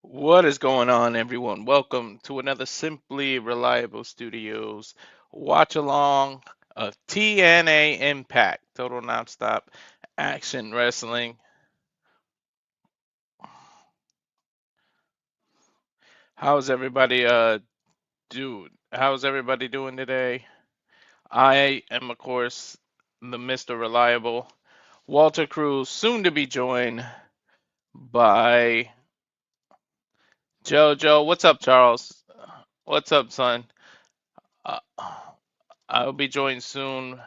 What is going on, everyone? Welcome to another Simply Reliable Studios watch along of TNA Impact, Total Nonstop Action Wrestling. How's everybody how's everybody doing today? I am of course the Mr. Reliable Walter Cruz, soon to be joined by JoJo. What's up, Charles? What's up, son? Uh, I'll be joined soon.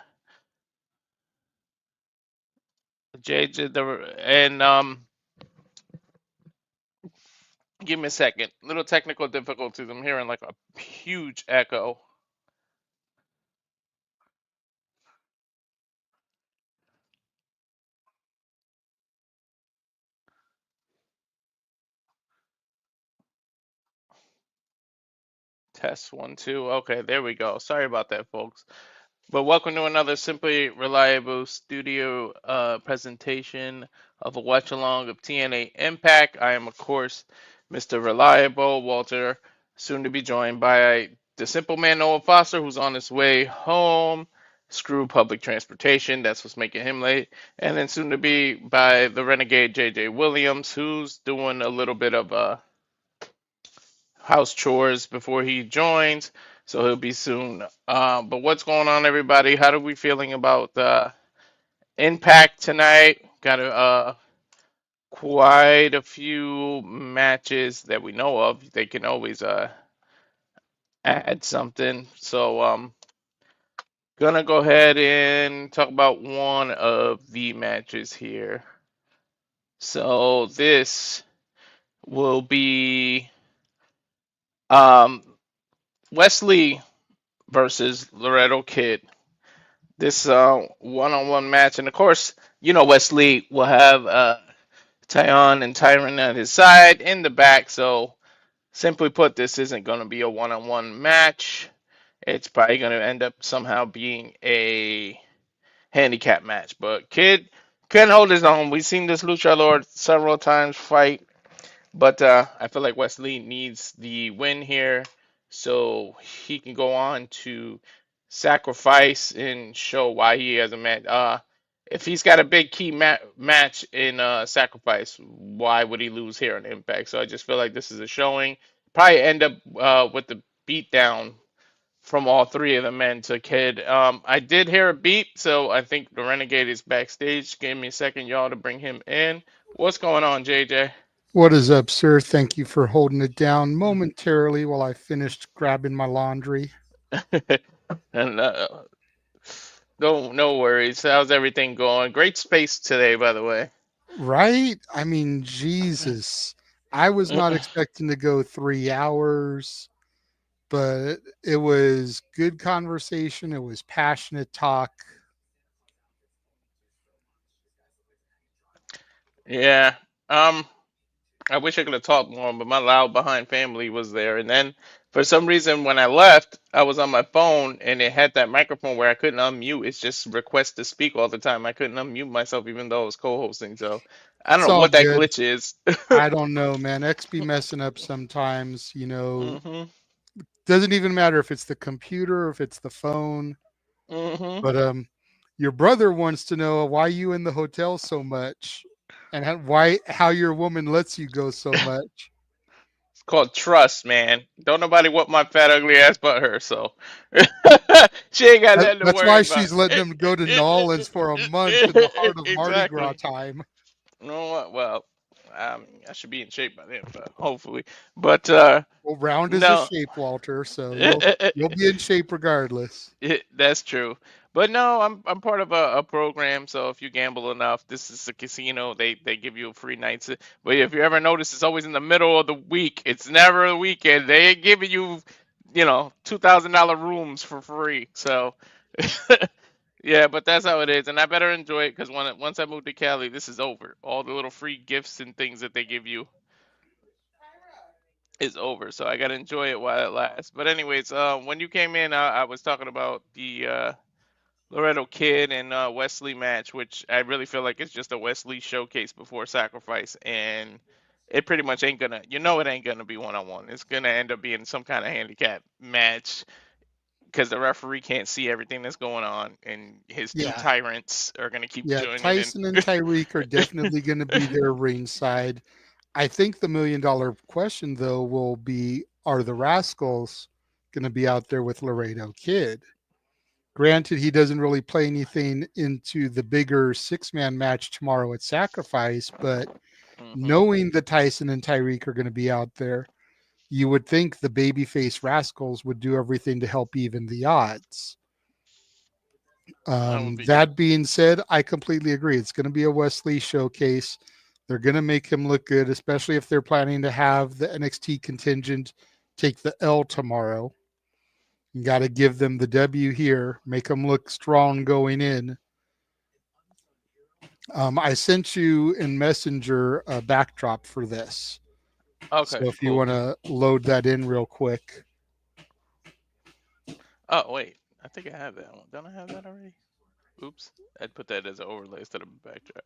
Jade, give me a second. Little technical difficulties. I'm hearing like a huge echo. Test one, two. Okay, there we go. Sorry about that, folks. But welcome to another Simply Reliable Studio presentation of a watch along of TNA Impact. I am, of course, Mr. Reliable Walter, soon to be joined by the simple man Noah Foster, who's on his way home. Screw public transportation, that's what's making him late. And then soon to be by the renegade JJ Williams, who's doing a little bit of house chores before he joins, so he'll be soon. But what's going on, everybody? How are we feeling about Impact tonight? Got quite a few matches that we know of. They can always add something. So gonna go ahead and talk about one of the matches here. So this will be um, Wes Lee versus Laredo Kid. This one-on-one match, and of course, you know Wes Lee will have Tyon and Tyron at his side in the back. So simply put, this isn't going to be a one-on-one match. It's probably going to end up somehow being a handicap match. But Kid can hold his own. We've seen this luchador several times fight, but I feel like Wes Lee needs the win here so he can go on to sacrifice and show why he has a match. If he's got a big key match in sacrifice, why would he lose here on Impact? So I just feel like this is a showing. Probably end up with the beatdown from all three of the men to Kid. I did hear a beat, so I think the Renegade is backstage. Give me a second, y'all, to bring him in. What's going on, JJ? What is up, sir? Thank you for holding it down momentarily while I finished grabbing my laundry. And no worries. How's everything going? Great space today, by the way. Right? I mean, Jesus. I was not expecting to go 3 hours, but it was good conversation. It was passionate talk. Yeah. Um, I wish I could have talked more, but my loud behind family was there. And then for some reason, when I left, I was on my phone and it had that microphone where I couldn't unmute. It's just request to speak all the time. I couldn't unmute myself even though I was co-hosting. So I don't It's know all what that good. glitch is. I don't know, man. X be messing up sometimes, hmm Doesn't even matter if it's the computer, if it's the phone. hmm But your brother wants to know why you in the hotel so much, and how your woman lets you go so much. It's called trust, man. Don't nobody want my fat ugly ass but her, so she ain't got nothing to That's worry why about. she's letting him go to New Orleans for a month in the heart of Mardi Gras Exactly. time. You know what? Well, I should be in shape by then, but hopefully. But Well, round is a no, shape, Walter. So you'll be in shape regardless. that's true. But no, I'm part of a program, so if you gamble enough, this is a casino. They give you free nights. But if you ever notice, it's always in the middle of the week. It's never a weekend. They ain't giving you, $2,000 rooms for free. So yeah, but that's how it is, and I better enjoy it because once I move to Cali, this is over. All the little free gifts and things that they give you is over, so I gotta enjoy it while it lasts. But anyways, when you came in, I was talking about the Laredo Kid and Wes Lee match, which I really feel like it's just a Wes Lee showcase before Sacrifice, and it pretty much ain't gonna. It ain't gonna be 1-on-1. It's gonna end up being some kind of handicap match because the referee can't see everything that's going on, and his two Yeah. tyrants are gonna keep Yeah. joining in. Tyson and Tyreek are definitely going to be there ringside. I think the $1 million question, though, will be, are the Rascals going to be out there with Laredo Kid? Granted, he doesn't really play anything into the bigger six-man match tomorrow at Sacrifice, but Hmm. knowing that Tyson and Tyreek are going to be out there, you would think the babyface Rascals would do everything to help even the odds. That would be. That being said, I completely agree. It's going to be a Wes Lee showcase. They're going to make him look good, especially if they're planning to have the NXT contingent take the L tomorrow. You got to give them the W here, make them look strong going in. I sent you in Messenger a backdrop for this. Okay, So if you cool. want to load that in real quick, Oh wait, I think I have that one. Don't I have that already? Oops, I'd put that as an overlay instead of a backdrop.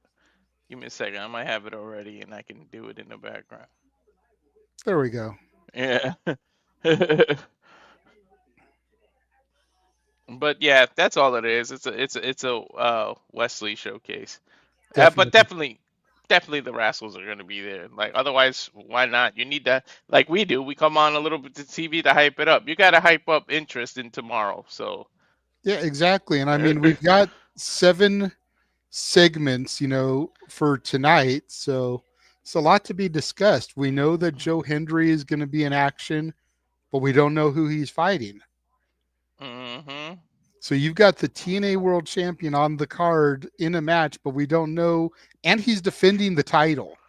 Give me a second. I might have it already, and I can do it in the background. there we go. Yeah. But yeah, that's all it is. It's a Wesley showcase. But Definitely. definitely the Rascals are going to be there. Like otherwise, why not? You need that, like we do. We come on a little bit to TV to hype it up. You got to hype up interest in tomorrow. So Yeah, exactly. And I mean, we've got 7 segments, for tonight. So it's a lot to be discussed. We know that Joe Hendry is going to be in action, but we don't know who he's fighting. hmm So you've got the TNA World Champion on the card in a match, but we don't know, and he's defending the title,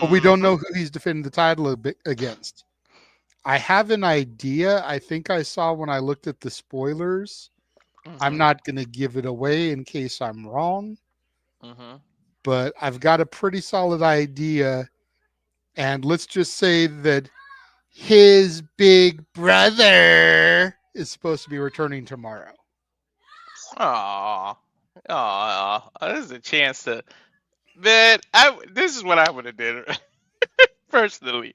but we don't hmm know who he's defending the title against. I have an idea. I think I saw when I looked at the spoilers. I'm hmm not going to give it away in case I'm wrong, hmm but I've got a pretty solid idea. And let's just say that his big brother is supposed to be returning tomorrow. Aw, aw, this is a chance to. Man, this is what I would have did personally.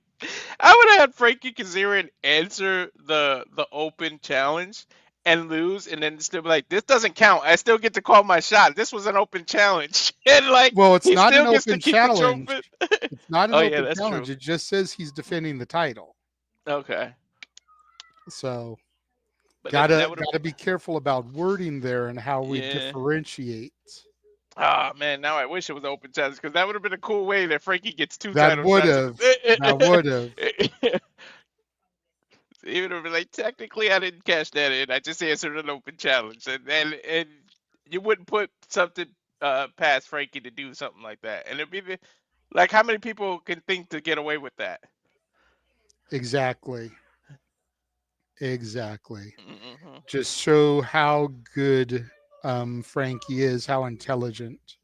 I would have had Frankie Kazarian answer the open challenge and lose, and then still be like, "This doesn't count. I still get to call my shot. This was an open challenge," and like Well, it's he not an still gets to open keep the challenge. trophy. It's not an Oh yeah, open that's challenge. true. It just says he's defending the title. Okay, So but that gotta would have. gotta be careful about wording there and how we Yeah. differentiate. Ah man, now I wish it was an open challenge because that would have been a cool way that Frankie gets two That title would shots. have. That would have. Even if like technically I didn't cash that in, I just answered an open challenge, and you wouldn't put something past Frankie to do something like that, and it'd be like how many people can think to get away with that? Exactly. Exactly. Hmm. Just show how good Frankie is, how intelligent.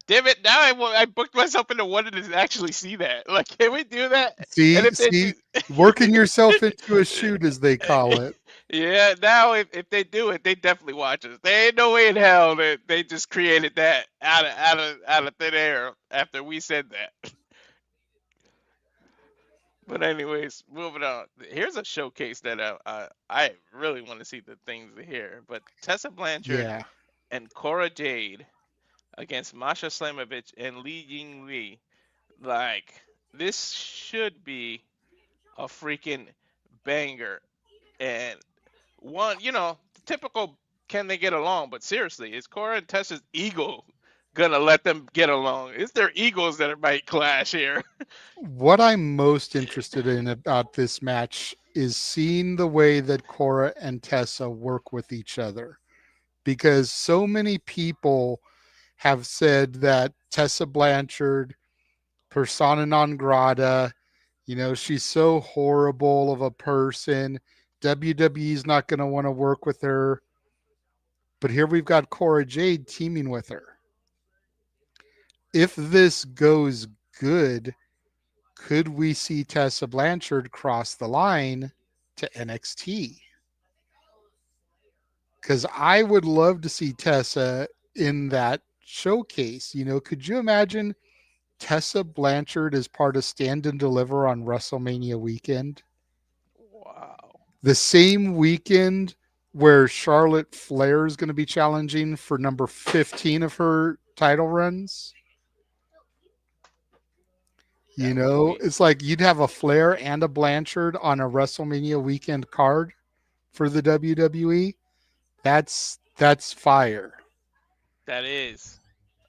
Damn it! Now I booked myself into wanting to actually see that. Like, can we do that? And See, if they see, do, working yourself into a shoot, as they call it. yeah, now if they do it, they definitely watch us. There ain't no way in hell that they just created that out of thin air after we said that. But anyways, moving on. Here's a showcase that I really want to see the things here. But Tessa Blanchard Yeah. and Cora Jade against Masha Slamovich and Ying Lee. Like this should be a freaking banger. And one, typical can they get along? But seriously, is Cora and Tessa's ego gonna let them get along? Is their egos that might clash here? What I'm most interested in about this match is seeing the way that Cora and Tessa work with each other. Because so many people have said that Tessa Blanchard, persona non grata, she's so horrible of a person. WWE's not going to want to work with her. But here we've got Cora Jade teaming with her. If this goes good, could we see Tessa Blanchard cross the line to NXT? Because I would love to see Tessa in that showcase. Could you imagine Tessa Blanchard is part of Stand and Deliver on WrestleMania weekend. Wow. The same weekend where Charlotte Flair is going to be challenging for number 15 of her title runs. You That would know, be it's like you'd have a Flair and a Blanchard on a WrestleMania weekend card for the WWE. That's fire. that is.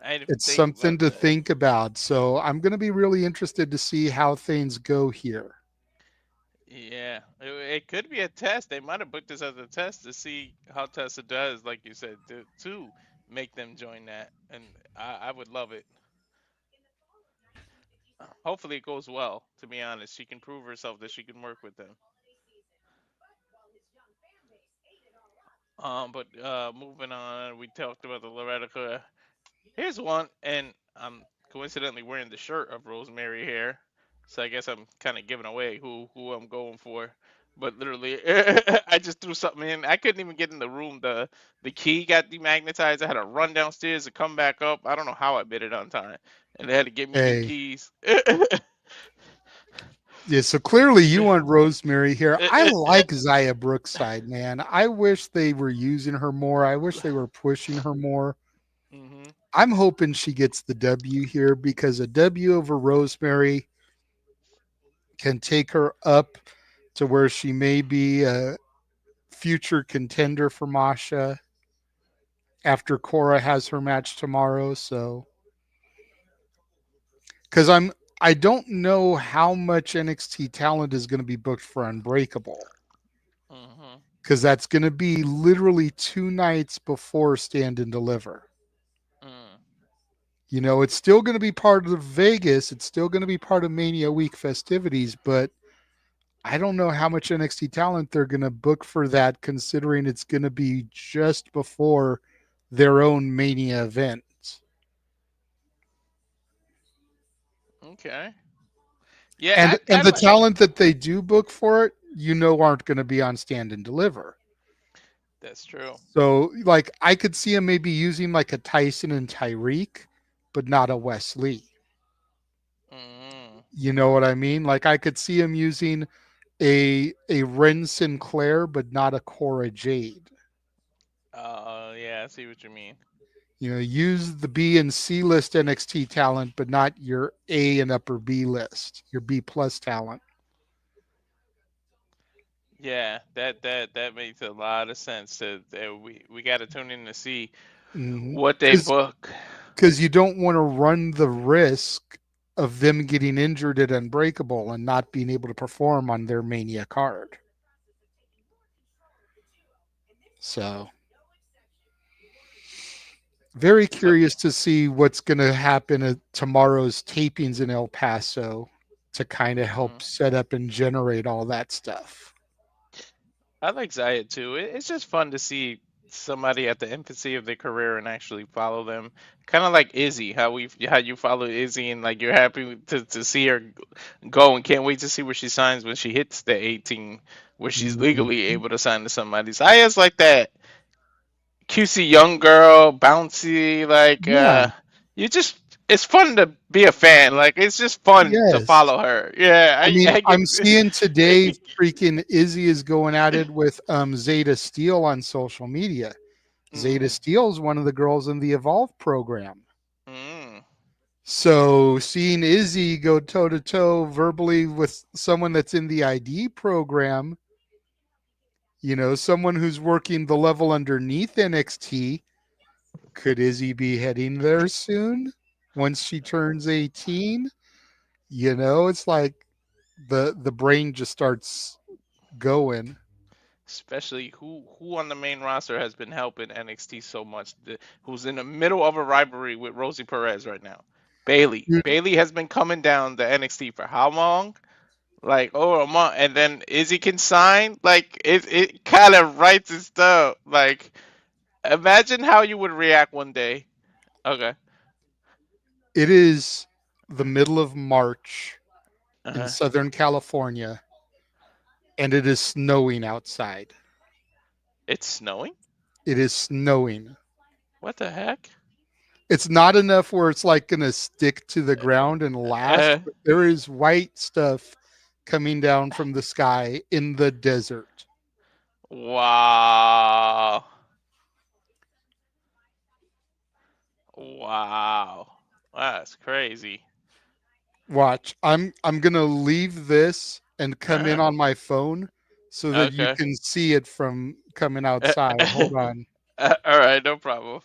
I didn't even It's think something about to that. think about. So I'm going to be really interested to see how things go here. Yeah, it could be a test. They might have booked this as a test to see how Tessa does, like you said, to make them join that, and I would love it. Hopefully, it goes well. To be honest, she can prove herself that she can work with them. But moving on, we talked about the Laredo. Here's one, and I'm coincidentally wearing the shirt of Rosemary here, so I guess I'm kind of giving away who I'm going for. But literally, I just threw something in. I couldn't even get in the room. The key got demagnetized. I had to run downstairs to come back up. I don't know how I made it on time, and they had to give me new Hey, keys. yeah, so clearly you want Rosemary here. I like Xia Brookside, man. I wish they were using her more. I wish they were pushing her more. hmm I'm hoping she gets the W here because a W over Rosemary can take her up to where she may be a future contender for Masha after Cora has her match tomorrow. So, because I don't know how much NXT talent is going to be booked for Unbreakable hmm because that's going to be literally 2 nights before Stand and Deliver. mm You know, it's still going to be part of Vegas. It's still going to be part of Mania Week festivities, but I don't know how much NXT talent they're going to book for that, considering it's going to be just before their own Mania event. Okay. Yeah, And I the like. talent that they do book for it, you know, aren't going to be on Stand and Deliver. That's true. So, like, I could see him maybe using like a Tyson and Tyreek, but not a Wes Lee. Mm. You know what I mean? Like, I could see him using a Ren Sinclair, but not a Cora Jade. Yeah, I see what you mean. You know, use the B and C list NXT talent, but not your A and upper B list, your B plus talent. Yeah, that makes a lot of sense. We got to tune in to see what they Because book. you don't want to run the risk of them getting injured at Unbreakable and not being able to perform on their Mania card. So very So, curious to see what's going to happen at tomorrow's tapings in El Paso to kind of help mhm. set up and generate all that stuff. I like Zaya too. It's just fun to see somebody at the infancy of their career and actually follow them. Kind of like Izzy, how you follow Izzy and like you're happy to see her go and can't wait to see where she signs when she hits the 18, where she's legally Mhm. able to sign to somebody. Zaya's like that cutesy young girl, bouncy, like Yeah. you just it's fun to be a fan. Like it's just fun to Yes. follow her. Yeah, I mean, I I'm get seeing today freaking Izzy is going at it with Zeta Steel on social media. Zeta mm, Steel is one of the girls in the Evolve program. mm, So seeing Izzy go toe to toe verbally with someone that's in the ID program, you know, someone who's working the level underneath NXT, could Izzy be heading there soon once she turns 18? You know, it's like the brain just starts going. especially who on the main roster has been helping NXT so much. Who's in the middle of a rivalry with Rosie Perez right now? Bailey. Dude, Bailey has been coming down the NXT for how long? Like over a month, and then Izzy can sign. Like it kind of writes its stuff. Like imagine how you would react one day. Okay. it is the middle of March in Uh-huh. Southern California, and it is snowing outside. It's snowing? It is snowing. What the heck? It's not enough where it's like going to stick to the ground and last, Uh, but there is white stuff coming down from the sky in the desert. wow. Wow. That's crazy. Watch. I'm going to leave this and come in on my phone so that you Okay. can see it from coming outside. Hold on. All right, no problem.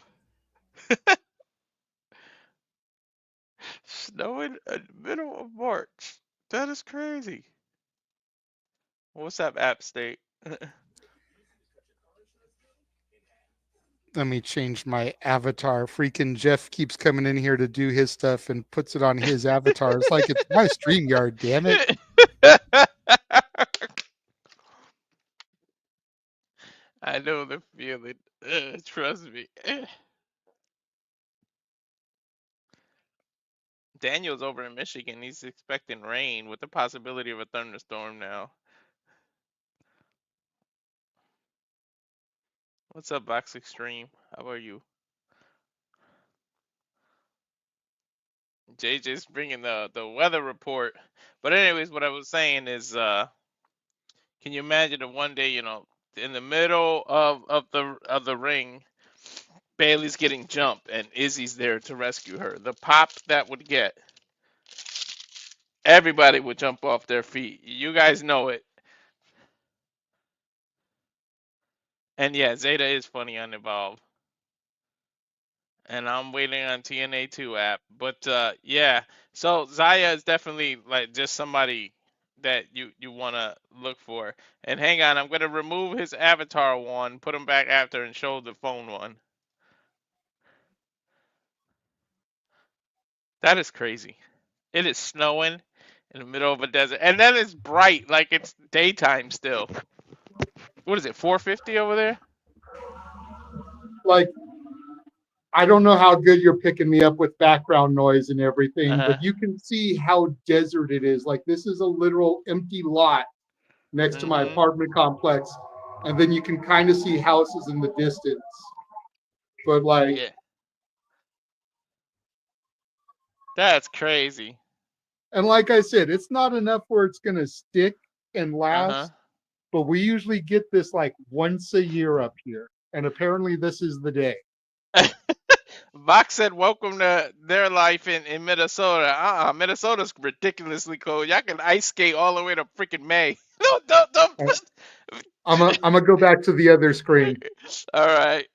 Snowing in the middle of March. That is crazy. What's up, App State? Let me change my avatar. Freaking Jeff keeps coming in here to do his stuff and puts it on his avatar. It's like it's my stream yard, damn it. I know the feeling. Trust me. Daniel's over in Michigan. He's expecting rain with the possibility of a thunderstorm now. What's up, Box Extreme? How are you? JJ's bringing the weather report. But anyways, what I was saying is, can you imagine if one day, in the middle of the ring, Bailey's getting jumped and Izzy's there to rescue her? The pop that would get, everybody would jump off their feet. You guys know it. And yeah, Zeta is funny on Evolve. And I'm waiting on TNA 2 app. But yeah, so Zaya is definitely like just somebody that you want to look for. And hang on, I'm going to remove his avatar one, put him back after and show the phone one. That is crazy. It is snowing in the middle of a desert. And then it's bright like it's daytime still. What is it? 450 over there? Like, I don't know how good you're picking me up with background noise and everything, Uh-huh. but you can see how desert it is. Like, this is a literal empty lot next to my Mhm. apartment complex. And then you can kind of see houses in the distance. But, like, Yeah. That's crazy. and like I said, it's not enough where it's going to stick and Uh-huh. last, but we usually get this like once a year up here. And apparently, this is the day. Vox said, "Welcome to their life in Minnesota." Minnesota's ridiculously cold. Y'all can ice skate all the way to freaking May. No, don't. I'm gonna go back to the other screen. All right.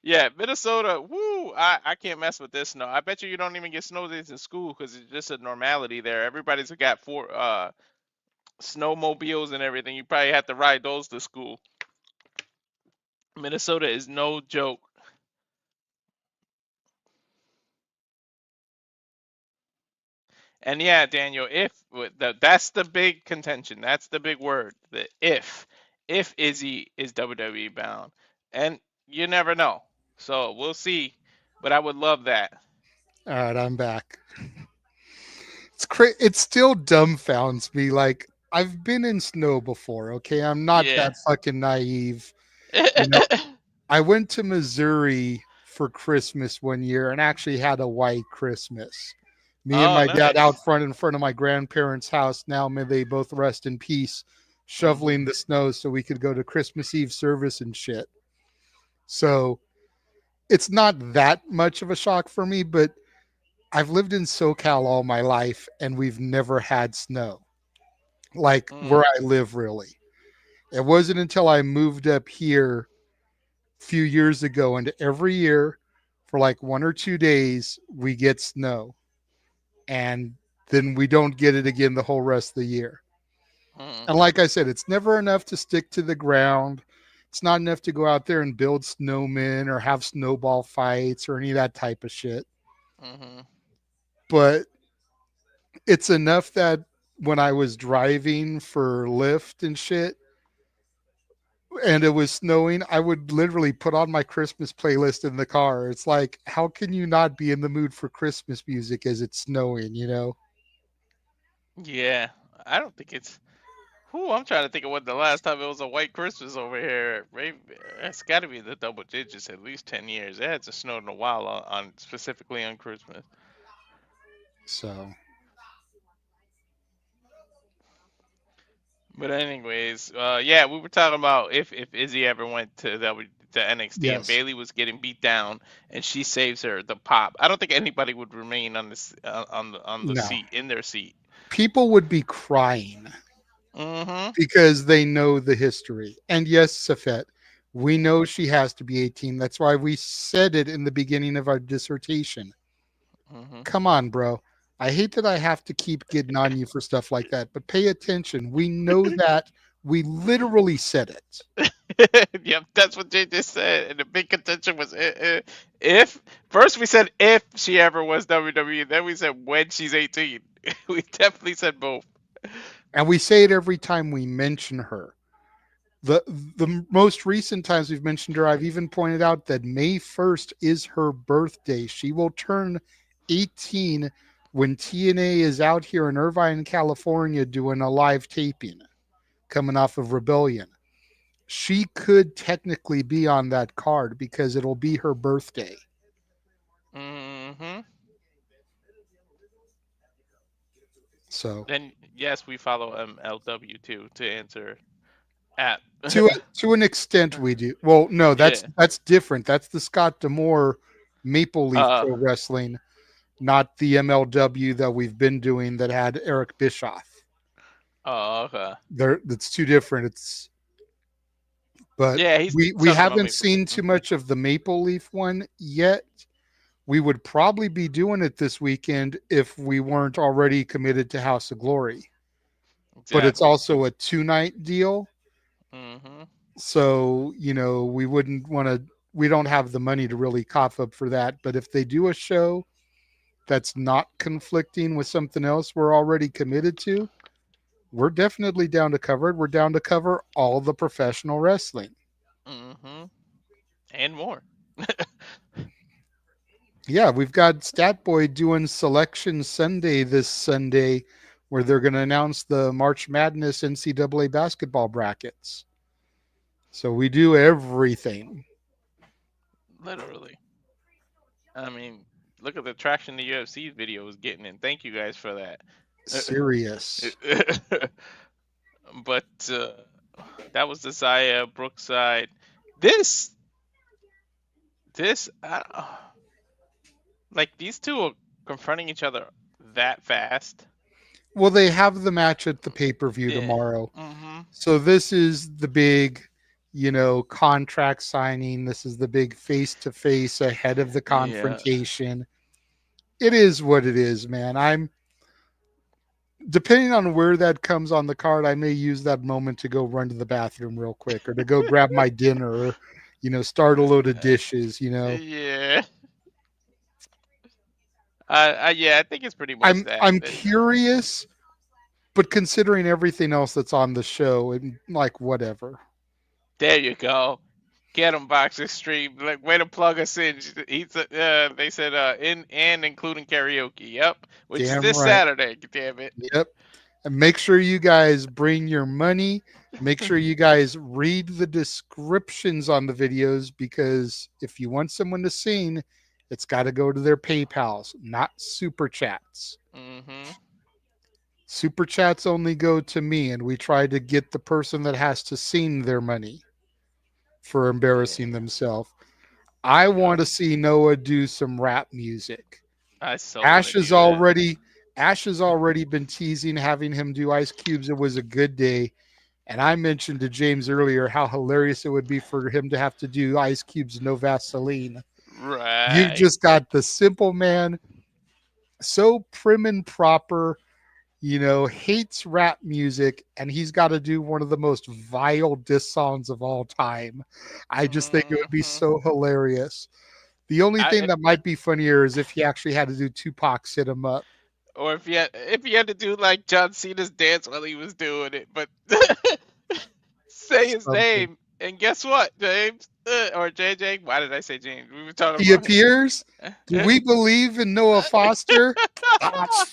Yeah, Minnesota. Woo! I can't mess with this snow. I bet you don't even get snow days in school because it's just a normality there. Everybody's got four snowmobiles and everything. You probably have to ride those to school. Minnesota is no joke. And yeah, Daniel, if that's the big contention, that's the big word. The if Izzy is WWE bound, and you never know. So we'll see. But I would love that. All right, I'm back. It still dumbfounds me. Like I've been in snow before. Okay, I'm not Yeah. that fucking naive. You know, I went to Missouri for Christmas one year and actually had a white Christmas. Me and Oh, my dad nice. out front in front of my grandparents' house. Now may they both rest in peace, shoveling Mhm. the snow so we could go to Christmas Eve service and shit. So it's not that much of a shock for me, but I've lived in SoCal all my life and we've never had snow like where Mm. I live, really. It wasn't until I moved up here a few years ago, and every year for like 1 or 2 days, we get snow. And then we don't get it again the whole rest of the year. Mm. And like I said, it's never enough to stick to the ground. It's not enough to go out there and build snowmen or have snowball fights or any of that type of shit. Mhm. But it's enough that when I was driving for Lyft and shit, and it was snowing, I would literally put on my Christmas playlist in the car. It's like, how can you not be in the mood for Christmas music as it's snowing, you know? Yeah. I don't think it's. Whew, I'm trying to think of when the last time it was a white Christmas over here. Maybe, it's got to be the double digits, at least 10 years. It hasn't snowed in a while on specifically on Christmas. So But anyways, yeah, we were talking about if Izzy ever went to NXT and yes, Bailey was getting beat down and she saves her the pop. I don't think anybody would remain on this on the no, seat in their seat. people would be crying Mm-hmm. because they know the history. And yes, Safet, we know she has to be 18. That's why we said it in the beginning of our dissertation. Mm-hmm. Come on, bro. I hate that I have to keep getting on you for stuff like that, but pay attention. We know that. We literally said it. Yep, that's what Jay just said. And the big contention was if first we said if she ever was WWE, then we said when she's 18. We definitely said both. And we say it every time we mention her. The the most recent times we've mentioned her, I've even pointed out that May 1st is her birthday. She will turn 18 when TNA is out here in Irvine, California doing a live taping coming off of Rebellion. She could technically be on that card because it'll be her birthday. Mm-hmm. So And yes, we follow MLW too to answer at. to an extent we do. Well, no, Yeah. that's different. That's the Scott Demore Maple Leaf Uh. Pro Wrestling, not the MLW that we've been doing that had Eric Bischoff. Oh, okay. There, that's too different. It's but Yeah, he's we talking about haven't Maple Leaf. seen too much of the Maple Leaf one yet. We would probably be doing it this weekend if we weren't already committed to House of Glory. But it's Exactly. also a 2 night deal. Mm-hmm. So, we wouldn't want to, we don't have the money to really cough up for that. But if they do a show that's not conflicting with something else we're already committed to, we're definitely down to cover it. We're down to cover all the professional wrestling. Mm-hmm. And more. Yeah, we've got Statboy doing Selection Sunday this Sunday, where they're going to announce the March Madness NCAA basketball brackets. So we do everything. Literally. I mean, look at the traction the UFC's video is getting, and thank you guys for that. Serious. But that was the Xia Brookside. This, like these two are confronting each other that fast. Well, they have the match at the pay per view Yeah. tomorrow. Mm-hmm. So this is the big, contract signing. This is the big face to face ahead of the Yeah. confrontation. It is what it is, man. I'm depending on where that comes on the card, I may use that moment to go run to the bathroom real quick or to go grab my dinner or, start a load of dishes. Yeah. Yeah, I think it's pretty much I'm that. I'm curious, but considering everything else that's on the show, and like whatever. There you go. Get him, Boxer Stream. Like, way to plug us in. They said in and including karaoke. Yep, which is Damn this right. Saturday. Damn it. Yep. And make sure you guys bring your money. Make sure you guys read the descriptions on the videos because if you want someone to sing, it's got to go to their PayPals, not super chats. Mm-hmm. Super chats only go to me, and we try to get the person that has to sing their money for embarrassing Yeah. themselves. I Yep. want to see Noah do some rap music. I so want Ash to has do that. already Ash has already been teasing having him do Ice Cubes. It was a good day. And I mentioned to James earlier how hilarious it would be for him to have to do Ice Cubes no Vaseline. You've Right. just got the simple man, so prim and proper, hates rap music, and he's got to do one of the most vile diss songs of all time. I just think it would be Mm-hmm. so hilarious. The only thing I that might be funnier is if he actually had to do Tupac's Hit 'Em Up. or if you had to do like John Cena's dance while he was doing it, but say his Something. name and guess what, James or JJ? Why did I say James? We were talking He about him. appears. Do we believe in Noah Foster?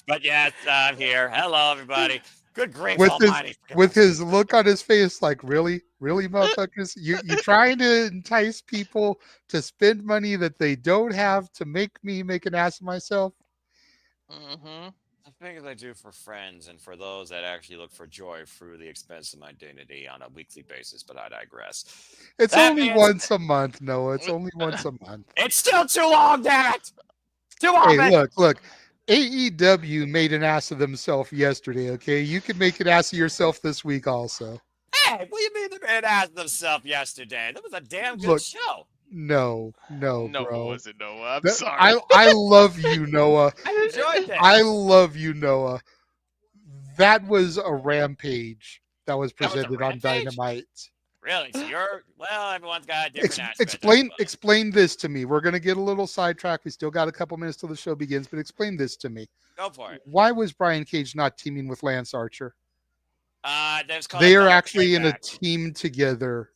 But yes, I'm here. Hello, everybody. Good grief with his almighty. with his look on his face, like really, motherfuckers, you trying to entice people to spend money that they don't have to make me make an ass of myself. Mm-hmm. The things I do for friends and for those that actually look for joy through the expense of my dignity on a weekly basis, but I digress. It's That only means once a month, Noah. It's only once a month. it's still too long, damn it! Too Hey, often! look. AEW made an ass of themselves yesterday. Okay, you can make an ass of yourself this week also. Hey, what do you mean they made ass of themselves yesterday? That was a damn good Look, show. no, No, it bro. wasn't Noah. I'm That, sorry. I love you, Noah. I enjoyed I this. love you, Noah. That was a rampage that was That was a presented on rampage? Dynamite. Really? So well, everyone's got a different aspect, I Explain suppose. explain this to me. We're gonna get a little sidetracked. We still got a couple minutes till the show begins, but explain this to me. Go for it. Why was Brian Cage not teaming with Lance Archer? That was called a They are double actually in a payback. team together.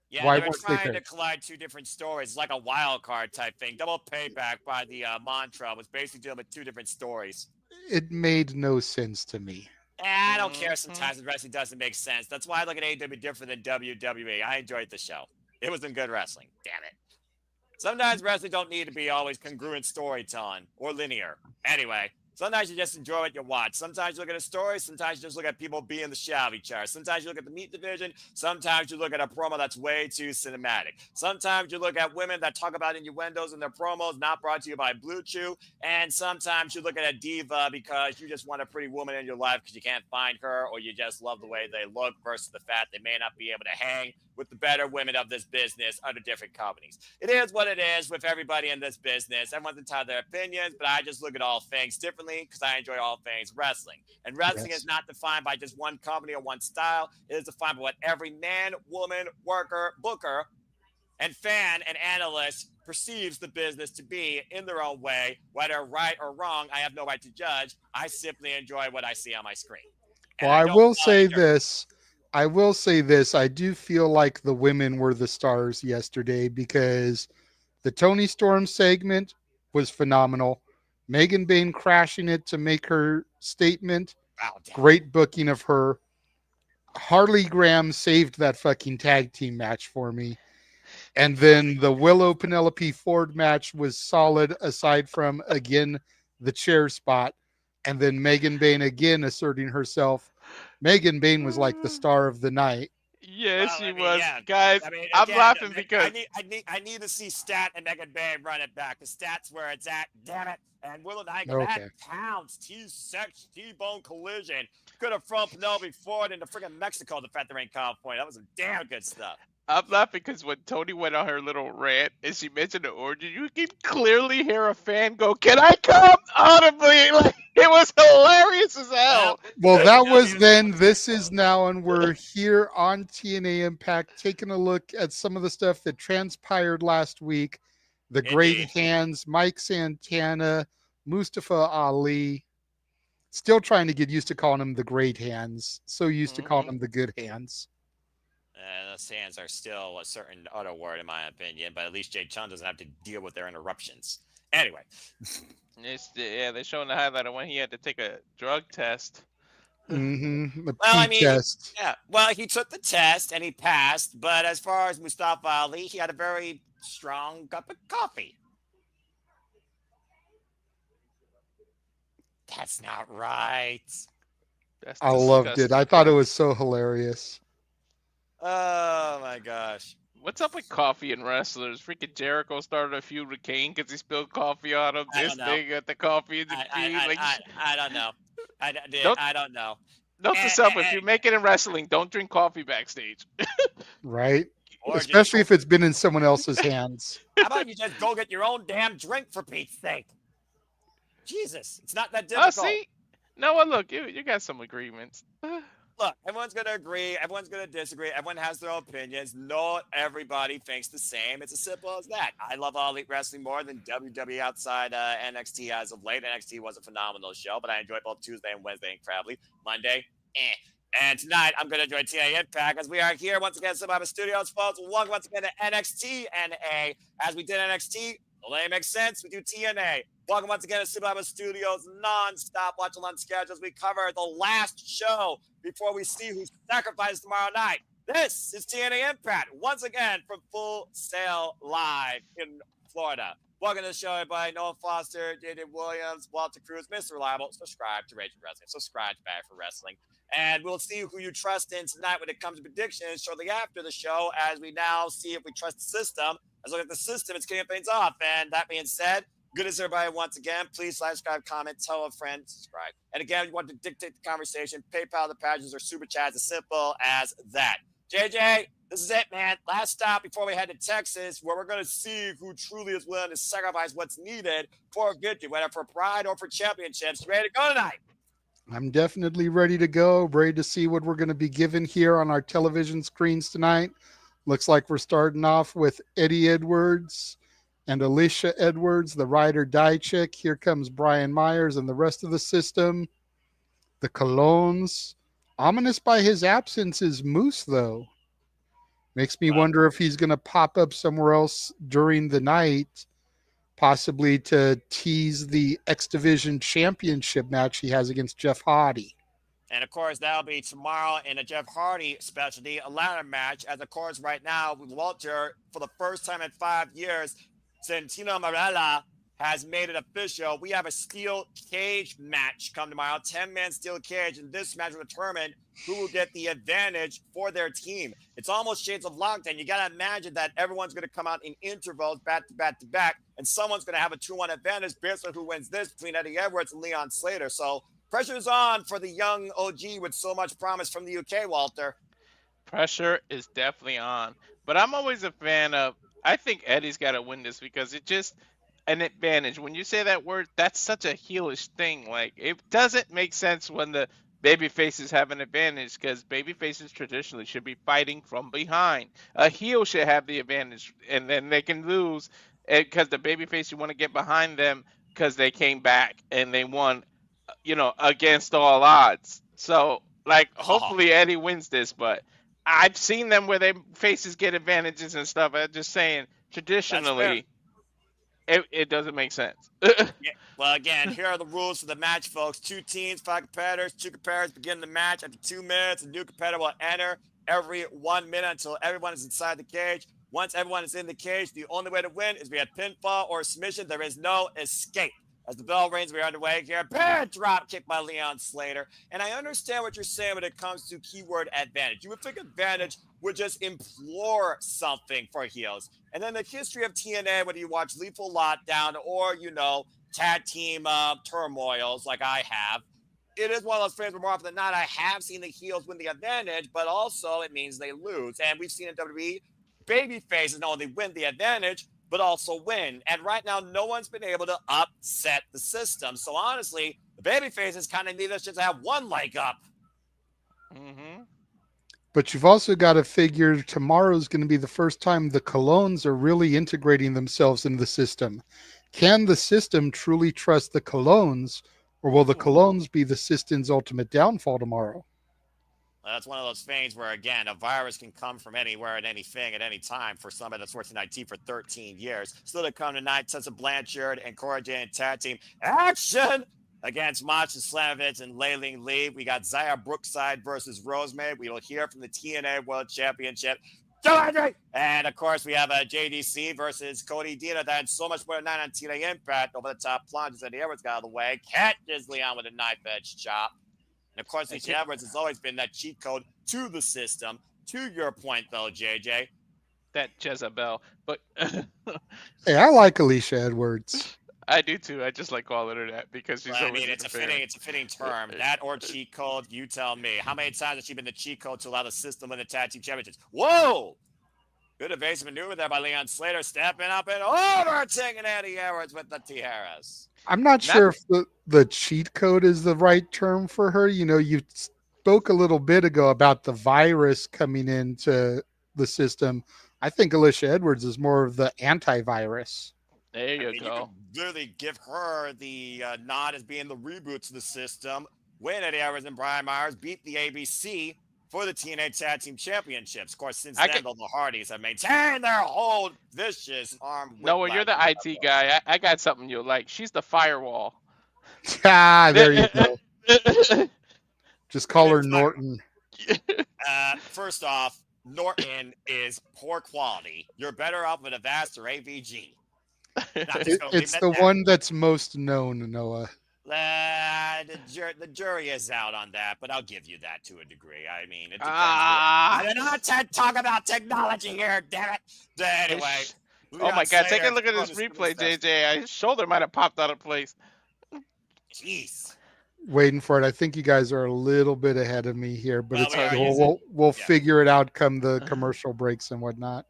Yeah, Why they were weren't they trying to paired? collide two different stories. It's like a wild card type thing. Double payback by the mantra was basically dealing with two different stories. It made no sense to me. I don't care Mm-hmm. sometimes when wrestling doesn't make sense. That's why I look at AEW different than WWE. I enjoyed the show. It was in good wrestling. Damn it. Sometimes wrestling don't need to be always congruent storytelling or linear. Anyway, sometimes you just enjoy what you watch. Sometimes you look at a story. Sometimes you just look at people being the show of each other. Sometimes you look at the meat division. Sometimes you look at a promo that's way too cinematic. Sometimes you look at women that talk about innuendos in their promos, not brought to you by Blue Chew. And sometimes you look at a diva because you just want a pretty woman in your life because you can't find her or you just love the way they look versus the fact they may not be able to hang with the better women of this business under different companies. It is what it is with everybody in this business. Everyone's entitled to their opinions, but I just look at all things differently because I enjoy all things wrestling. And wrestling is Yes. not defined by just one company or one style. It is defined by what every man, woman, worker, booker, and fan and analyst perceives the business to be in their own way. Whether right or wrong, I have no right to judge. I simply enjoy what I see on my screen. Well, And I I don't will judge say their this. I will say this. I do feel like the women were the stars yesterday because the Tony Storm segment was phenomenal. Megan Bain crashing it to make her statement. oh, damn. Great booking of her. Harley Graham saved that fucking tag team match for me. And then the Willow Penelope Ford match was solid, aside from, again, the chair spot. And then Megan Bain again asserting herself. Megan Bain was like the star of the night. Yes, Well, she I mean, was. yeah. Guys, I mean, I'm again, laughing because I need to see Stat and Megan Bay run it back. The Stat's where it's at. Damn it! And Willow Nightingale, that Okay. pounds T-sex T-bone collision could have thrown Penelope Ford into freaking Mexico. The fact they're in California, that was some damn good stuff. I'm laughing because when Tony went on her little rant and she mentioned the origin, you can clearly hear a fan go, "Can I come?" audibly. Like it was hilarious as Well, hell. Well, that was AEW is then. one This straightforward. is now, and we're here on TNA Impact taking a look at some of the stuff that transpired last week. The Great Indeed. Hands, Mike Santana, Mustafa Ali. Still trying to get used to calling him the Great Hands. So used to calling Hmm. him the Good Hands. Those hands are still a certain other word, in my opinion, but at least Jay Chun doesn't have to deal with their interruptions. Anyway, Yeah, they're showing the highlight of when he had to take a drug test. Mm-hmm. The well, I P mean, test. yeah, well, he took the test and he passed, but as far as Mustafa Ali, he had a very strong cup of coffee. That's not right. That's I loved it. I disgusting. thought it was so hilarious. Oh my gosh. What's up with coffee and wrestlers? Freaking Jericho started a feud with Kane because he spilled coffee on him. I This don't know. thing got the coffee in the feed. Like, I don't know. don't I don't know. note to Eh, self: eh, if eh, you make it in wrestling, don't drink coffee backstage. Right? or just Especially go. if it's been in someone else's hands. How about you just go get your own damn drink for Pete's sake? Jesus, it's not that Oh, difficult. see, Noah, look, you got some agreements. Look, everyone's going to agree. Everyone's going to disagree. Everyone has their own opinions. Not everybody thinks the same. It's as simple as that. I love All Elite Wrestling more than WWE outside NXT as of late. NXT was a phenomenal show, but I enjoy both Tuesday and Wednesday incredibly. Monday, And tonight, I'm going to enjoy TNA Impact as we are here once again at Survivor Studios, folks. Welcome once again to NXT NA. As we did NXT Well, that makes sense. We do TNA. Welcome once again to Super Alpha Studios, non-stop watch along schedules. We cover the last show before we see who sacrifices tomorrow night. This is TNA Impact, once again from Full Sail Live in Florida. Welcome to the show, everybody. Noah Foster, Jade Williams, Walter Cruz, Mr. Reliable. Subscribe to Raging Wrestling. Subscribe to Bad for Wrestling. And we'll see who you trust in tonight when it comes to predictions shortly after the show, as we now see if we trust the system. As we look at the system, it's kicking things off. And that being said, good as everybody once again. Please like, subscribe, comment, tell a friend, subscribe. And again, if you want to dictate the conversation, PayPal, the pages, or super chats, as simple as that. JJ, this is it, man. Last stop before we head to Texas, where we're going to see who truly is willing to sacrifice what's needed for a victory, whether for pride or for championships. Ready to go tonight? I'm definitely ready to go, ready to see what we're going to be given here on our television screens tonight. Looks like we're starting off with Eddie Edwards and Alicia Edwards, the ride or die chick. Here comes Brian Myers and the rest of the system. The Colognes. Ominous by his absence is Moose, though. Makes me wonder if he's going to pop up somewhere else during the night, possibly to tease the X Division Championship match he has against Jeff Hardy. And of course, that'll be tomorrow in a Jeff Hardy specialty, a ladder match. As of course, right now, with Walter, for the first time in 5 years, Santino Marella has made it official. We have a steel cage match come tomorrow, 10-man steel cage, and this match will determine who will get the advantage for their team. It's almost shades of lockdown. You got to imagine that everyone's going to come out in intervals, back to back to back, and someone's going to have a 2-1 advantage based on who wins this between Eddie Edwards and Leon Slater. So pressure's on for the young OG with so much promise from the UK, Walter. Pressure is definitely on. But I'm always a fan of, I think Eddie's got to win this because it just an advantage. When you say that word, that's such a heelish thing. Like, it doesn't make sense when the baby faces have an advantage because baby faces traditionally should be fighting from behind. A heel should have the advantage, and then they can lose because the baby face, you want to get behind them because they came back and they won, against all odds. So, like, hopefully Eddie wins this, but I've seen them where their faces get advantages and stuff. I'm just saying, traditionally, it doesn't make sense. Yeah. Well, again, here are the rules for the match, folks. 2 teams, 5 competitors. 2 competitors begin the match. After 2 minutes, a new competitor will enter every 1 minute until everyone is inside the cage. Once everyone is in the cage, the only way to win is via pinfall or submission. There is no escape. As the bell rings, we're underway here. Bad drop kick by Leon Slater. And I understand what you're saying when it comes to keyword advantage. You would think advantage would just implore something for heels. And then the history of TNA, whether you watch Lethal Lockdown or, tag team turmoils like I have, it is one of those things where more often than not, I have seen the heels win the advantage, but also it means they lose. And we've seen in WWE, baby faces not only win the advantage, but also win. And right now, no one's been able to upset the system. So honestly, the baby faces kind of need us just to have one leg up. Mm-hmm. But you've also got to figure tomorrow's going to be the first time the Colognes are really integrating themselves into the system. Can the system truly trust the Colognes, or will the Colognes be the system's ultimate downfall tomorrow? That's one of those things where, again, a virus can come from anywhere and anything at any time for somebody that's worked in IT for 13 years. Still to come tonight, Tessa Blanchard and Cora Jade tag team action against Masha, Slamovich and Lee. We got Xia Brookside versus Rosemary. We will hear from the TNA World Championship. And, of course, we have a JDC versus Cody Dina. That had so much more tonight on TNA Impact. Over the top plunges and Edwards got out of the way. Catches Leon with a knife-edge chop. And, of course, Alicia Edwards has always been that cheat code to the system. To your point, though, JJ. That Jezebel. But hey, I like Alicia Edwards. I do, too. I just like calling her that because she's it's a fitting term. That or cheat code, you tell me. How many times has she been the cheat code to allow the system in the tag team championships? Whoa! Good evasive maneuver there by Leon Slater, stepping up and overtaking Eddie Edwards with the tijeras. I'm not sure if the cheat code is the right term for her. You spoke a little bit ago about the virus coming into the system. I think Alicia Edwards is more of the antivirus. There you go. You could literally give her the nod as being the reboot to the system. Win Eddie Edwards and Brian Myers, beat the ABC, for the TNA Tag Team Championships. Of course, since I then, can though, the Hardys have maintained their hold vicious arm Noah, you're whiplash. the IT guy. I got something you'll like. She's the firewall. Ah, there you go. Just call her It's Norton. First off, Norton is poor quality. You're better off with a Vast or AVG. I'm just gonna leave It's it the at one that's most known, Noah. that. The jury is out on that, but I'll give you that to a degree. I mean, it depends. Ah. I do not talk about technology here, damn it. Anyway. Oh my God! Take a look at Slater this throwing replay, the screws JJ. His shoulder might have popped out of place. Jeez. Waiting for it. I think you guys are a little bit ahead of me here, but Well, it's we are cool. using- We'll yeah. figure it out come the commercial breaks and whatnot.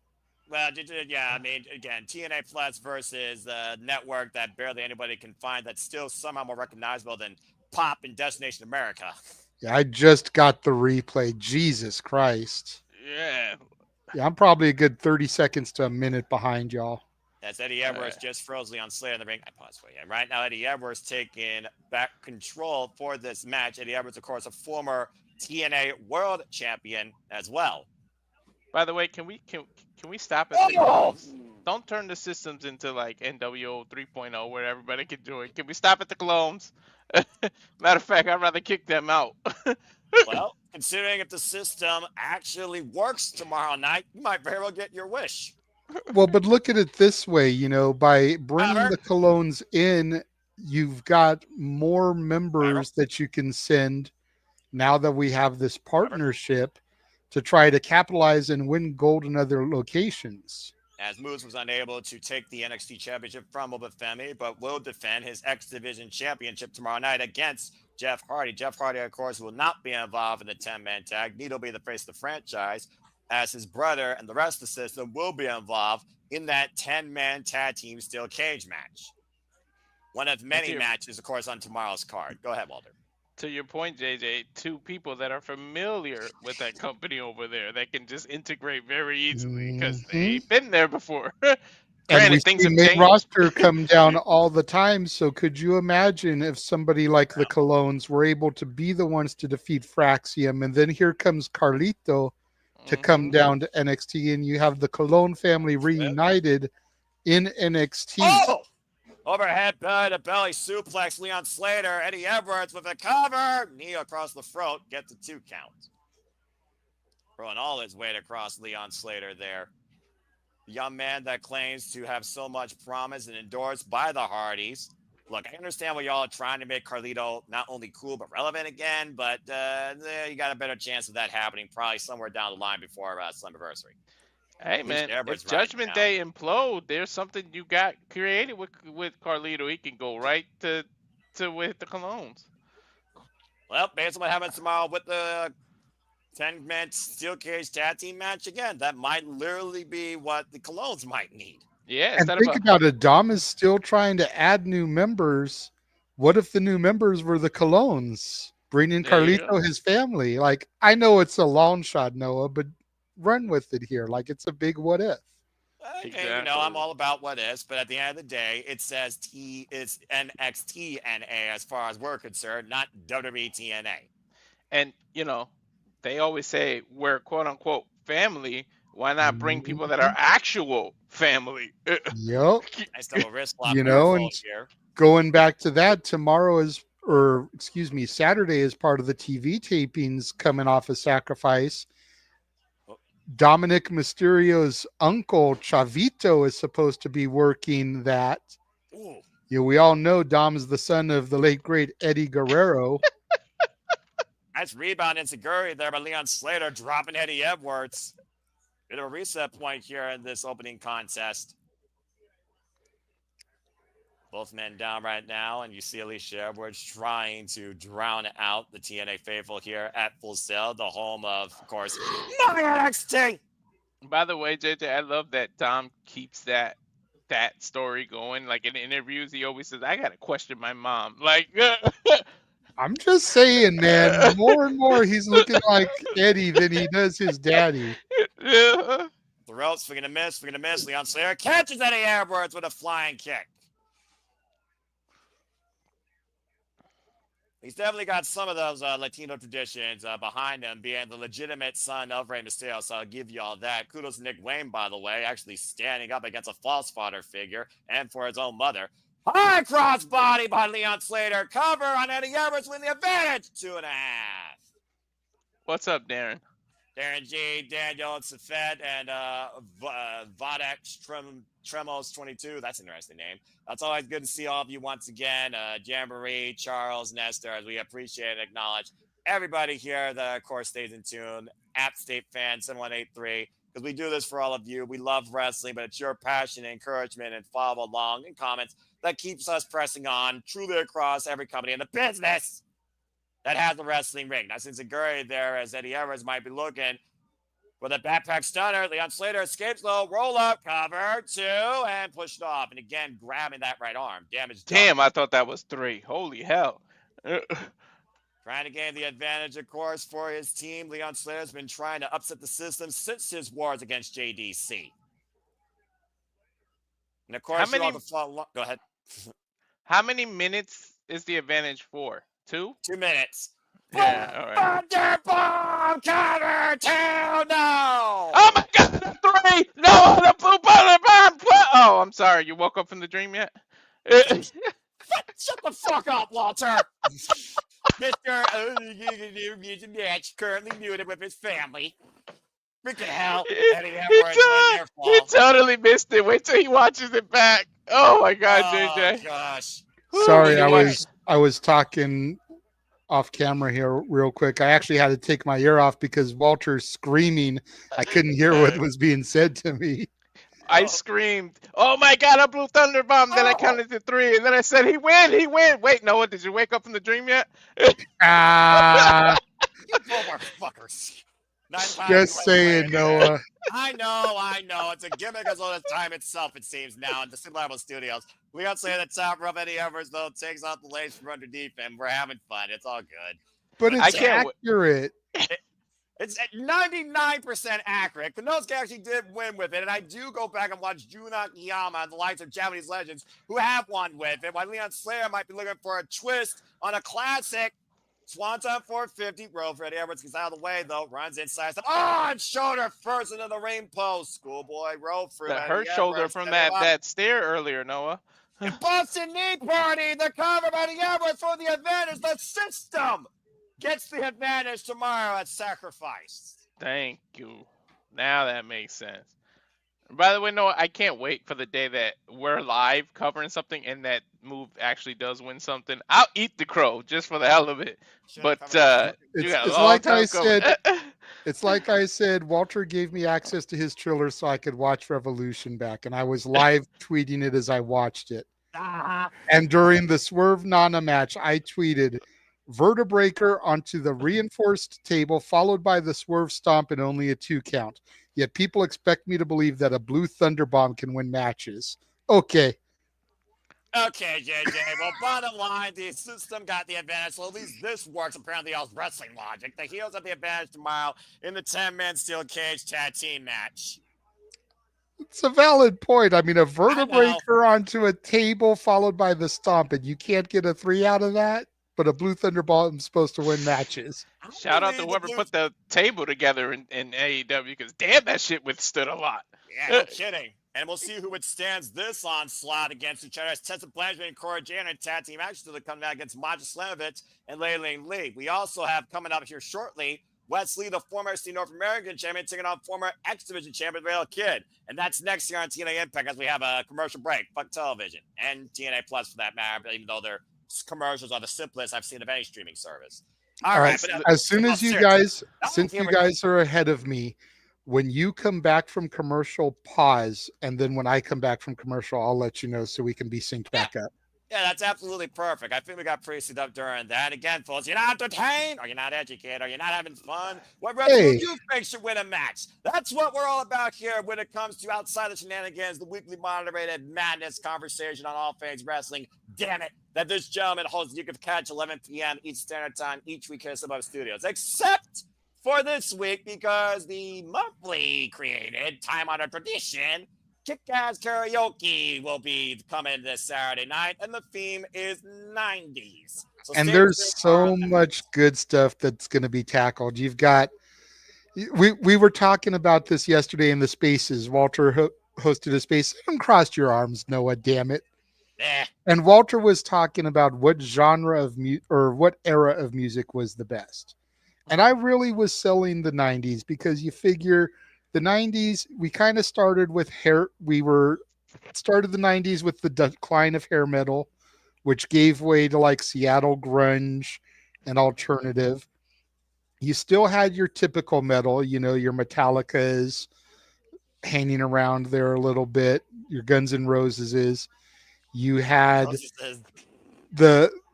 Well, yeah, I mean, again, TNA Plus versus the network that barely anybody can find that's still somehow more recognizable than Pop and Destination America. Yeah, I just got the replay. Jesus Christ. Yeah. Yeah, I'm probably a good 30 seconds to a minute behind y'all. As Eddie Edwards just froze Leon Slater in the ring. I pause for you. And right now, Eddie Edwards taking back control for this match. Eddie Edwards, of course, a former TNA World Champion as well. By the way, can we stop at the clones? Don't turn the systems into like NWO 3.0 where everybody can do it. Can we stop at the clones? Matter of fact, I'd rather kick them out. Well, considering if the system actually works tomorrow night, you might very well get your wish. Well, but look at it this way, by bringing Robert? the colognes in, you've got more members that you can send now that we have this partnership to try to capitalize and win gold in other locations. As Moose was unable to take the NXT Championship from Obafemi, but will defend his X Division Championship tomorrow night against Jeff Hardy. Jeff Hardy, of course, will not be involved in the 10-man tag. Neither will be the face of the franchise, as his brother and the rest of the system will be involved in that 10-man tag team steel cage match. One of many matches, of course, on tomorrow's card. Go ahead, Walter. To your point, JJ, two people that are familiar with that company over there that can just integrate very easily because they've been there before. And we things see have main changed. roster come down all the time. So could you imagine if somebody like the Colognes were able to be the ones to defeat Fraxium, and then here comes Carlito to come down to NXT, and you have the Cologne family reunited in NXT. Oh! Overhead to belly suplex, Leon Slater, Eddie Edwards with a cover. Knee across the throat, get the 2 count. Throwing all his weight across Leon Slater there. The young man that claims to have so much promise and endorsed by the Hardys. Look, I understand why y'all are trying to make Carlito not only cool but relevant again, but you got a better chance of that happening probably somewhere down the line before Slammiversary. Hey man, if Judgment Day implode, there's something you got created with Carlito. He can go right to with the Colognes. Well, based on what happens tomorrow with the 10-man steel cage tag team match again, that might literally be what the Colognes might need. Yeah, and think about it. Dom is still trying to add new members. What if the new members were the Colognes, bringing Carlito his family? Like, I know it's a long shot, Noah, but run with it here. Like, it's a big what if. Exactly. I'm all about what ifs, but at the end of the day, it says it's NXT-NA as far as we're concerned, not WWE TNA. And, they always say we're quote-unquote family. Why not bring people that are actual family? Yep. I still risk and here. Going back to that, Saturday is part of the TV tapings coming off of Sacrifice. Dominic Mysterio's uncle Chavito is supposed to be working that. Ooh. We all know Dom is the son of the late great Eddie Guerrero. Nice rebound insecurity there by Leon Slater, dropping Eddie Edwards. Bit of a reset point here in this opening contest. Both men down right now, and you see Alicia Edwards trying to drown out the TNA faithful here at Full Sail, the home of course, my NXT. By the way, JJ, I love that Dom keeps that story going. Like in interviews, he always says, "I gotta question my mom." Like, I'm just saying, man. More and more, he's looking like Eddie than he does his daddy. The ropes, we're gonna miss. Leon Slater catches Eddie Edwards with a flying kick. He's definitely got some of those Latino traditions behind him, being the legitimate son of Rey Mysterio. So I'll give you all that. Kudos to Nick Wayne, by the way, actually standing up against a false father figure and for his own mother. High crossbody by Leon Slater. Cover on Eddie Edwards with the advantage. 2.5. What's up, Darren? Darren G, Daniel, Safed, and Vodex Tremos 22. That's an interesting name. That's always good to see all of you once again. Jamboree, Charles, Nestor, as we appreciate and acknowledge everybody here that, of course, stays in tune. App State Fan 7183, because we do this for all of you. We love wrestling, but it's your passion and encouragement and follow along and comments that keeps us pressing on truly across every company in the business that has a wrestling ring. Now, since Seguri there, as Eddie Edwards might be looking for the backpack stunner, Leon Slater escapes low, roll up, cover, 2, and pushed off. And again, grabbing that right arm. Damage done. Damn, I thought that was 3. Holy hell. Trying to gain the advantage, of course, for his team. Leon Slater's been trying to upset the system since his wars against JDC. And of course, go ahead. How many minutes is the advantage for? 2? 2 minutes. Yeah, all right. Thunderbomb cover 2, no! Oh my God, the 3! No, the blue bomb! Oh, I'm sorry. You woke up from the dream yet? Shut the fuck up, Walter! Mr. Mitch, currently muted with his family. Freaking hell. He totally missed it. Wait till he watches it back. Oh my God, JJ. Oh gosh. Sorry, I was talking off camera here real quick. I actually had to take my ear off because Walter's screaming. I couldn't hear what was being said to me. I screamed, "Oh my God, a blue thunder bomb!" Then I counted to 3, and then I said, "He win! He win!" Wait, Noah, did you wake up from the dream yet? You fuckers. Just saying, Noah. I know. It's a gimmick as well as time itself, it seems now, in the Slavo Studios. We got to say the top rough Eddie Edwards, though, takes off the lace from underneath him. We're having fun. It's all good. But it's accurate. It's 99% accurate. Konosuke actually did win with it, and I do go back and watch Jun Akiyama and the likes of Japanese legends who have won with it, while Leon Slater might be looking for a twist on a classic Swanton 450. Roll for Eddie Edwards gets out of the way, though. Runs inside. And shoulder first into the ring post. Schoolboy roll for That hurt shoulder from that stare earlier, Noah. Boston knee party. The cover by the Edwards for the advantage. The system gets the advantage tomorrow at Sacrifice. Thank you. Now that makes sense. By the way, Noah, I can't wait for the day that we're live covering something and that move actually does win something. I'll eat the crow just for the hell of it. But it's like I said. It's like I said. Walter gave me access to his trailer so I could watch Revolution back, and I was live tweeting it as I watched it. And during the Swerve Nana match, I tweeted Vertebreaker onto the reinforced table, followed by the Swerve Stomp and only a 2 count. Yet people expect me to believe that a blue Thunderbomb can win matches. Okay, JJ. Well, bottom line, the system got the advantage. So at least this works, apparently, all wrestling logic. The heels have the advantage tomorrow in the 10-man steel cage tag team match. it's a valid point. I mean, a Vertebreaker onto a table, followed by the Stomp, and you can't get a 3 out of that? But a blue Thunderbomb is supposed to win matches. Shout out to whoever put the table together in AEW, because damn, that shit withstood a lot. Yeah, no kidding. And we'll see who withstands this onslaught against each other. As Tessa, Blanchard, and Cora Jade in tag team action to come out against Masha, Slamovich, and Layling Lee. We also have coming up here shortly, Wes Lee, the former SC North American champion, taking on former X Division champion, Laredo Kid. And that's next year on TNA Impact as we have a commercial break. Fuck television. And TNA Plus for that matter, even though their commercials are the simplest I've seen of any streaming service. All right. But as soon as you guys, since you guys are ahead of me, when you come back from commercial, pause, and then when I come back from commercial, I'll let you know so we can be synced back up. Yeah, that's absolutely perfect. I think we got pretty synced up during that. Again, folks, you're not entertained, or you're not educated, or you're not having fun. What wrestling you think should win a match? That's what we're all about here when it comes to Outside the Shenanigans, the weekly moderated madness conversation on all things wrestling. Damn it, that this gentleman hosts. You can catch 11 p.m. Eastern Standard Time each week here at Slavo Studios, except for this week, because the monthly created time-honored tradition, Kick-Ass Karaoke, will be coming this Saturday night, and the theme is 90s. So And stay there's tuned for our so much good stuff that's going to be tackled. You've got we were talking about this yesterday in the spaces. Walter hosted a space. Uncrossed your arms, Noah. Damn it. eh. And Walter was talking about what genre of or what era of music was the best. And I really was selling the 90s because you figure the 90s, we kind of started with hair. We were started the 90s with the decline of hair metal, which gave way to like Seattle grunge and alternative. You still had your typical metal, you know, your Metallicas hanging around there a little bit, your Guns N' Roses is. You had Roses says,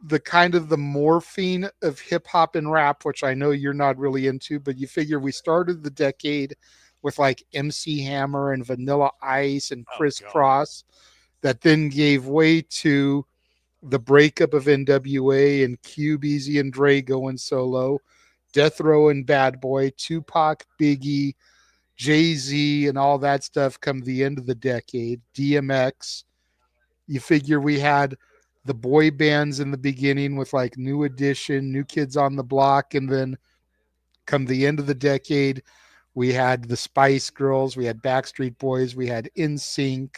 the kind of the morphine of hip hop and rap, which I know you're not really into, but you figure we started the decade with like MC Hammer and Vanilla Ice and oh Criss god. Cross, that then gave way to the breakup of NWA and Cube, Easy and Dre going solo, Death Row and Bad Boy, Tupac, Biggie, Jay-Z, and all that stuff come the end of the decade. DMX. You figure we had the boy bands in the beginning with like New Edition, New Kids on the Block, and then come the end of the decade, we had the Spice Girls, we had Backstreet Boys, we had NSYNC.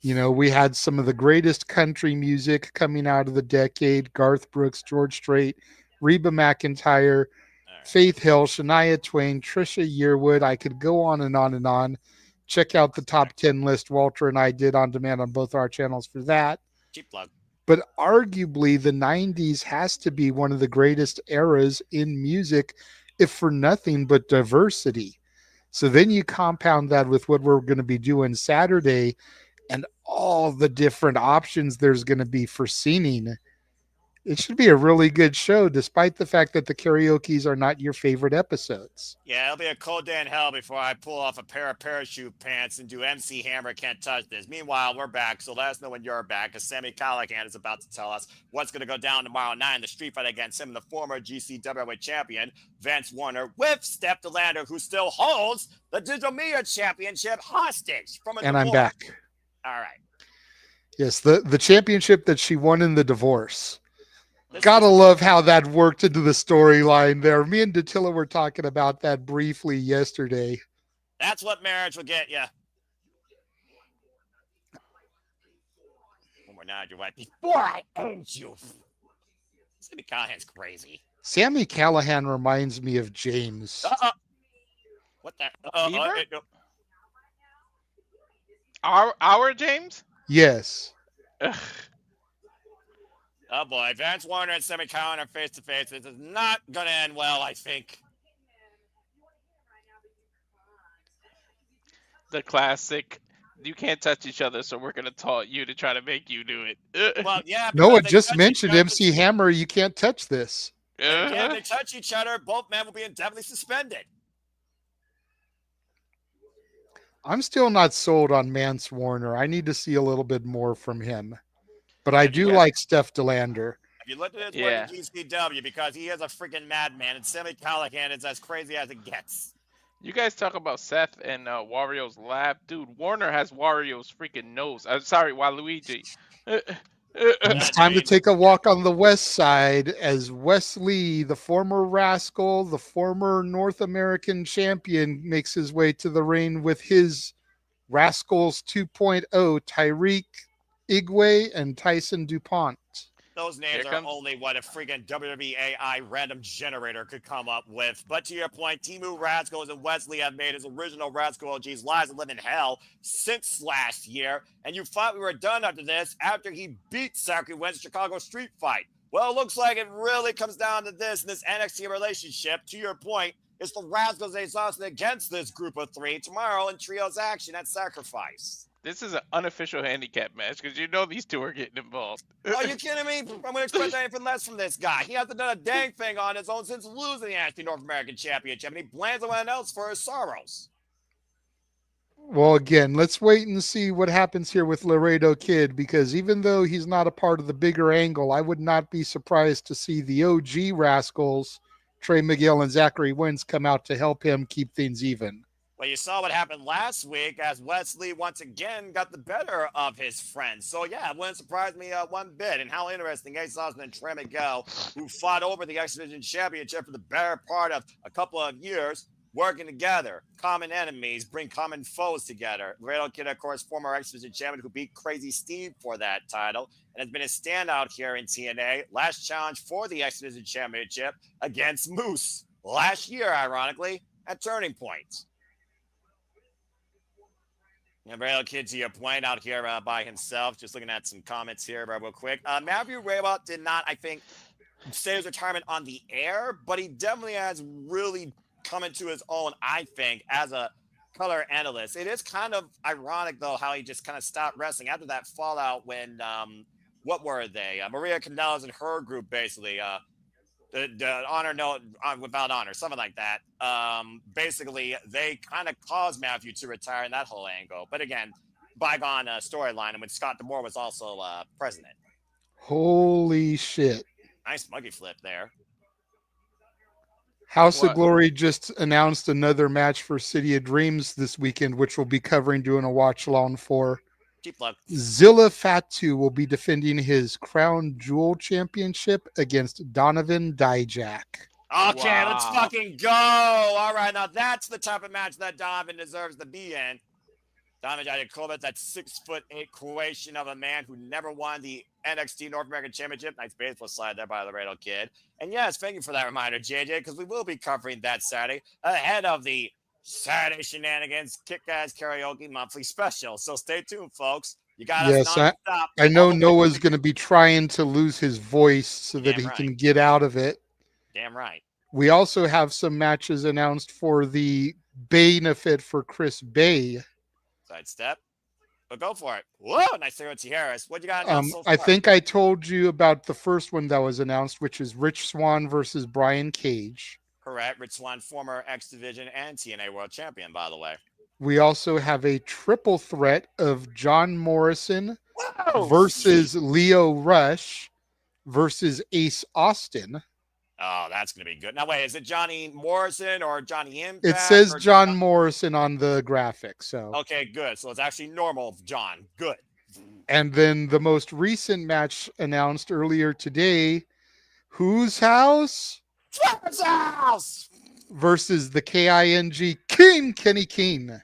You know, we had some of the greatest country music coming out of the decade: Garth Brooks, George Strait, Reba McEntire, Faith Hill, Shania Twain, Trisha Yearwood. I could go on and on and on. Check out the top 10 list Walter and I did on demand on both our channels for that. Cheap plug. But arguably, the 90s has to be one of the greatest eras in music, if for nothing but diversity. So then you compound that with what we're going to be doing Saturday and all the different options there's going to be for singing. It should be a really good show, despite the fact that the karaoke's are not your favorite episodes. Yeah, it'll be a cold day in hell before I pull off a pair of parachute pants and do MC Hammer Can't Touch This. Meanwhile, we're back, so let us know when you're back, because Sammy Callahan is about to tell us what's going to go down tomorrow night in the street fight against him, the former GCW champion, Vance Warner, with Steph DeLander, who still holds the Digital Media Championship hostage from a And divorce. I'm back. All right. Yes, the championship that she won in the divorce. Gotta love how that worked into the storyline there. Me and Dattila were talking about that briefly yesterday. That's what marriage will get you. When we're not your wife, before I end you. Sammy Callahan's crazy. Sammy Callahan reminds me of James. What the? Our James? Yes. Ugh. Oh boy, Vance Warner and Sammy Callahan are face to face. This is not going to end well, I think. The classic. You can't touch each other, so we're gonna taunt you to try to make you do it. Well, yeah. Noah because they just touch mentioned each other. MC Hammer. You can't touch this. And if they touch each other, both men will be indefinitely suspended. I'm still not sold on Vance Warner. I need to see a little bit more from him. But I do like Steph DeLander. If you look at his work at GCW, because he is a freaking madman, and Sammy Callahan is as crazy as it gets. You guys talk about Seth and Wario's lap. Dude, Warner has Wario's freaking nose. I'm sorry, Waluigi. It's time to take a walk on the west side as Wes Lee, the former Rascal, the former North American champion, makes his way to the ring with his Rascals 2.0, Tyreek Igwe and Tyson DuPont. Those names are only what a freaking WWE AI random generator could come up with. But to your point, Timu Rascals and Wes Lee have made his original Rascal OG's lives live in hell since last year. And you thought we were done after this after he beat Zachary Wentz Chicago street fight. Well, it looks like it really comes down to this in this NXT relationship. To your point, it's the Rascals exhausted against this group of three tomorrow in trios action at Sacrifice. This is an unofficial handicap match because you know these two are getting involved. Are you kidding me? I'm going to expect anything less from this guy. He hasn't done a dang thing on his own since losing the NXT North American Championship, and he blames everyone else for his sorrows. Well, again, let's wait and see what happens here with Laredo Kid, because even though he's not a part of the bigger angle, I would not be surprised to see the OG Rascals, Trey Miguel and Zachary Wentz, come out to help him keep things even. Well, you saw what happened last week as Wes Lee once again got the better of his friends. So, yeah, it wouldn't surprise me one bit. And how interesting Ace Austin and Trey Miguel, who fought over the X Division Championship for the better part of a couple of years, working together. Common enemies bring common foes together. Laredo Kid, of course, former X Division champion who beat Crazy Steve for that title and has been a standout here in TNA. Last challenge for the X Division Championship against Moose last year, ironically, at Turning Point. And Laredo Kid, to your point, out here by himself. Just looking at some comments here real quick. Matthew Raybolt did not, I think, say his retirement on the air, but he definitely has really come into his own, I think, as a color analyst. It is kind of ironic, though, how he just kind of stopped wrestling after that fallout when, what were they? Maria Kanellis and her group, basically, the honor note without honor, something like that. Basically, they kind of caused Matthew to retire in that whole angle. But again, bygone storyline, and when Scott D'Amore was also president. Holy shit. Nice monkey flip there. House of Glory just announced another match for City of Dreams this weekend, which we'll be covering, doing a watch along for. Cheap luck. Zilla Fatu will be defending his Crown Jewel Championship against Donovan Dijak. Okay, let's fucking go. All right, now that's the type of match that Donovan deserves to be in. Donovan Dijak, that 6'8" Croatian of a man who never won the NXT North American Championship. Nice baseball slide there by the Laredo Kid. And yes, thank you for that reminder, JJ, because we will be covering that Saturday ahead of the Saturday Shenanigans Kick-Ass Karaoke Monthly Special. So stay tuned, folks. You got us nonstop. I know Noah's going to be trying to lose his voice so that he can get out of it. Damn right. We also have some matches announced for the benefit for Chris Bay. Sidestep. But go for it. Whoa, nice throw to Harris. What you got announced so far? I think I told you about the first one that was announced, which is Rich Swann versus Brian Cage. Correct. Rich Swann, former X Division and TNA World Champion, by the way. We also have a triple threat of John Morrison versus Leo Rush versus Ace Austin. Oh, that's going to be good. Now, wait, is it Johnny Morrison or Johnny Impact? It says John Morrison on the graphic. So okay, good. So it's actually normal John. Good. And then the most recent match announced earlier today, Whose House? Flair's House! Versus the KING King, Kenny King.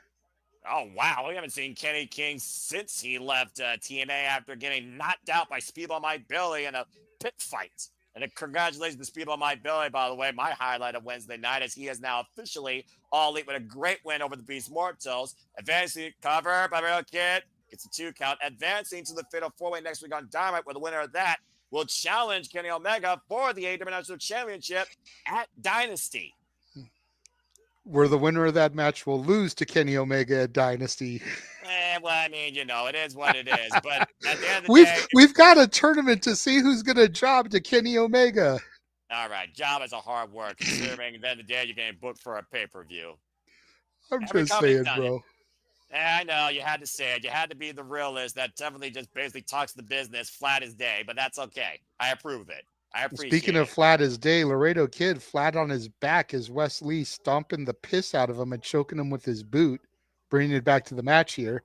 Oh, wow. We haven't seen Kenny King since he left TNA after getting knocked out by Speedball Mike Billy in a pit fight. And congratulations to Speedball Mike Billy, by the way, my highlight of Wednesday night, as he is now officially all elite with a great win over the Beast Mortals. Advancing cover by Laredo Kid. Gets a 2 count. Advancing to the Fatal 4-Way next week on Dynamite, where the winner of that will challenge Kenny Omega for the AEW National Championship at Dynasty. Where the winner of that match will lose to Kenny Omega at Dynasty. Well, I mean, it is what it is. But at the end of the day, we've got a tournament to see who's going to job to Kenny Omega. All right, job is a hard work, considering at the end of the day you're getting booked for a pay-per-view. I'm just saying, bro. I know, you had to say it. You had to be the realist that definitely just basically talks the business flat as day, but that's okay. I approve of it. I appreciate it. Speaking of flat as day, Laredo Kid flat on his back as Wes Lee stomping the piss out of him and choking him with his boot, bringing it back to the match here.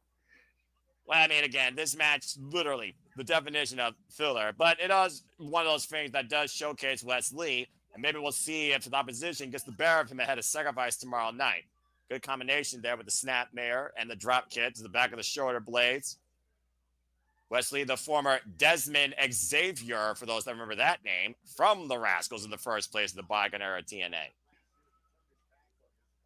Well, I mean, again, this match, literally, the definition of filler, but it is one of those things that does showcase Wes Lee, and maybe we'll see if the opposition gets the better of him ahead of Sacrifice tomorrow night. Good combination there with the snap mare and the drop kick to the back of the shoulder blades. Wes Lee, the former Desmond Xavier, for those that remember that name, from the Rascals in the first place of the bygone era TNA.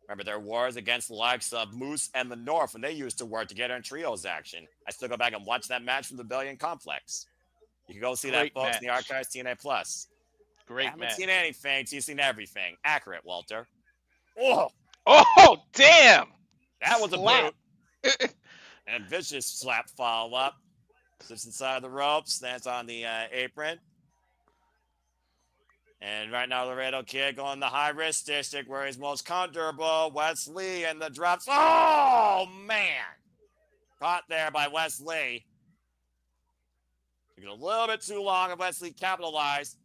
Remember their wars against the likes of Moose and the North when they used to work together in trios action. I still go back and watch that match from the Rebellion Complex. You can go see that, folks, in the archives, TNA Plus. Great match. I haven't seen anything, so you've seen everything. Accurate, Walter. Oh, damn! That was a boot. And vicious slap follow-up. Sits inside the ropes, stands on the apron. And right now, Laredo Kid going the high-risk district where he's most comfortable. Wes Lee and the drops. Oh, man! Caught there by Wes Lee. Took it a little bit too long, and Wes Lee capitalized.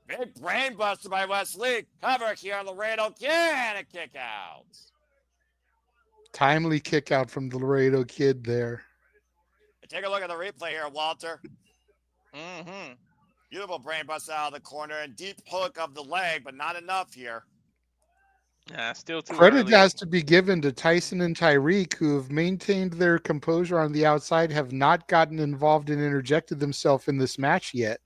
Big brain buster by Wes Lee. Cover here on Laredo Kid and a kick out. Timely kick out from the Laredo Kid there. Take a look at the replay here, Walter. Mm-hmm. Beautiful brain bust out of the corner and deep hook of the leg, but not enough here. Still too Credit early. has to be given to Tyson and Tyreek, who have maintained their composure on the outside, have not gotten involved and interjected themselves in this match yet,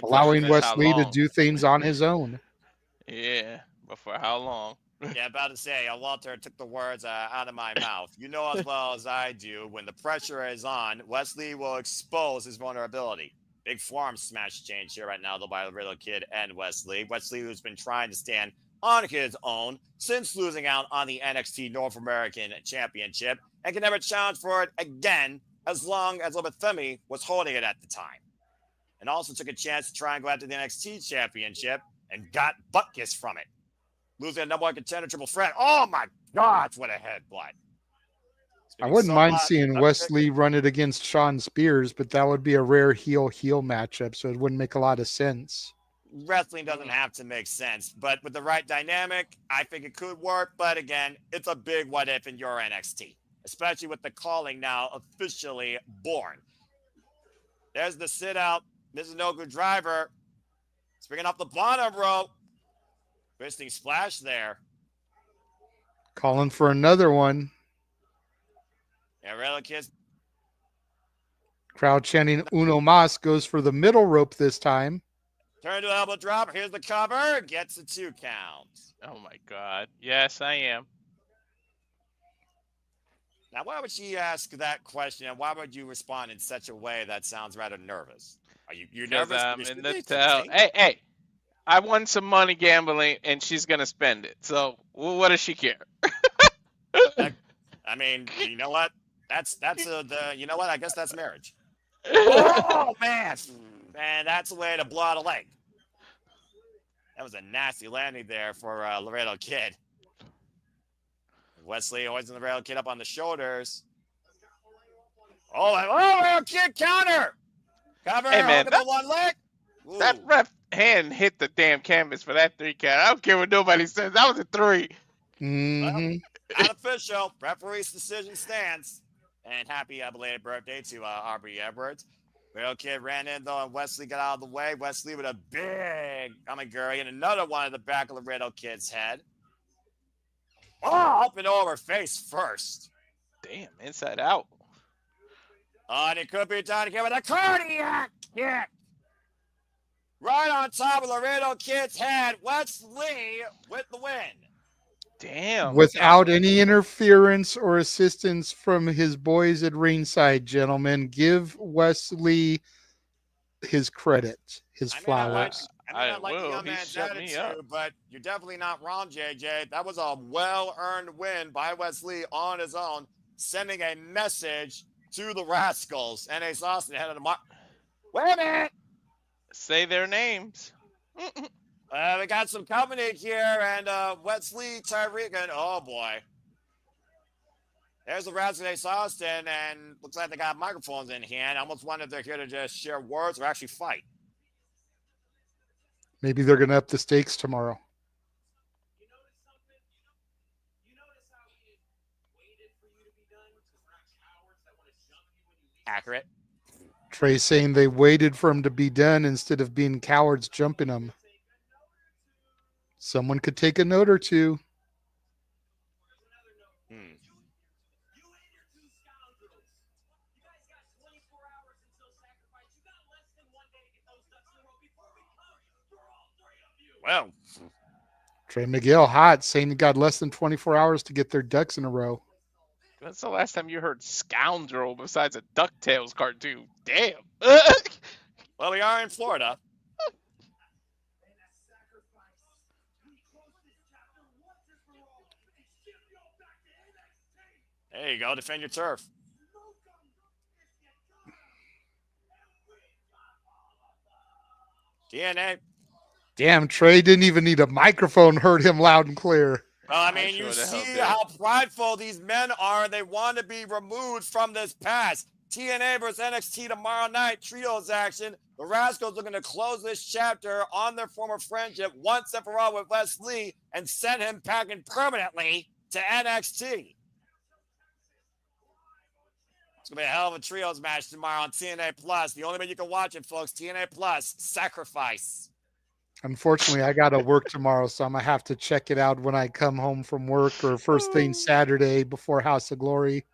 allowing That's Wes how Lee to long. do things on his own. Yeah, but for how long? Yeah, about to say, Walter took the words out of my mouth. You know as well as I do, when the pressure is on, Wes Lee will expose his vulnerability. Big forearm smash change here right now, though, by Laredo Kid and Wes Lee. Wes Lee, who's been trying to stand on his own since losing out on the NXT North American Championship and can never challenge for it again as long as Femi was holding it at the time. And also took a chance to try and go after the NXT Championship and got butt kissed from it. Losing a number one contender triple threat. Oh my God, what a headbutt. I wouldn't mind seeing Wes Lee run it against Sean Spears, but that would be a rare heel-heel matchup, so it wouldn't make a lot of sense. Wrestling doesn't have to make sense, but with the right dynamic, I think it could work. But again, it's a big what if in your NXT, especially with the calling now officially born. There's the sit out. Mizunoku driver. Springing up the bottom rope. Twisting splash there. Calling for another one. Yeah, Laredo Kid. Crowd chanting Uno Mas, goes for the middle rope this time. Turn to elbow drop. Here's the cover. Gets the 2 count. Oh my God. Yes, I am. Now, why would she ask that question, and why would you respond in such a way that sounds rather nervous? Are you nervous? In the tell. Hey, I won some money gambling, and she's gonna spend it. So, what does she care? I mean, you know what? That's you know what? I guess that's marriage. Oh man, that's the way to blow out a leg. That was a nasty landing there for Laredo Kid. Wes Lee hoisting the Laredo Kid up on the shoulders. Oh, Laredo Kid counter. Cover. Hey man, the one leg. Ooh. That ref hand hit the damn canvas for that 3 count. I don't care what nobody says. That was a 3. Mm-hmm. Well, unofficial. Referee's decision stands. And happy belated birthday to Aubrey Edwards. Laredo Kid ran in, though, and Wes Lee got out of the way. Wes Lee with a big Amaguri and another one at the back of Laredo Kid's head. Oh, up and over face first. Damn, inside out. Oh, and it could be time to get with a cardiac kick. Right on top of Laredo Kid's head. Wes Lee with the win. Damn. Without any interference or assistance from his boys at ringside, gentlemen. Give Wes Lee his credit, his flowers. I mean, I like the young man's attitude, but you're definitely not wrong, JJ. That was a well-earned win by Wes Lee on his own, sending a message to the Rascals. And Ace Austin ahead of the mark. Wait a minute. Say their names. We got some company here, and Wes Lee, Tyreek, and oh boy. There's the Rascals, Ace Austin, and looks like they got microphones in hand. I almost wonder if they're here to just share words or actually fight. Maybe they're going to up the stakes tomorrow. Accurate. Trey saying they waited for him to be done instead of being cowards jumping him. Someone could take a note or two. Well, Trey Miguel hot, saying he got less than 24 hours to get their ducks in a row. That's the last time you heard scoundrel besides a DuckTales cartoon. Damn. Well, we are in Florida. There you go. Defend your turf. TNA. Damn, Trey didn't even need a microphone. Heard him loud and clear. Well, I mean, you see how prideful these men are. They want to be removed from this past. TNA versus NXT tomorrow night. Trios action. The Rascals looking to close this chapter on their former friendship once and for all with Wes Lee and send him packing permanently to NXT. It's going to be a hell of a trios match tomorrow on TNA Plus. The only way you can watch it, folks, TNA Plus, Sacrifice. Unfortunately, I got to work tomorrow, so I'm going to have to check it out when I come home from work or first thing Saturday before House of Glory.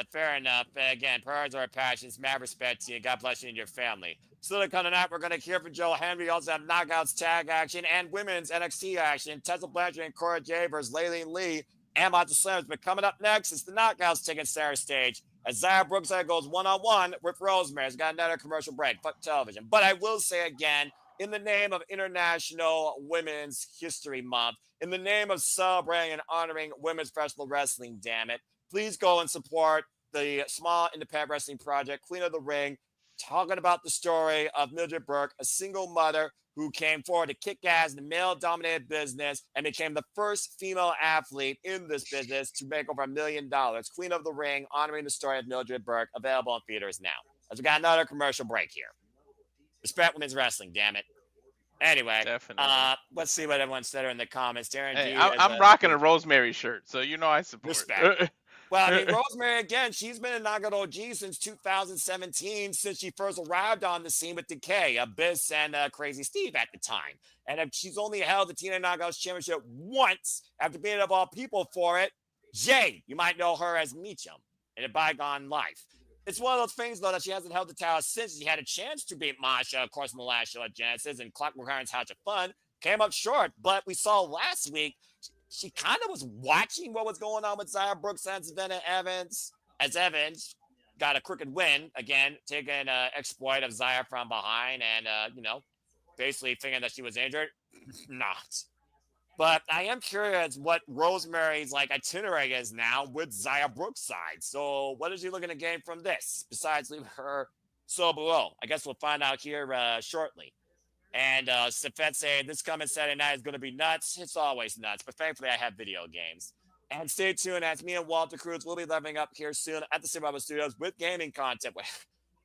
Fair enough. Again, prayers are passions. Mad respect to you. God bless you and your family. Still to come tonight, we're going to hear from Joe Henry. We also have Knockouts tag action and women's NXT action. Tessa Blanchard and Cora Jade versus Layleen Lee and Masha Slamovich. But coming up next is the Knockouts ticket center stage as Xia Brookside goes one-on-one with Rosemary. It's got another commercial break. Fuck television. But I will say again, in the name of International Women's History Month, in the name of celebrating and honoring women's professional wrestling, damn it, please go and support the small independent wrestling project, Queen of the Ring, talking about the story of Mildred Burke, a single mother who came forward to kick ass in the male-dominated business and became the first female athlete in this business to make over $1 million. Queen of the Ring, honoring the story of Mildred Burke, available in theaters now. As we got another commercial break here. Respect women's wrestling, damn it. Anyway, let's see what everyone said in the comments. Darren Hey, G. I'm rocking a Rosemary shirt, so you know I support. Respect. Well, I mean, Rosemary, again, she's been in Knockout OG since 2017, since she first arrived on the scene with Decay, Abyss, and Crazy Steve at the time. And she's only held the TNA Knockouts Championship once after being of all people for it. Jade, you might know her as Meacham in a bygone life. It's one of those things, though, that she hasn't held the title since. She had a chance to beat Masha, of course, in the last show at Genesis, and Clockwork Orange's House of Fun came up short. But we saw last week, she kind of was watching what was going on with Xia Brookside and Savannah Evans, as Evans got a crooked win, again, taking an exploit of Xia from behind and, basically thinking that she was injured. Not. But I am curious what Rosemary's itinerary is now with Xia Brookside. So what is she looking to gain from this besides leaving her so below? I guess we'll find out here shortly. And Safet saying this coming Saturday night is going to be nuts. It's always nuts, but thankfully I have video games. And stay tuned as me and Walter Cruz will be leveling up here soon at the Super Studios with gaming content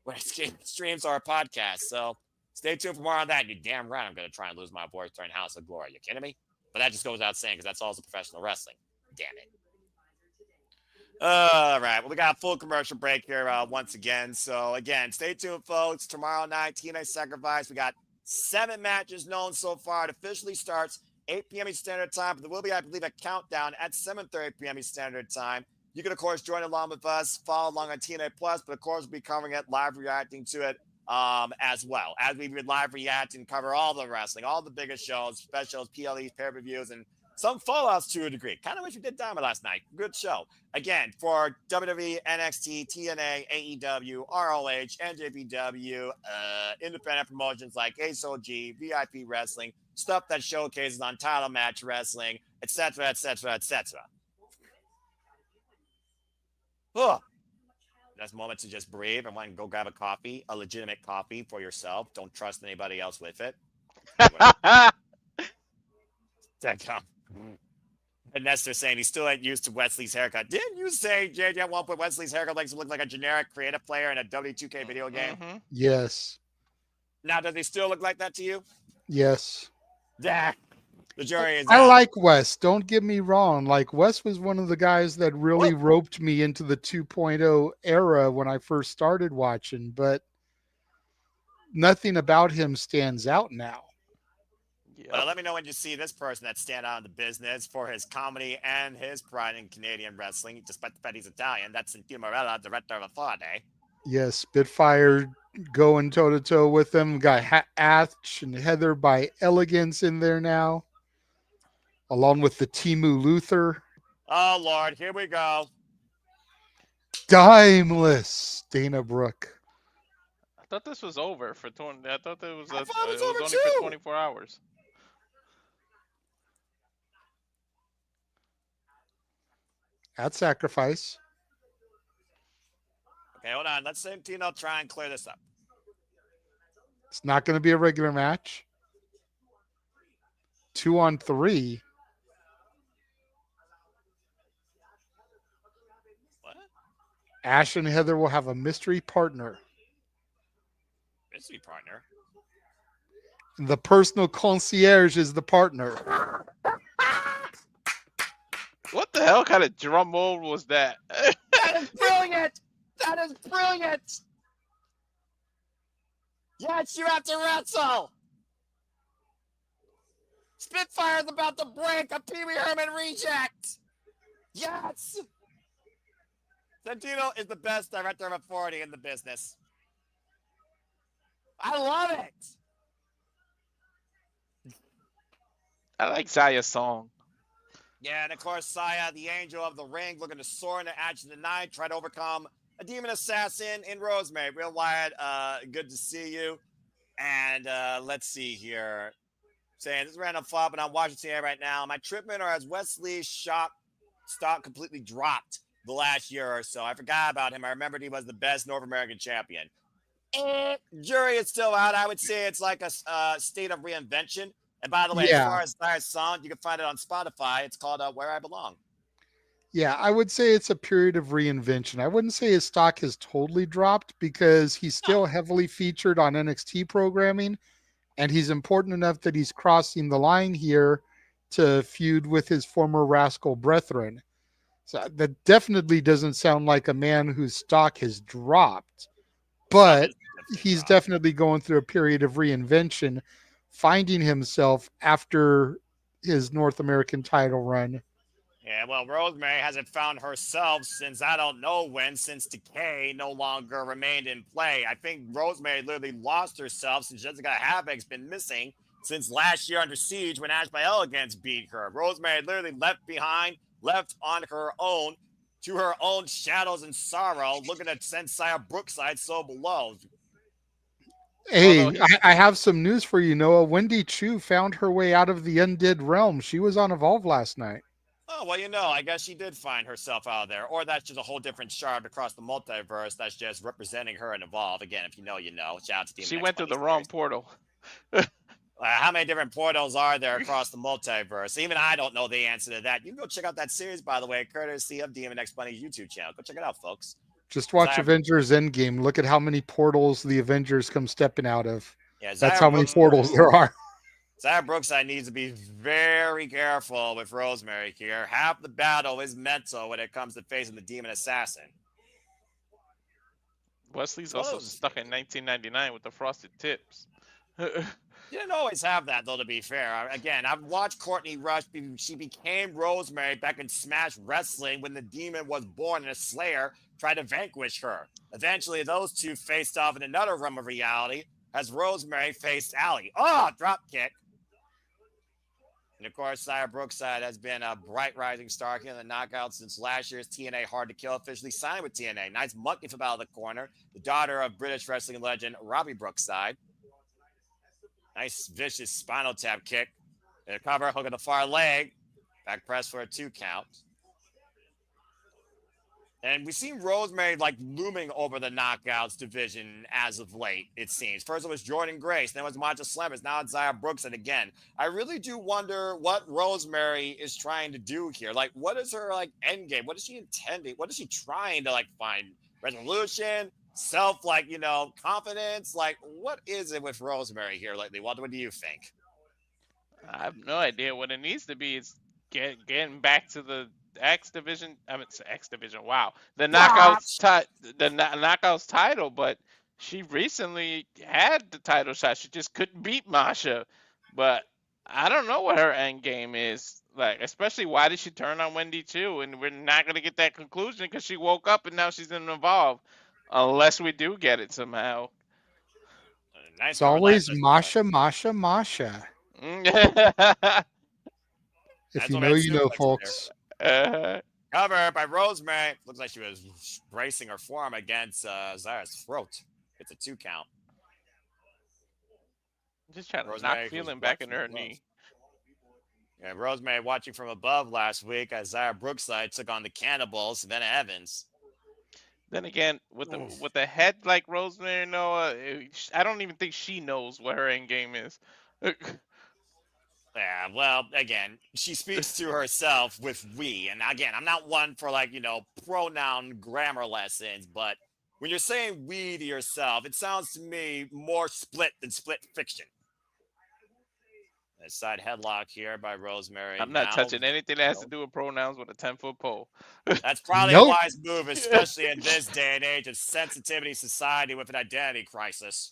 where streams our podcast. So stay tuned for more on that. You're damn right I'm going to try and lose my voice during House of Glory. You kidding me? But that just goes without saying because that's also professional wrestling. Damn it. All right. Well, we got a full commercial break here once again. So, again, stay tuned, folks. Tomorrow night, TNA Sacrifice. We got 7 matches known so far. It officially starts 8 p.m. Eastern Standard Time, but there will be, I believe, a countdown at 7:30 p.m. Eastern Standard Time. You can, of course, join along with us, follow along on TNA Plus, but, of course, we'll be covering it, live reacting to it as well. As we live react and cover all the wrestling, all the biggest shows, specials, PLEs, pay-per-views, and some fallouts to a degree. Kind of wish we did Diamond last night. Good show. Again, for WWE, NXT, TNA, AEW, ROH, NJPW, independent promotions like ASOG, VIP Wrestling, stuff that showcases on title match wrestling, etc., etc., etc. That's a moment to just breathe and want to go grab a coffee, a legitimate coffee for yourself. Don't trust anybody else with it. And Nestor saying he still ain't used to Wesley's haircut. Didn't you say, JJ, at one point Wesley's haircut makes him look like a generic creative player in a W2K video game? Mm-hmm. Yes. Now, does he still look like that to you? Yes. Yeah. The jury is I out. like Wes. Don't get me wrong. Like, Wes was one of the guys that really roped me into the 2.0 era when I first started watching, but nothing about him stands out now. Yep. Well, let me know when you see this person that stand out in the business for his comedy and his pride in Canadian wrestling, despite the fact he's Italian. That's Santino Morella, director of Authority. Yes, Spitfire going toe-to-toe with them. Got Ash and Heather by Elegance in there now, along with the Timu Luther. Oh, Lord, here we go. Timeless Dana Brooke. I thought this was over for 20. I thought it was I thought it was only over for too. 24 hours. At Sacrifice. Okay, hold on. Let's see Tino try and clear this up. It's not going to be a regular match. 2-on-3. What? Ash and Heather will have a mystery partner. Mystery partner? The personal concierge is the partner. What the hell kind of drum roll was that? That is brilliant! That is brilliant. Yes, you have to wrestle. Spitfire is about to break a Pee Wee Herman reject. Yes. Santino is the best director of authority in the business. I love it. I like Zaya's song. Yeah, and of course, Saya, the angel of the ring, looking to soar into action tonight, try to overcome a demon assassin in Rosemary. Real Wyatt, good to see you. And let's see here. Saying this is random flop, and I'm watching TNA right now. Am I tripping, or has Wes Lee's stock completely dropped the last year or so? I forgot about him. I remembered he was the best North American champion. Jury is still out. I would say it's like a state of reinvention. And by the way, as Yeah. far as Sire's song, you can find it on Spotify. It's called Where I Belong. Yeah, I would say it's a period of reinvention. I wouldn't say his stock has totally dropped because he's still heavily featured on NXT programming, and he's important enough that he's crossing the line here to feud with his former rascal brethren. So that definitely doesn't sound like a man whose stock has dropped, but he's definitely going through a period of reinvention, finding himself after his North American title run. Yeah, well, Rosemary hasn't found herself since I don't know when, since Decay no longer remained in play. I think Rosemary literally lost herself since Jessica Havoc's been missing since last year under Siege when Ash by Elegance beat her. Rosemary literally left on her own to her own shadows and sorrow, looking to send Xia Brookside so below. Hey, I have some news for you, Noah. Wendy Chu found her way out of the Undead Realm. She was on Evolve last night. Oh, well, I guess she did find herself out there. Or that's just a whole different shard across the multiverse that's just representing her and Evolve. Again, if you know, you know. Shout out to Demon She X went through Bunny the wrong Series. portal. How many different portals are there across the multiverse? Even I don't know the answer to that. You can go check out that series, by the way, courtesy of Demon X Bunny's YouTube channel. Go check it out, folks. Just watch Avengers Endgame. Look at how many portals the Avengers come stepping out of. Yeah, that's how many portals there are. Xia Brookside needs to be very careful with Rosemary here. Half the battle is mental when it comes to facing the demon assassin. Wes Lee's also stuck in 1999 with the frosted tips. You didn't always have that, though, to be fair. Again, I've watched Courtney Rush. She became Rosemary back in Smash Wrestling when the demon was born and a Slayer tried to vanquish her. Eventually, those two faced off in another realm of reality as Rosemary faced Allie. Oh, drop kick. And, of course, Xia Brookside has been a bright rising star here in the knockout since last year's TNA Hard to Kill officially signed with TNA. Nice monkey flip out of the corner. The daughter of British wrestling legend Robbie Brookside. Nice vicious spinal tap kick. And a cover, hook on the far leg. Back press for a 2 count. And we've seen Rosemary looming over the knockouts division as of late, it seems. First it was Jordan Grace, then it was Masha Slamovich, now it's Xia Brookside again. I really do wonder what Rosemary is trying to do here. What is her end game? What is she intending? What is she trying to find? Resolution? Confidence? What is it with Rosemary here lately? What do you think? I have no idea. What it needs to be is getting back to the X division. I mean, X division. Wow, the knockouts title. But she recently had the title shot. She just couldn't beat Masha. But I don't know what her end game is. Especially why did she turn on Wendy Chu? And we're not gonna get that conclusion because she woke up and now she's in Evolve, unless we do get it somehow. Nice. It's always Masha, Masha, Masha. If you know, you know, folks. Cover by Rosemary. Looks like she was bracing her forearm against Xia's throat. It's a 2 count. Just trying to knock feeling back in her knee. Yeah, Rosemary watching from above last week as Xia Brookside took on the Cannibals, Savannah Evans. Then again, with the head like Rosemary, Noah, I don't even think she knows what her end game is. Yeah, well, again, she speaks to herself with we. And again, I'm not one for pronoun grammar lessons, but when you're saying we to yourself, it sounds to me more split than split fiction. A side headlock here by Rosemary. I'm not Now, touching anything that has to do with pronouns with a 10-foot pole. that's probably a Nope. wise move, especially in this day and age of sensitivity society with an identity crisis.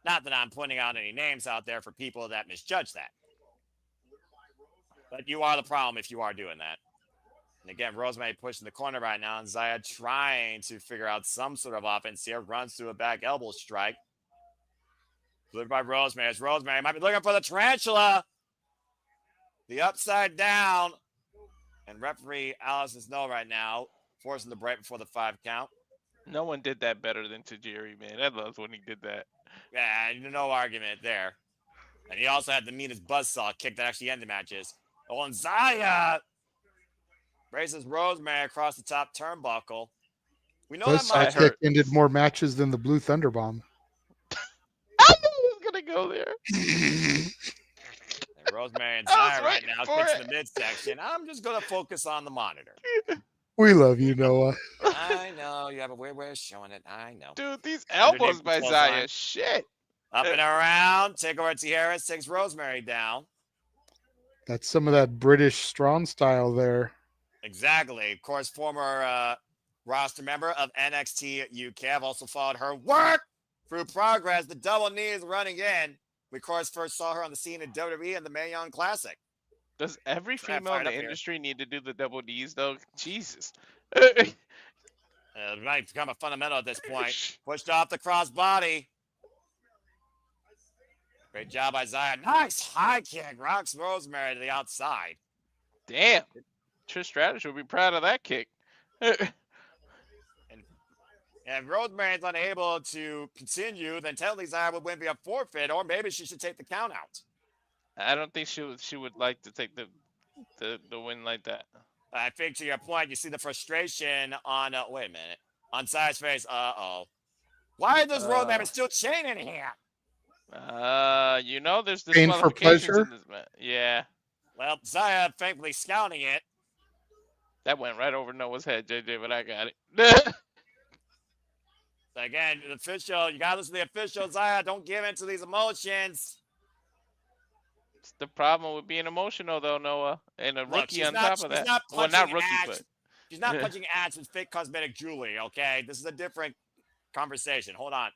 Not that I'm pointing out any names out there for people that misjudge that. But you are the problem if you are doing that. And again, Rosemary pushing the corner right now, and Xia trying to figure out some sort of offense here. Runs through a back elbow strike. Delivered by Rosemary. As Rosemary might be looking for the tarantula. The upside down. And referee Allison Snow right now, forcing the break before the 5 count. No one did that better than Tajiri, man. I loved when he did that. Yeah, no argument there. And he also had the meanest buzzsaw kick that actually ended matches. Oh, and Xia raises Rosemary across the top turnbuckle. We know that Buzzsaw Masha. kick ended more matches than the Blue Thunder Bomb. I knew he was gonna go there. And Rosemary and I was Xia right waiting now for kicks in it. the midsection. I'm just gonna focus on the monitor. We love you, Noah. I know you have a weird way of showing it. I know. Dude, these elbows Underneath by the clothesline. Xia, shit. Up and around. Takeover Tijeras takes Rosemary down. That's some of that British strong style there. Exactly. Of course, former roster member of NXT UK. I've also followed her work through progress. The double knees running in. We, of course, first saw her on the scene in WWE and the Mae Young Classic. Does every So I female in fired the up here. industry need to do the double D's though? Jesus. It might become a fundamental at this point. Pushed off the crossbody. Great job by Xia. Nice high kick. Rocks Rosemary to the outside. Damn. Trish Stratus would be proud of that kick. And Rosemary's unable to continue, then technically Xia would win via forfeit, or maybe she should take the count out. I don't think she would like to take the win like that. I think to your point, you see the frustration on, wait a minute, on Xia's face. Uh-oh. Why is this Rosemary still chaining here? You know, there's Pain for disqualifications pleasure? in this match. Yeah, Well, Xia thankfully scouting it. that went right over Noah's head, JJ, but I got it. Again, the official, you gotta listen to the official. Xia, don't give in to these emotions. It's the problem with being emotional, though, Noah, and a Look, rookie she's on not, top of she's that. not Well, punching not rookie, ads. but She's not punching ads with fake cosmetic jewelry, okay? This is a different conversation. Hold on.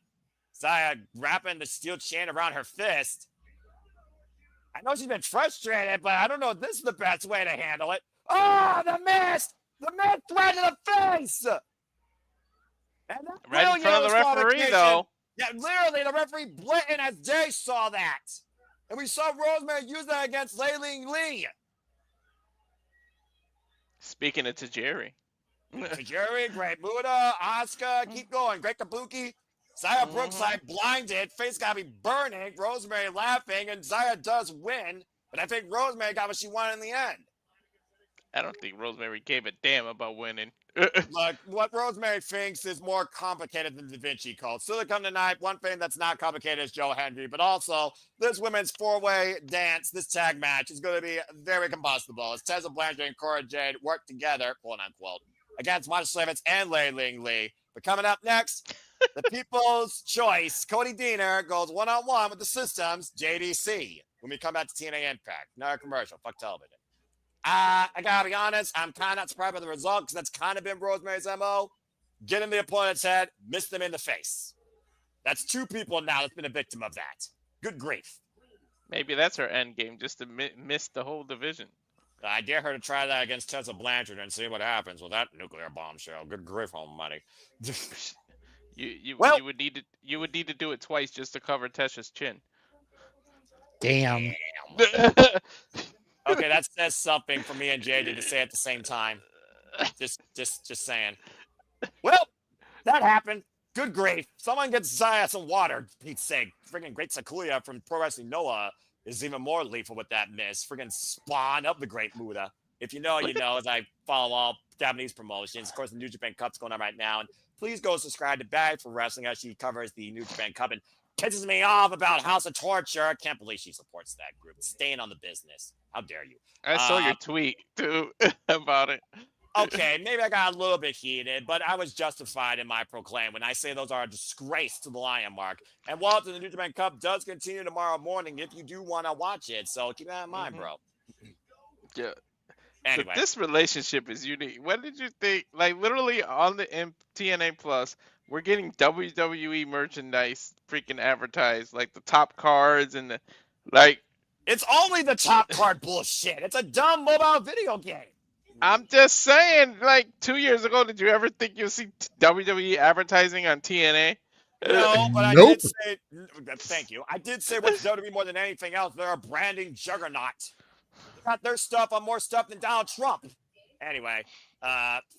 Xia wrapping the steel chain around her fist. I know she's been frustrated, but I don't know if this is the best way to handle it. Oh, the mist! The mist right to the face! And right in front of the referee, though. Yeah, literally, the referee blatant as Jay saw that. And we saw Rosemary use that against Lee. Speaking of Tajiri. Tajiri, great Muda, Asuka, keep going. Great Kabuki. Xia Brookside blinded. Face got to be burning. Rosemary laughing, and Xia does win. But I think Rosemary got what she wanted in the end. I don't think Rosemary gave a damn about winning. Look, what Rosemary thinks is more complicated than Da Vinci Code. Still to come tonight, one thing that's not complicated is Joe Hendry, but also this women's four-way dance, this tag match is going to be very combustible as Tessa, Blanchard, and Cora Jade work together, quote-unquote, against Masha Slamovich and Lee. But coming up next, the People's Choice, Cody Deaner goes one-on-one with the Systems, JDC, when we come back to TNA Impact. Another commercial, fuck television. I gotta be honest, I'm kind of not surprised by the result because that's kind of been Rosemary's MO. Get in the opponent's head, miss them in the face. That's 2 people now that's been a victim of that. Good grief. Maybe that's her end game, just to miss the whole division. I dare her to try that against Tessa Blanchard and see what happens with that nuclear bombshell. Good grief, almighty. You Well- would need to do it twice just to cover Tessa's chin. Damn. Okay, that says something for me and JD to say at the same time. Just saying. Well, that happened. Good grief. Someone gets Xia some water. Pete's sake. Friggin' Great Sakuya from Pro Wrestling Noah is even more lethal with that miss. Friggin' spawn of the Great Muda. If you know, you know, as I follow all Japanese promotions. Of course, the New Japan Cup's going on right now. And please go subscribe to Bag for Wrestling as she covers the New Japan Cup and pisses me off about House of Torture. I can't believe she supports that group. Staying on the business. How dare you? I saw your tweet too about it. Okay, maybe I got a little bit heated, but I was justified in my proclaim when I say those are a disgrace to the Lion Mark. And Walter, the New Japan Cup does continue tomorrow morning if you do want to watch it. So keep that in mind, Hmm. bro. Yeah. But Anyway, this relationship is unique. What did you think? Like literally on the TNA Plus, we're getting WWE merchandise freaking advertised, like the top cards and the like. it's only the top card bullshit. It's a dumb mobile video game. I'm just saying, like 2 years ago, did you ever think you'll see WWE advertising on TNA? No, but I Nope. did say, thank you. I did say what's WWE more than anything else. They're a branding juggernaut. They got their stuff on more stuff than Donald Trump. Anyway,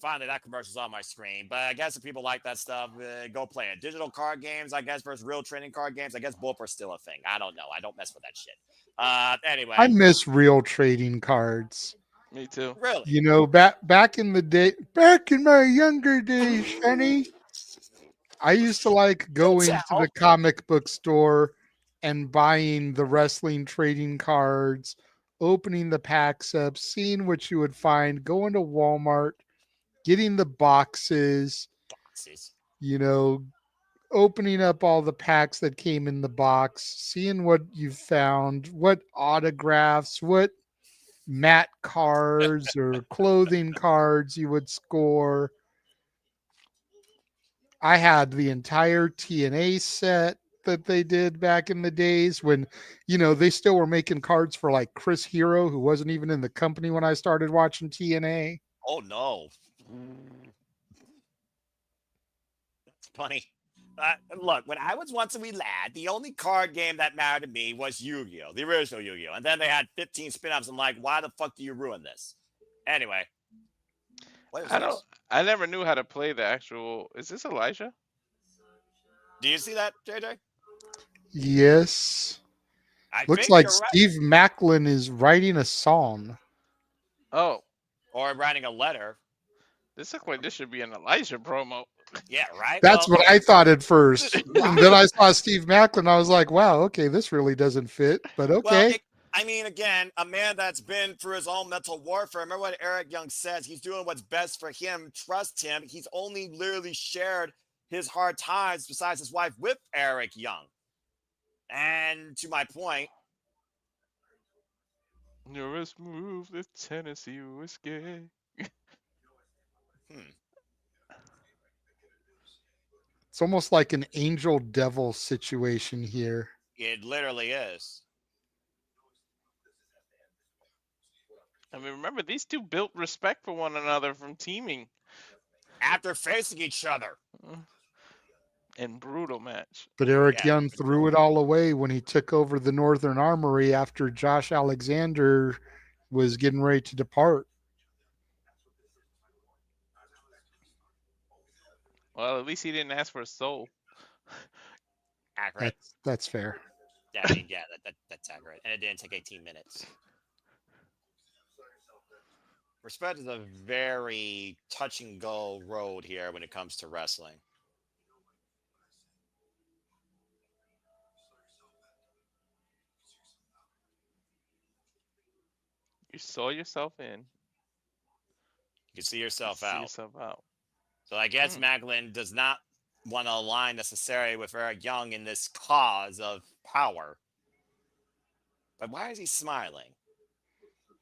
finally that commercial's on my screen. But I guess if people like that stuff, go play it. Digital card games, I guess, versus real trading card games. I guess both are still a thing. I don't know. I don't mess with that shit. I Anyway, miss real trading cards. Me too. really, You know, back in the day, back in my younger days, Shani, I used to like you going to the tell. comic book store and buying the wrestling trading cards, opening the packs up, seeing what you would find, going to Walmart, getting the boxes, Boxes. you know, opening up all the packs that came in the box, seeing what you found, what autographs, what mat cards or clothing cards you would score. I had the entire TNA set that they did back in the days when, they still were making cards for like Chris Hero, who wasn't even in the company when I started watching TNA. Oh no, that's funny. Look, when I was once a wee lad, the only card game that mattered to me was Yu-Gi-Oh, the original Yu-Gi-Oh, and then they had 15 spin-offs. I'm like, why the fuck do you ruin this? Anyway, what is I don't. this? I never knew how to play the actual. Is this Elijah? Do you see that, JJ? Yes. I Looks think like you're right. Steve Macklin is writing a song. Oh, Or writing a letter. this looks like this should be an Elijah promo. Yeah, right. That's Well, what I thought at first. And then right. I saw Steve Macklin. I was like, wow, okay, this really doesn't fit, but Well, okay. I mean, again, a man that's been through his own mental warfare. Remember what Eric Young says? He's doing what's best for him. Trust him. He's only literally shared his hard times, besides his wife, with Eric Young. And to my point, You're as smooth as Tennessee whiskey. hmm, It's almost like an angel devil situation here. it literally is. I mean, remember these two built respect for one another from teaming After facing each other. in brutal match. But Eric Yeah. Young threw it all away when he took over the Northern Armory after Josh Alexander was getting ready to depart. Well, at least he didn't ask for a soul. Accurate. That's fair. Yeah, I mean, yeah, that's accurate. And it didn't take 18 minutes. Respect is a very touch and go road here when it comes to wrestling. You saw yourself in. You can see You yourself see out. yourself out. So I guess Hmm. Macklin does not want to align necessarily with Eric Young in this cause of power. But why is he smiling?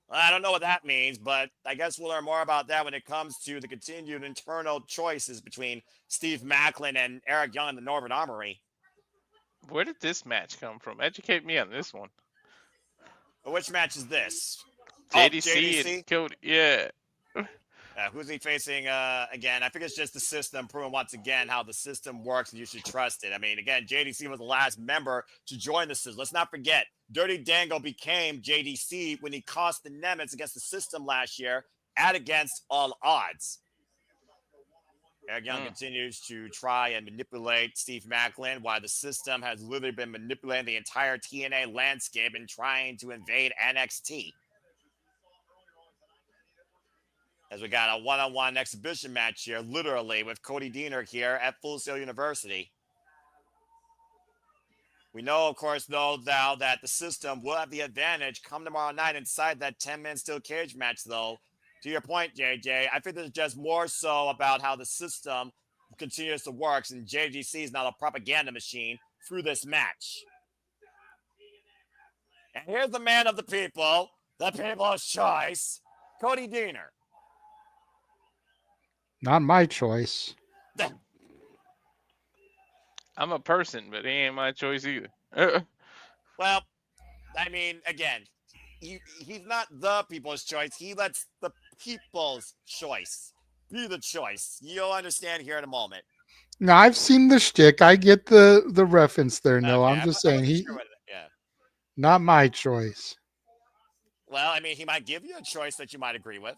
Well, I don't know what that means, but I guess we'll learn more about that when it comes to the continued internal choices between Steve Macklin and Eric Young in the Northern Armory. Where did this match come from? Educate me on this one. But which match is this? Oh, JDC and JDC. Cody. Yeah. Who's he facing again? I think it's just the system proving once again how the system works and you should trust it. I mean, again, JDC was the last member to join the system. Let's not forget, Dirty Dango became JDC when he cost the Nemesis against the system last year at against all odds. Eric Young continues to try and manipulate Steve Macklin while the system has literally been manipulating the entire TNA landscape and trying to invade NXT. As we got a one-on-one exhibition match here, literally, with Cody Deaner here at Full Sail University. We know, of course, though, now that the system will have the advantage come tomorrow night inside that 10-man steel cage match, though. To your point, JJ, I think this is just more so about how the system continues to work, and JGC is now a propaganda machine through this match. And here's the man of the people's choice, Cody Deaner. Not my choice. I'm a person, but he ain't my choice either. Well, I mean, again, he's not the people's choice. He lets the people's choice be the choice. You'll understand here in a moment. No, I've seen the shtick. I get the reference there. No, Okay, I'm just saying yeah. not my choice. Well, I mean, he might give you a choice that you might agree with.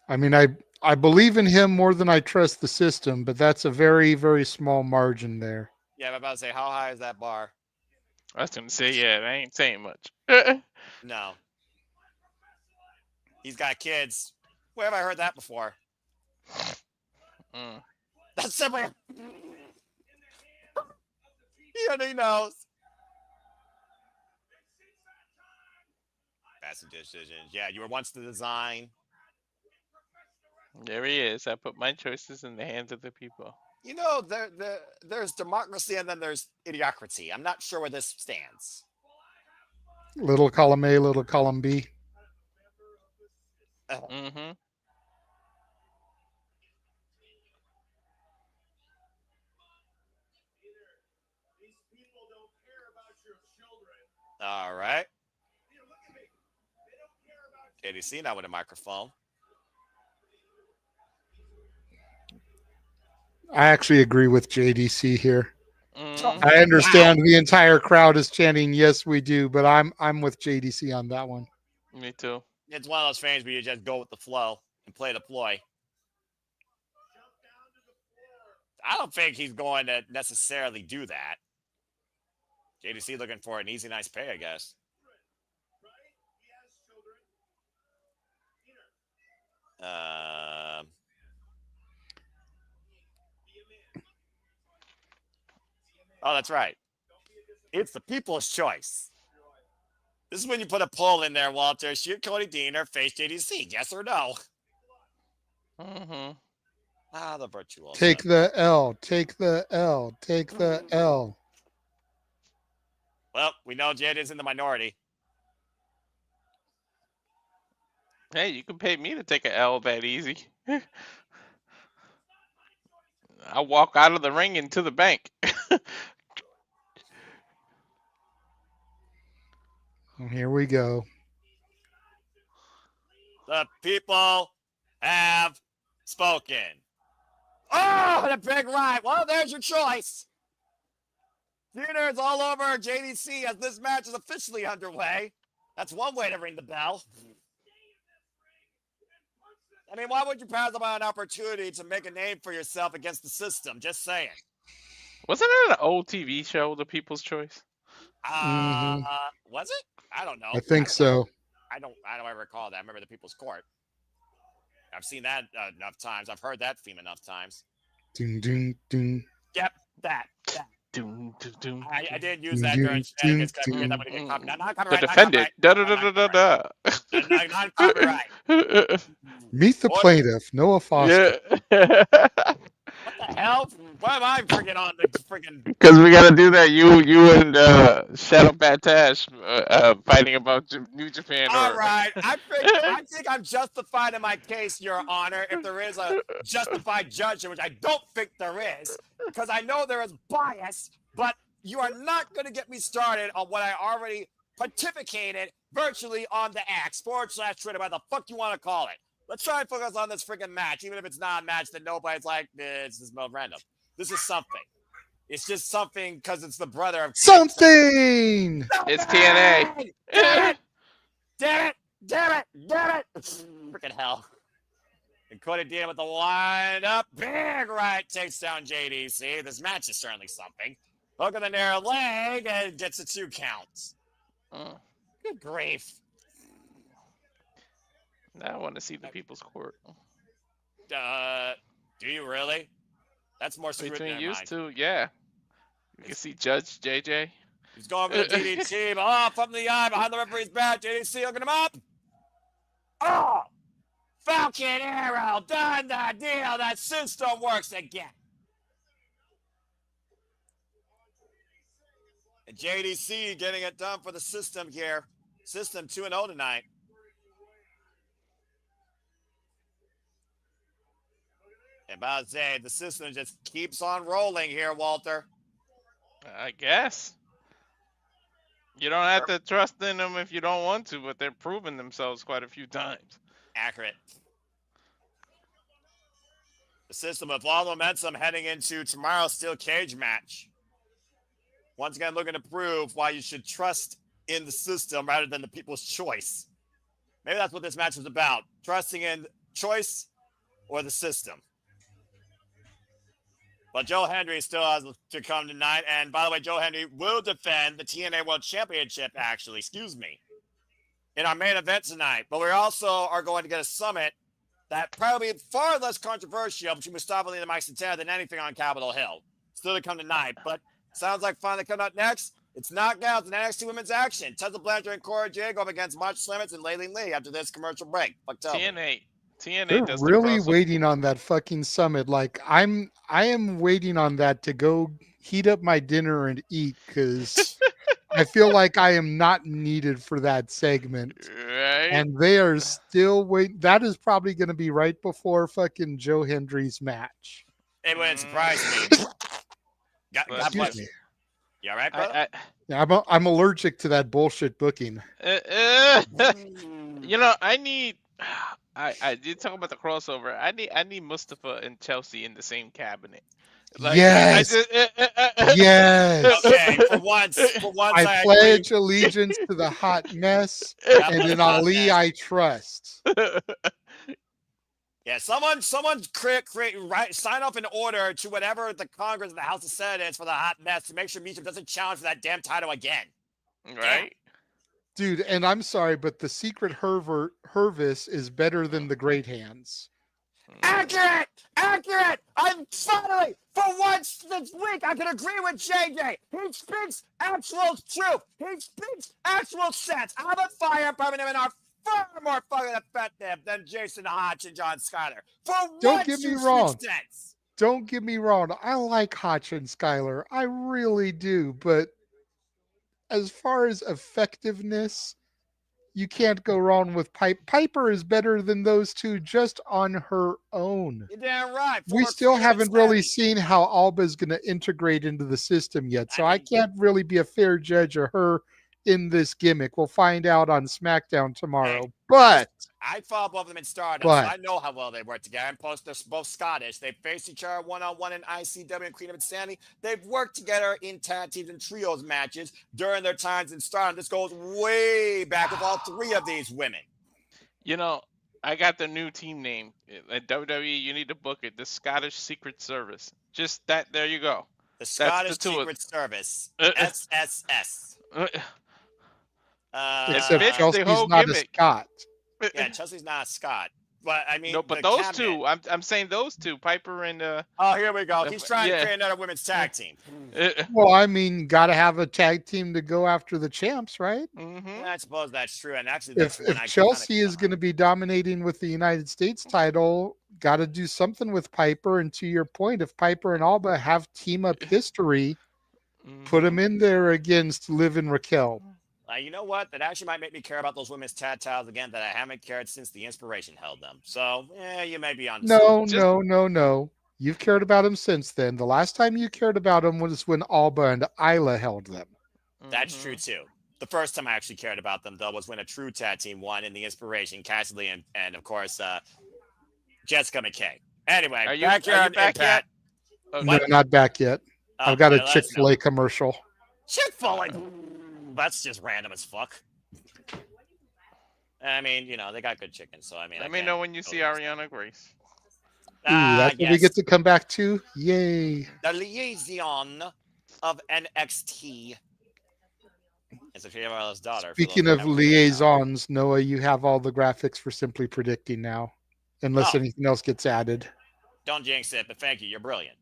I mean, I believe in him more than I trust the system, but that's a very, very small margin there. Yeah, I'm about to say, how high is that bar? I was gonna say, yeah, that ain't saying much. No. He's got kids. Where have I heard that before? That's simply. He knows. Best decisions. Yeah, you were once the design. There he is. I put my choices in the hands of the people. You know, there's democracy and then there's idiocracy. I'm not sure where this stands. Little column A, little column B. Mm-hmm. All right. KDC now with a microphone. I actually agree with JDC here. Mm-hmm. I understand the entire crowd is chanting, "Yes, we do," but I'm with JDC on that one. Me too. It's one of those things where you just go with the flow and play the ploy. I don't think he's going to necessarily do that. JDC looking for an easy, nice pay, I guess. Oh, that's right. It's the people's choice. This is when you put a poll in there, Walter. Shoot Cody Dean or face JDC? Yes or no? Mm-hmm. Ah, the virtual. Take the L. Take the L. Take the L. Well, we know Jade is in the minority. Hey, you can pay me to take an L that easy. I walk out of the ring into the bank. Here we go. The people have spoken. Oh, the big right. Well, there's your choice. Theaters all over JDC as this match is officially underway. That's one way to ring the bell. I mean, why would you pass up on an opportunity to make a name for yourself against the system? Just saying. Wasn't it an old TV show, The People's Choice? Was it? I don't know. I think so. I don't recall that. I remember the People's Court. I've seen that enough times. I've heard that theme enough times. Ding, ding, ding. Yep, that. Doom, doom, doom, I did use that during shenanigans because I figured that would get copyright. Not The copyright. defendant. Da da da da da da. Not copyright. Meet the plaintiff, Noah Foster. Yeah. What the hell? Why am I freaking on the freaking? Because we gotta do that. You and Shadow Batash fighting about New Japan. All right. I think I'm justified in my case, Your Honor, if there is a justified judgment, which I don't think there is, because I know there is bias, but you are not going to get me started on what I already pontificated virtually on the X/Twitter, whatever the fuck you want to call it. Let's try and focus on this freaking match, even if it's not a match that nobody's like, this is random. This is something. It's just something because it's the brother of Something. It's TNA. Damn it! Freaking hell. And Cody dealing with the wind-up. Big right takes down JDC. This match is certainly something. Hook in the narrow leg and gets a 2 count. Good grief. Now I want to see the People's Court. Do you really? That's more scrutiny Between than used mine. to, yeah. You can see Judge JJ. He's going for the DDT, but from the eye behind the referee's back. DDT hooking him up. Oh, Falcon Arrow, done the deal. That system works again. And JDC getting it done for the system here. System 2-0 tonight. And about to say, the system just keeps on rolling here, Walter. I guess. You don't have to trust in them if you don't want to, but they're proving themselves quite a few times. Accurate. The system with all momentum heading into tomorrow's steel cage match. Once again, looking to prove why you should trust in the system rather than the people's choice. Maybe that's what this match was about. Trusting in choice or the system. But Joe Hendry still has to come tonight. And by the way, Joe Hendry will defend the TNA World Championship, actually, in our main event tonight. But we also are going to get a summit that probably far less controversial between Mustafa Ali and Mike Santana than anything on Capitol Hill. Still to come tonight. But sounds like finally coming up next. It's knockouts and NXT Women's Action. Tessa Blanchard and Cora Jade go up against Masha Slamovich and Layleen Lee after this commercial break. TNA They're does really waiting on that fucking summit. Like I am waiting on that to go heat up my dinner and eat because I feel like I am not needed for that segment. Right. And they are still waiting. That is probably going to be right before fucking Joe Hendry's match. It wouldn't surprise me. God bless you. You all right, brother? I'm allergic to that bullshit booking. You know, I did talk about the crossover. I need Mustafa and Chelsea in the same cabinet. Like, yes. Yes. Okay, for once I pledge allegiance to the hot mess, and in Ali I trust. Yeah, someone sign off an order to whatever the Congress of the House of Senate is for the hot mess to make sure Meacham doesn't challenge for that damn title again. Right? Dude, and I'm sorry, but the secret Hervis is better than the Great Hands. Accurate! I'm finally, for once this week, I can agree with JJ. He speaks actual truth. He speaks actual sense. I'm a fire permanent are far more fucking effective than Jason Hodge and John Schuyler. Don't get me wrong. Don't get me wrong. I like Hodge and Schuyler. I really do. But as far as effectiveness, you can't go wrong with Piper is better than those two just on her own. You're damn right. We still haven't really seen how Alba's going to integrate into the system yet. So I can't really be a fair judge of her in this gimmick. We'll find out on SmackDown tomorrow. But I follow both of them in Stardust, so I know how well they work together. And plus, they're both Scottish. They faced each other one-on-one in ICW and Queen of Insanity. They've worked together in tag teams and trios matches during their times in Stardom. This goes way back with all three of these women. You know, I got the new team name. At WWE, you need to book it. The Scottish Secret Service. Just that, there you go. The Scottish Secret Service. SSS. Except Chelsea's not a Scot. Yeah, Chelsea's not a Scot. But I mean, no, but those two, I'm saying those two, Piper and oh, here we go. He's trying to create another women's tag team. Well, I mean, got to have a tag team to go after the champs, right? Mm-hmm. Yeah, I suppose that's true. And actually, if Chelsea is going to be dominating with the United States title, got to do something with Piper. And to your point, if Piper and Alba have team up history, put them in there against Liv and Raquel. You know what? That actually might make me care about those women's tag titles again that I haven't cared since the Inspiration held them. So, you may be on. No. You've cared about them since then. The last time you cared about them was when Alba and Isla held them. That's true, too. The first time I actually cared about them, though, was when a true tag team won in the Inspiration, Cassidy and of course, Jessica McKay. Anyway, are you back yet? Okay. No, not back yet. I've got a Chick-fil-A commercial. Chick-fil-A? That's just random as fuck. I mean, they got good chicken, so I mean. Let me know when you see Ariana Grace. That's what we get to come back to. Yay! The liaison of NXT. It's a Fiorello's daughter. Speaking of liaisons, Noah, you have all the graphics for Simply Predicting now, unless anything else gets added. Don't jinx it, but thank you. You're brilliant.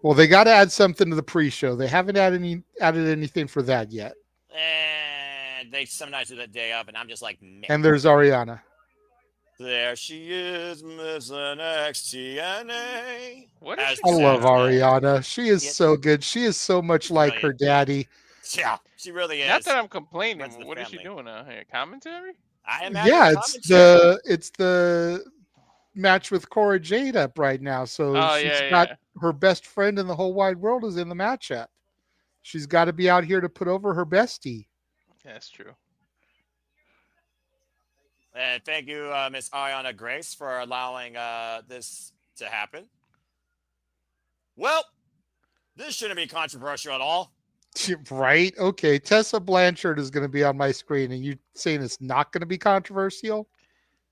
Well, they got to add something to the pre-show. They haven't added anything for that yet. And they sometimes do the day of, and I'm just like, meh. And there's Ariana. There she is, Miss NXT. What As is I she love doing? Ariana. She is Yeah. so good. She is so much like her Brilliant. daddy. Yeah, she really is. Not that I'm Runs complaining. the What is she family. doing out here? Commentary? I imagine Yeah, commentary. it's the match with Cora Jade up right now. So Oh she's yeah, got yeah. her best friend in the whole wide world is in the matchup. She's got to be out here to put over her bestie. That's true. And thank you, Miss Ariana Grace, for allowing this to happen. Well, this shouldn't be controversial at all. Right? Okay. Tessa Blanchard is going to be on my screen, and you saying it's not going to be controversial?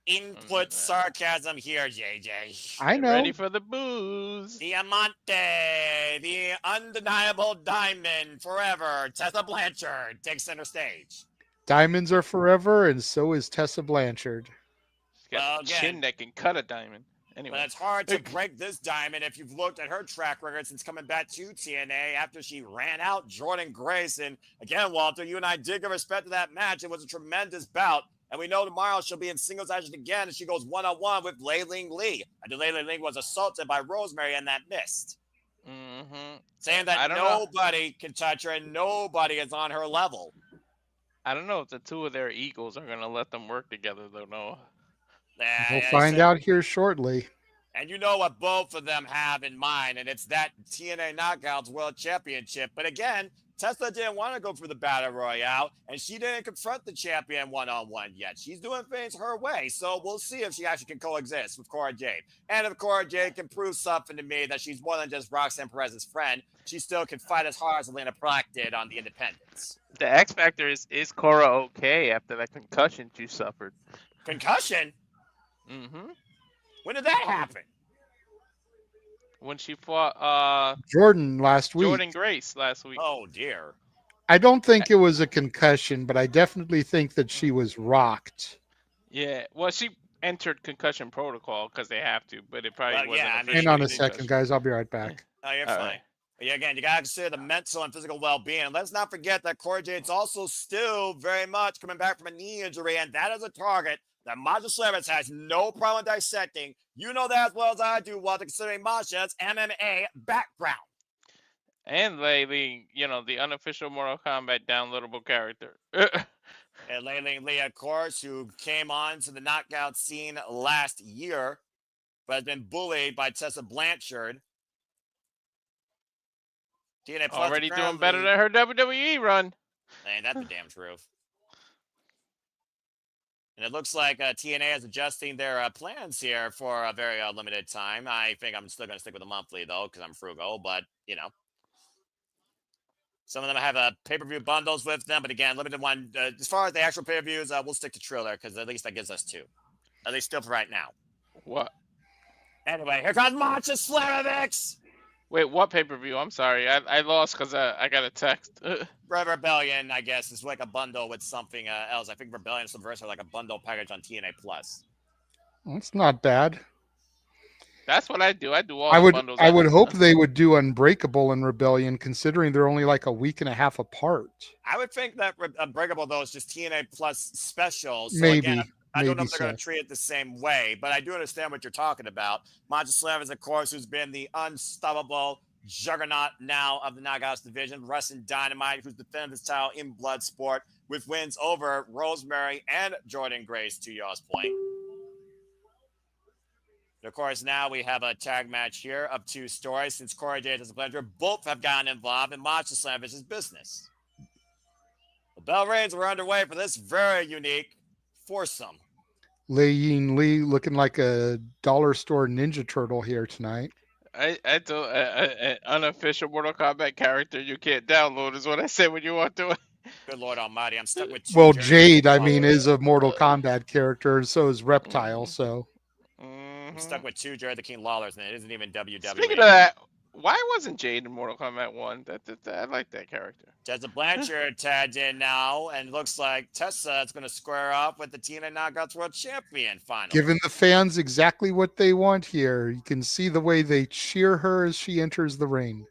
Input sarcasm here, JJ. I Get know. ready for the booze. Diamante, the undeniable diamond forever. Tessa Blanchard takes center stage. Diamonds are forever, and so is Tessa Blanchard. She's got Well, a again, chin that can cut a diamond. Anyway, but it's hard to break this diamond if you've looked at her track record since coming back to TNA after she ran out Jordan Grace. And again, Walter, you and I did give respect to that match. It was a tremendous bout. And we know tomorrow she'll be in singles action again, and she goes one-on-one with Ling Lee. And Ling was assaulted by Rosemary, and that missed. Saying that nobody can touch her and nobody is on her level. I don't know if the two of their egos are gonna let them work together, though. No. We'll find out here shortly. And you know what both of them have in mind, and it's that TNA Knockouts World Championship. But again, Tessa didn't want to go for the Battle Royale, and she didn't confront the champion one-on-one yet. She's doing things her way, so we'll see if she actually can coexist with Cora Jade. And if Cora Jade can prove something to me that she's more than just Roxanne Perez's friend, she still can fight as hard as Elena Brock did on the Independents. The X factor is Cora okay after that concussion she suffered? Concussion? Mm-hmm. When did that happen? When she fought Jordan last week. Jordan Grace last week. Oh dear. I don't think it was a concussion, but I definitely think that she was rocked. Yeah, well, she entered concussion protocol because they have to, but it probably wasn't. Hang on a second, guys. I'll be right back. Oh, you're fine. Right. But yeah, again, you got to consider the mental and physical well-being. And let's not forget that Cora Jade's also still very much coming back from a knee injury, and that is a target that Masha Slamovich has no problem dissecting. You know that as well as I do, Walter, considering Masha's MMA background. And Lee, the unofficial Mortal Kombat downloadable character. And Lee, of course, who came on to the knockout scene last year, but has been bullied by Tessa Blanchard. TNA Plus already doing better than her WWE run. Ain't that the damn truth? And it looks like TNA is adjusting their plans here for a very limited time. I think I'm still going to stick with the monthly, though, because I'm frugal. But, some of them have pay-per-view bundles with them. But, again, limited one. As far as the actual pay-per-views, we'll stick to Triller because at least that gives us two. At least still for right now. What? Anyway, here comes Masha Slamovich. Wait, what pay-per-view? I'm sorry. I lost because I got a text. Rebellion, I guess, is like a bundle with something else. I think Rebellion and Subversive are like a bundle package on TNA Plus. That's not bad. That's what I do. I do all the bundles. I would hope they would do Unbreakable and Rebellion, considering they're only like a week and a half apart. I would think that Unbreakable, though, is just TNA Plus special. So maybe. Again, I don't know if they're going to treat it the same way, but I do understand what you're talking about. Masha Slamovich, of course, who's been the unstoppable juggernaut now of the Knockouts division, Wrestling Dynamite, who's defended his title in Bloodsport with wins over Rosemary and Jordan Grace, to y'all's point. And of course, now we have a tag match here of two stories since Cora Jade and Blanchard both have gotten involved in Masha Slavovich's business. The bell rings were underway for this very unique foursome. Ying Lee looking like a dollar store Ninja Turtle here tonight. I do an unofficial Mortal Kombat character you can't download is what I said when you want to. Good Lord Almighty, I'm stuck with two. Well, Jade, is a Mortal Kombat character, and so is Reptile. So I'm stuck with two Jared the King Lawlers, and it isn't even WWE. Speaking of that, Why wasn't Jade in Mortal Kombat 1? I like that character. Tessa Blanchard tagged in now, and looks like Tessa is going to square off with the TNA Knockouts World Champion finally. Giving the fans exactly what they want here. You can see the way they cheer her as she enters the ring.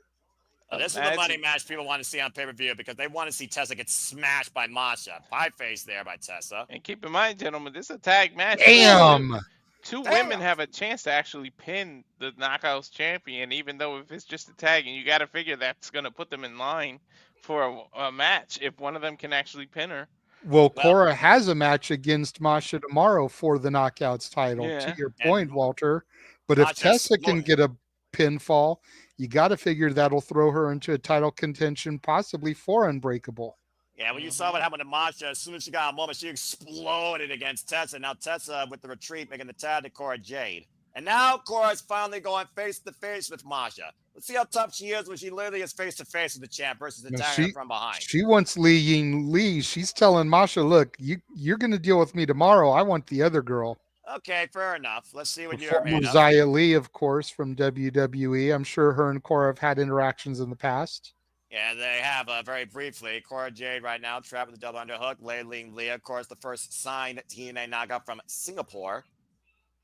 This is the money match people want to see on pay-per-view because they want to see Tessa get smashed by Masha. Pie face there by Tessa. And keep in mind, gentlemen, this is a tag match. Damn! Two women have a chance to actually pin the Knockouts champion, even though if it's just a tag, and you got to figure that's going to put them in line for a match if one of them can actually pin her. Well, Cora has a match against Masha tomorrow for the Knockouts title, to your point, Walter. But if Tessa can get a pinfall, you got to figure that'll throw her into a title contention, possibly for Unbreakable. Yeah, when you saw what happened to Masha, as soon as she got a moment, she exploded against Tessa. Now Tessa with the retreat, making the tag to Cora Jade. And now Cora is finally going face-to-face with Masha. Let's see how tough she is when she literally is face-to-face with the champ versus attacking her from behind. She wants Ying Lee. She's telling Masha, look, you're going to deal with me tomorrow. I want the other girl. Okay, fair enough. Let's see what you're made of. Xia Lee, of course, from WWE. I'm sure her and Cora have had interactions in the past. Yeah, they have very briefly. Cora Jade right now trapped with the double underhook. Ling Lee, of course, the first signed TNA knockout from Singapore.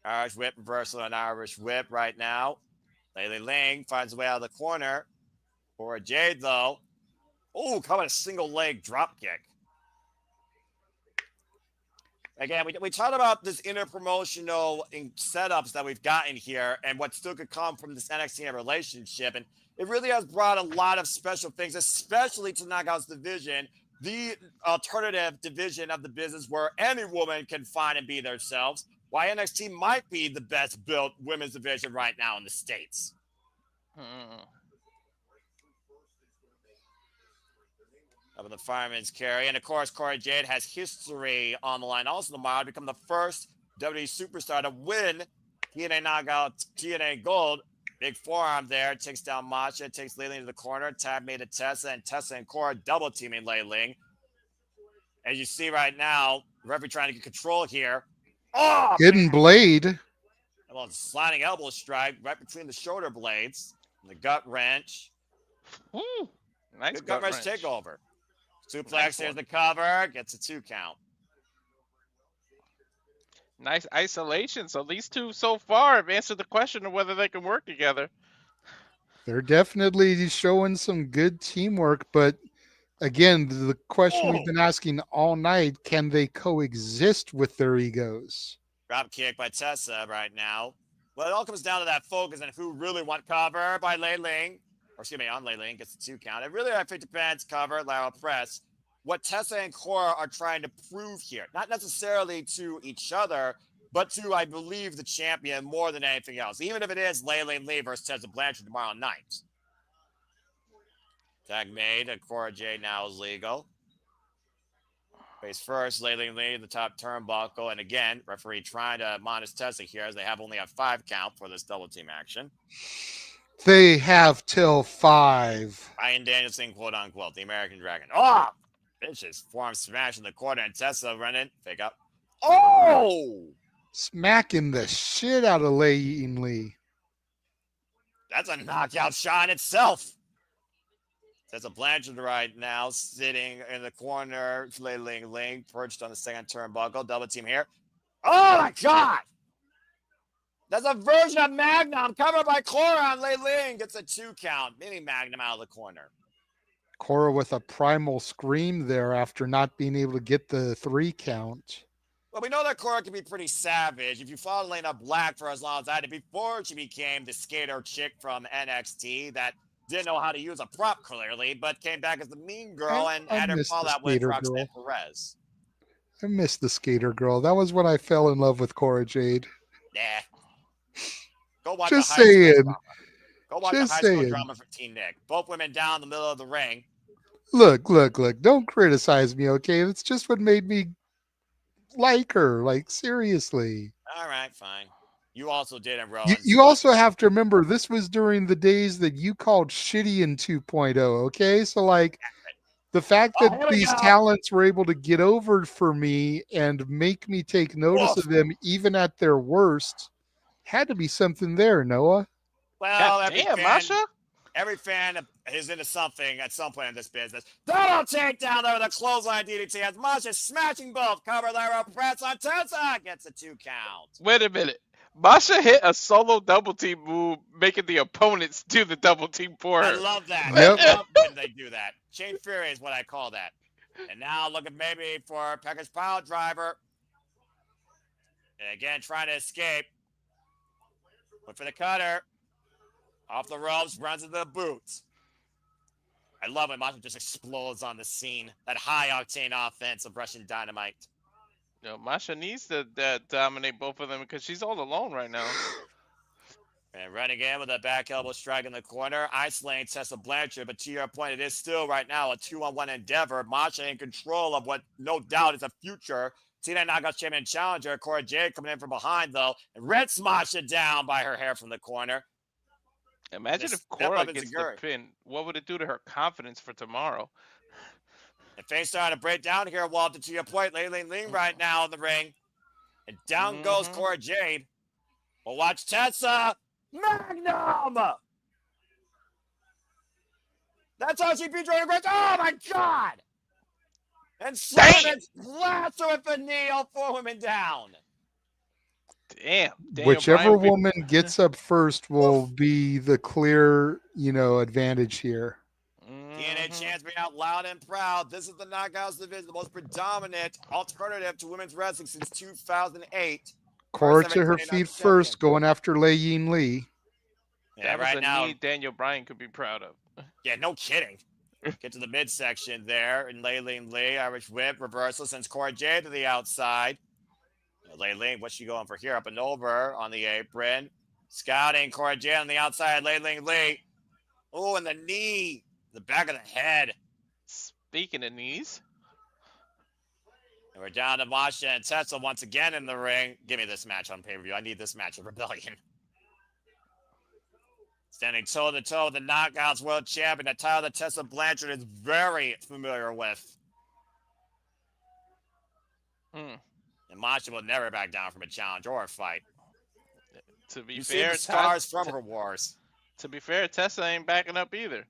Irish whip reversal, an Irish whip right now. Ling finds a way out of the corner. Cora Jade, though. Oh, coming a single leg drop kick. Again, we talked about this interpromotional setups that we've gotten here and what still could come from this NXT relationship. And it really has brought a lot of special things, especially to Knockouts division, the alternative division of the business where any woman can find and be themselves. Why NXT might be the best built women's division right now in the States. Up in the fireman's carry. And of course, Cora Jade has history on the line. Also tomorrow, become the first WWE superstar to win TNA Knockout, TNA Gold. Big forearm there. Takes down Masha. Takes Lei Ling to the corner. Tag made to Tessa. And Tessa and Cora double teaming Lei Ling. As you see right now, the referee trying to get control here. Oh! Hidden blade. Well, sliding elbow strike right between the shoulder blades. And the gut wrench. Nice good gut wrench takeover. Suplex, there's the cover. Gets a 2 count. Nice isolation. So these two so far have answered the question of whether they can work together. They're definitely showing some good teamwork, but again, the question we've been asking all night, can they coexist with their egos? Drop kick by Tessa right now. Well, it all comes down to that focus and who really want cover by Lei Ling. Or excuse me, on Lei Ling, gets the 2 count. It really, I think, depends, cover, lateral press. What Tessa and Cora are trying to prove here, not necessarily to each other, but to, I believe, the champion more than anything else, even if it is Lei Ling versus Tessa Blanchard tomorrow night. Tag made, and Cora Jade now is legal. Face first, Lei Ling the top turnbuckle, and again, referee trying to admonish Tessa here as they have only a 5 count for this double team action. They have till 5. Ryan Danielson, quote unquote, the American Dragon. Oh! Vicious forearm smash in the corner, and Tessa running. Fake up. Oh! Smacking the shit out of Lei Ling. That's a knockout shot in itself. Tessa Blanchard right now sitting in the corner. Lei Ling perched on the second turnbuckle. Double team here. Oh my God! That's a version of Magnum covered by Cora on Lei Ling. Gets a 2 count. Mini Magnum out of the corner. Cora with a primal scream there after not being able to get the 3 count. Well, we know that Cora can be pretty savage. If you follow Lena Black for as long as I did before she became the skater chick from NXT that didn't know how to use a prop clearly, but came back as the mean girl and had her fall out with Roxanne Perez. I miss the skater girl. That was when I fell in love with Cora Jade. Yeah. Go watch Just the high saying. school drama. Go watch the high school drama for Teen Nick. Both women down in the middle of the ring. Look. Don't criticize me, okay? It's just what made me like her. Like, seriously. All right, fine. You also did in Raw. You also have to remember, this was during the days that you called shitty in 2.0, okay? So, like, the fact that these talents were able to get over for me and make me take notice of them even at their worst had to be something there, Noah. Well, damn, Masha. Every fan is into something at some point in this business. Double takedown there with a clothesline DDT as Masha smashing both. Cover there, press on Tessa. Gets a 2 count. Wait a minute. Masha hit a solo double team move, making the opponents do the double team for I her. love that. Yep. I love when they do that. Chain Fury is what I call that. And now looking maybe for Pecker's pile driver. And again, trying to escape. Went for the cutter. Off the ropes, runs into the boots. I love when Masha just explodes on the scene. That high octane offense of Russian Dynamite. Masha needs to dominate both of them because she's all alone right now. And running in with a back elbow strike in the corner, isolating Tessa Blanchard. But to your point, it is still right now a 2-on-1 endeavor. Masha in control of what no doubt is a future TNA Knockouts Champion challenger. Cora Jade coming in from behind though and rents Masha down by her hair from the corner. Imagine if Cora gets the pin. What would it do to her confidence for tomorrow? And things starting to break down here, Walter, to your point. Ling right now in the ring. And down goes Cora Jade. Well, watch Tessa. Magnum! That's how she beat Jordan Grace. Oh, my God! And Slamovich blasts her with a knee, all 4 women down. Damn. Whichever woman gets up first will be the clear, advantage here. TNA champs being out loud and proud. This is the Knockouts division, the most predominant alternative to women's wrestling since 2008. Cora to her feet first, going after Ying Lee. Yeah, that was a knee Daniel Bryan could be proud of. Yeah, no kidding. Get to the midsection there, and Ling Lee, Irish whip, reversal, sends Cora Jade to the outside. Ling, what's she going for here? Up and over on the apron. Scouting Cora Jade on the outside. Ling Lee. Oh, and the knee. The back of the head. Speaking of knees. And we're down to Masha and Tessa once again in the ring. Give me this match on pay-per-view. I need this match of Rebellion. Standing toe-to-toe with the Knockouts World Champion, a title that Tessa Blanchard is very familiar with. And Masha will never back down from a challenge or a fight. To be you fair, see the scars from her wars. To be fair, Tessa ain't backing up either.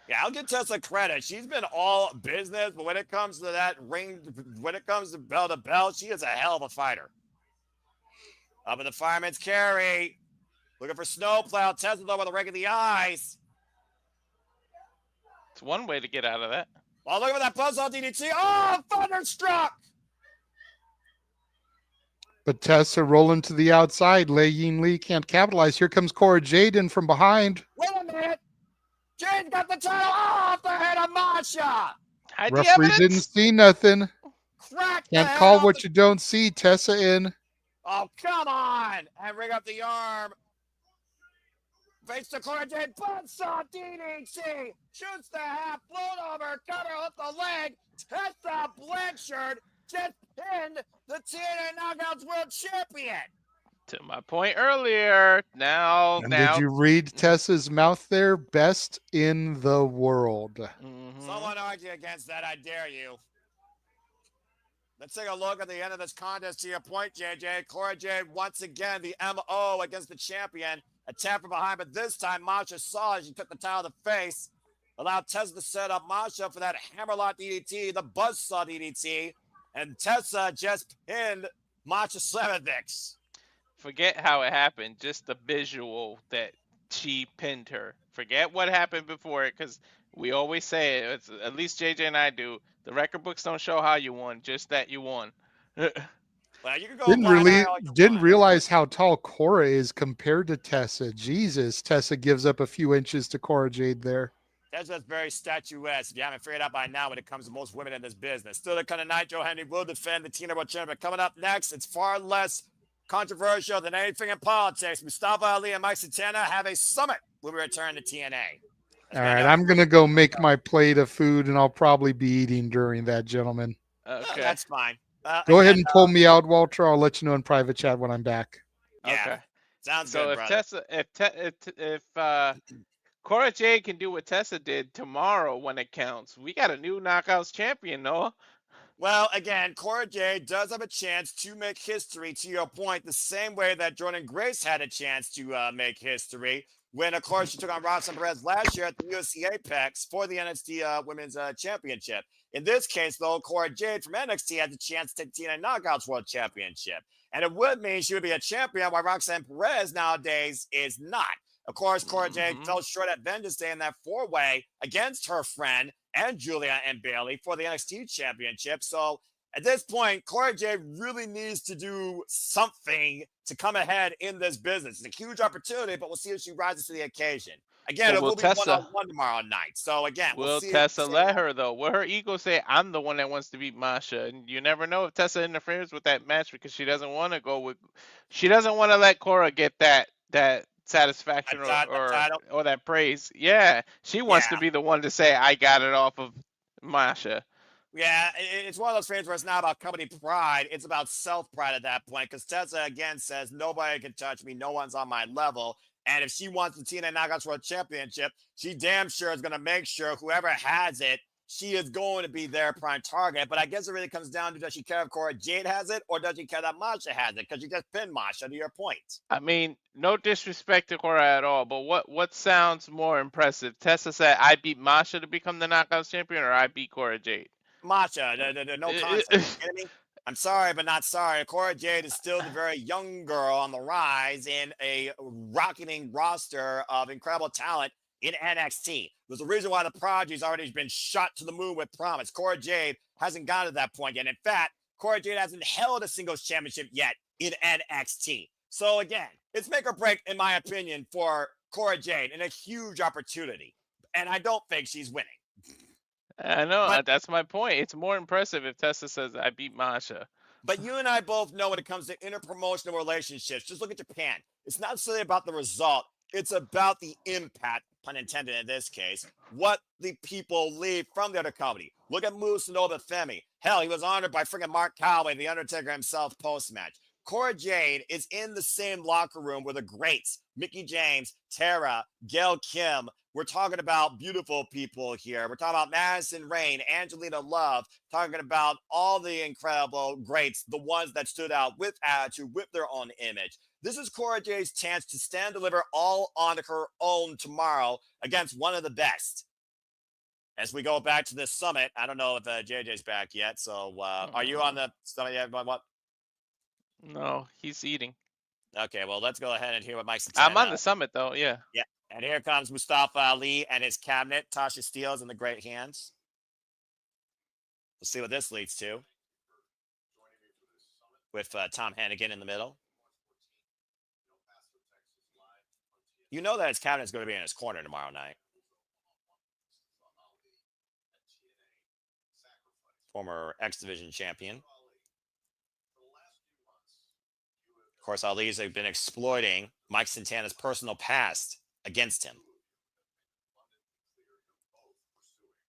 Yeah, I'll give Tessa credit. She's been all business, but when it comes to that ring, when it comes to bell to bell, she is a hell of a fighter. Up in the fireman's carry. Looking for Snowplow. Tessa though with a rake of the eyes. It's one way to get out of that. Oh, look at that buzzsaw DDT. Oh, thunderstruck! But Tessa rolling to the outside. Ying Lee can't capitalize. Here comes Cora Jade in from behind. Wait a minute. Jade got the title off the head of Masha. Referee didn't see nothing. Can't call what you don't see. Tessa in. Oh, come on. And ring up the arm. Face to Cora Jade. Buzzsaw DDT. Shoots the half. Float over. Cover up the leg. Tessa Blanchard just pinned the TNA Knockouts World Champion. To my point earlier, now. Did you read Tessa's mouth there? Best in the world. Someone argue against that, I dare you. Let's take a look at the end of this contest. To your point, JJ. Cora Jade once again the MO against the champion. A tap from behind, but this time Masha saw as she took the title to the face. Allowed Tessa to set up Masha for that hammerlock DDT, the buzzsaw DDT. And Tessa just pinned Masha Slamovich. Forget how it happened. Just the visual that she pinned her. Forget what happened before it, because we always say it. It's, at least JJ and I do. The record books don't show how you won, just that you won. Well, you can go didn't realize how tall Cora is compared to Tessa. Jesus, Tessa gives up a few inches to Cora Jade there. Tessa's very statuesque. If you haven't figured out by now when it comes to most women in this business. Still the kind of night Joe Henry will defend the TNA World Championship. Coming up next, it's far less controversial than anything in politics. Mustafa Ali and Mike Santana have a summit when we return to TNA. All right, I'm going to go make my plate of food, and I'll probably be eating during that, gentlemen. Okay. No, that's fine. Go ahead and pull me out, Walter. I'll let you know in private chat when I'm back. Yeah, okay. Sounds good, brother. So if Cora Jade can do what Tessa did tomorrow when it counts, we got a new Knockouts champion, Noah. Well, again, Cora Jade does have a chance to make history, to your point, the same way that Jordan Grace had a chance to make history. when, of course, she took on Rosemary Perez last year at the UFC Apex for the NXT Women's Championship. In this case, though, Cora Jade from NXT had the chance to take the TNA Knockouts World Championship. And it would mean she would be a champion, while Roxanne Perez nowadays is not. Of course, Cora Jade fell short at Vengeance Day in that four-way against her friend and Julia and Bailey for the NXT Championship. So at this point, Cora Jade really needs to do something to come ahead in this business. It's a huge opportunity, but we'll see if she rises to the occasion. Again, But it will will be Tessa one-on-one tomorrow night. So again, we'll will see if Tessa let her though? Will her ego say I'm the one that wants to beat Masha? And you never know if Tessa interferes with that match because she doesn't want to go with she doesn't want to let Cora get that satisfaction or that praise. Yeah. She wants to be the one to say I got it off of Masha. Yeah, it's one of those things where it's not about company pride. It's about self-pride at that point, because Tessa, again, says, nobody can touch me. No one's on my level. And if she wants the TNA Knockouts World Championship, she damn sure is going to make sure whoever has it, she is going to be their prime target. But I guess it really comes down to, does she care if Cora Jade has it, or does she care that Masha has it? Because you just pinned Masha, to your point. I mean, no disrespect to Cora at all, but what sounds more impressive? Tessa said, I beat Masha to become the Knockouts champion, or I beat Cora Jade? Masha, no concept. You kidding me? I'm sorry, but not sorry. Cora Jade is still the very young girl on the rise in a rocketing roster of incredible talent in NXT. There's a reason why the Prodigy's already been shot to the moon with promise. Cora Jade hasn't gotten to that point yet. In fact, Cora Jade hasn't held a singles championship yet in NXT. So again, it's make or break, in my opinion, for Cora Jade, and a huge opportunity. And I don't think she's winning. I know, that's my point. It's more impressive if Tessa says, I beat Masha. But you and I both know when it comes to interpromotional relationships, just look at Japan. It's not necessarily about the result. It's about the impact, pun intended in this case, what the people leave from the other company. Look at Musanova Femi. Hell, he was honored by freaking Mark Calloway, the Undertaker himself, post-match. Cora Jade is in the same locker room with the greats, Mickie James, Tara, Gail Kim. We're talking about beautiful people here. We're talking about Madison Rayne, Angelina Love, talking about all the incredible greats, the ones that stood out with attitude, with their own image. This is Cora Jade's chance to stand deliver all on her own tomorrow against one of the best. As we go back to this summit, I don't know if JJ's back yet. So are you on the summit yet? What? No, he's eating. Okay, well, let's go ahead and hear what Mike Santana. I'm on the summit, though, yeah. Yeah, and here comes Mustafa Ali and his cabinet. Tasha Steele's in the great hands. We'll see what this leads to. With Tom Hannigan in the middle. You know that his cabinet's going to be in his corner tomorrow night. Former X Division champion. Of course, Ali's have been exploiting Mike Santana's personal past against him.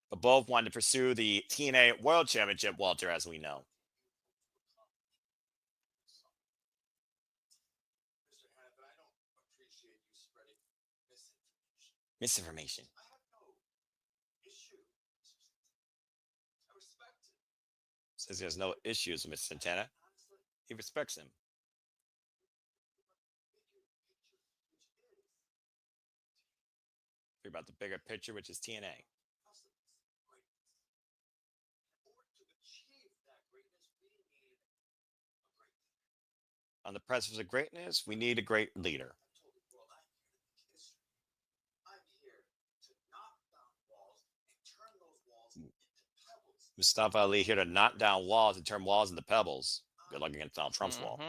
But both wanted to pursue the TNA World Championship, Walter, as we know. Misinformation. Says he has no issues with Mr. Santana. He respects him. About the bigger picture, which is TNA. On the precipice of greatness, we need a great leader. Mustafa Ali here to knock down walls and turn walls into pebbles. Good luck against Donald Trump's wall.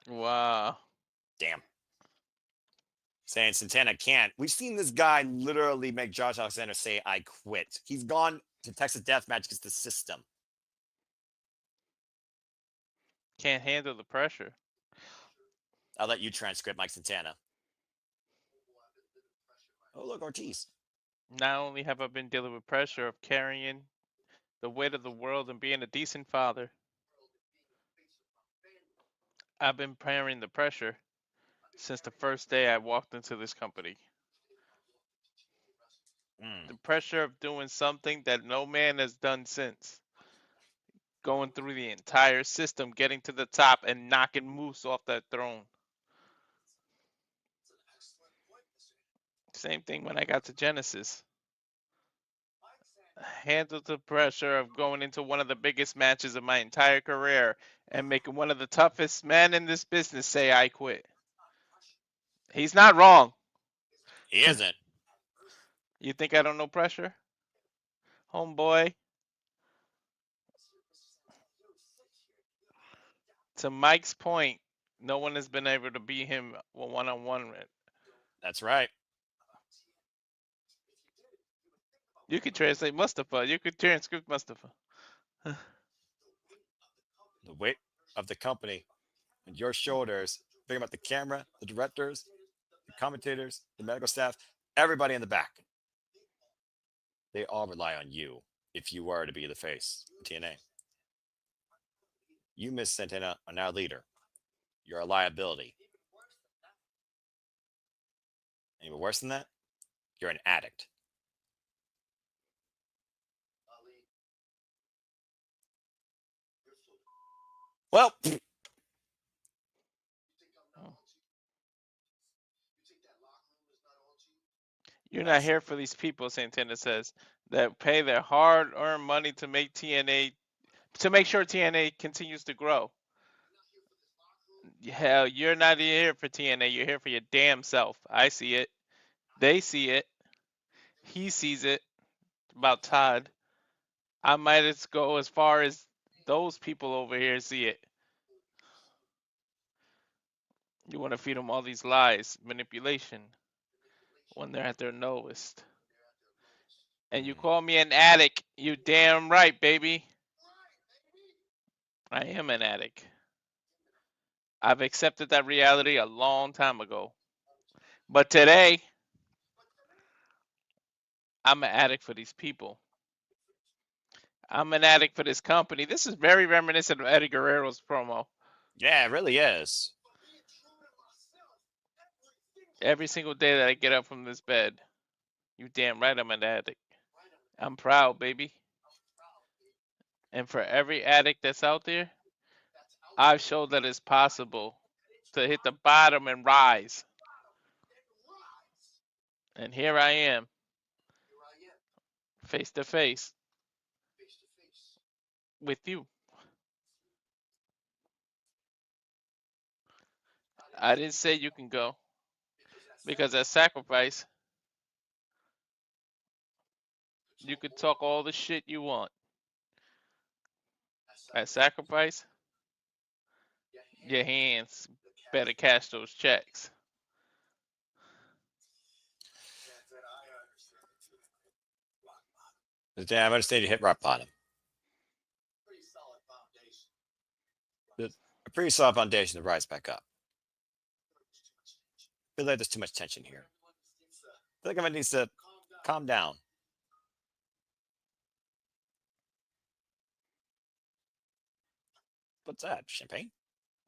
Wow. Damn. Saying Santana can't. We've seen this guy literally make Josh Alexander say, I quit. He's gone to Texas Deathmatch against the system. Can't handle the pressure. I'll let you transcript Mike Santana. Oh, look, Ortiz. Not only have I been dealing with pressure of carrying the weight of the world and being a decent father, I've been carrying the pressure since the first day I walked into this company. The pressure of doing something that no man has done since. going through the entire system, getting to the top, and knocking Moose off that throne. Same thing when I got to Genesis. Handled the pressure of going into one of the biggest matches of my entire career and making one of the toughest men in this business say I quit. He's not wrong. He isn't. You think I don't know pressure? Homeboy. To Mike's point, no one has been able to beat him one-on-one. That's right. You could translate Mustafa. You could transcript Mustafa. The weight of the company on your shoulders. Think about the camera, the directors, the commentators, the medical staff, everybody in the back. They all rely on you if you were to be the face of TNA. You, Miss Santana, are now leader. You're a liability. And even worse than that, you're an addict. Well, You're not here for these people, Santana says, that pay their hard-earned money to make TNA, to make sure TNA continues to grow. Hell, you're not here for TNA. You're here for your damn self. I see it. They see it. He sees it. About Todd. I might as go as far as those people over here see it. You want to feed them all these lies, manipulation, when they're at their lowest. And you call me an addict. You damn right, baby. I am an addict. I've accepted that reality a long time ago. But today, I'm an addict for these people. I'm an addict for this company. This is very reminiscent of Eddie Guerrero's promo. yeah, it really is. Every single day that I get up from this bed, you damn right I'm an addict. I'm proud, baby. And for every addict that's out there, I've showed that it's possible to hit the bottom and rise. And here I am, face to face with you. I didn't say you can go because at sacrifice, you could talk all the shit you want. At sacrifice, your hands better cash those checks. Damn, I understand you hit rock bottom. A pretty solid foundation to rise back up. I feel like there's too much tension here. I feel like everyone needs to calm down. What's that? Champagne?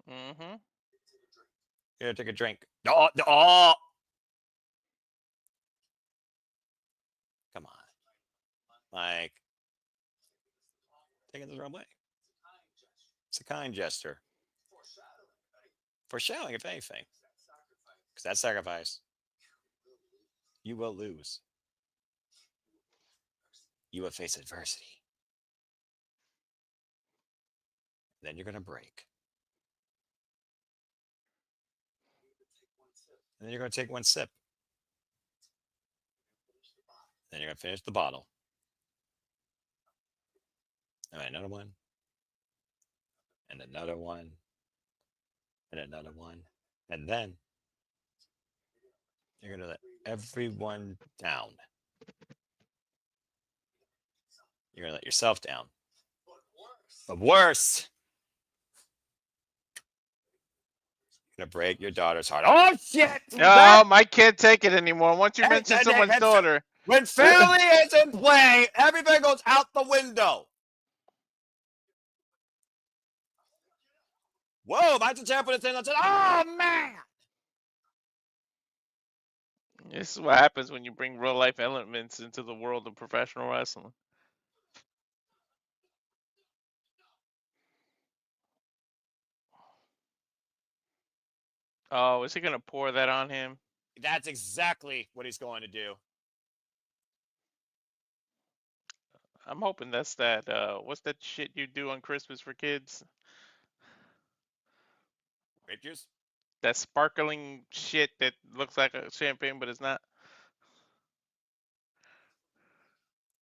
Mm-hmm. Here, take a drink. Oh, oh! Come on. Like, taking this the wrong way. It's a kind gesture. Foreshadowing, if anything. Because that sacrifice, you will lose. You will face adversity. Then you're going to break. And then you're going to take one sip. Then you're going to finish the bottle. And another one. And another one. And another one. And then you're going to let everyone down. You're going to let yourself down. But worse, you're going to break your daughter's heart. Oh, shit! Oh, Mike can't take it anymore. Once you mention someone's daughter. When family is in play, everything goes out the window. Whoa, that's a champ with a thing that said, oh, man! This is what happens when you bring real life elements into the world of professional wrestling. Oh, is he gonna pour that on him? That's exactly what he's going to do. I'm hoping that's that. What's that shit you do on Christmas for kids? Grape juice? That sparkling shit that looks like a champagne, but it's not.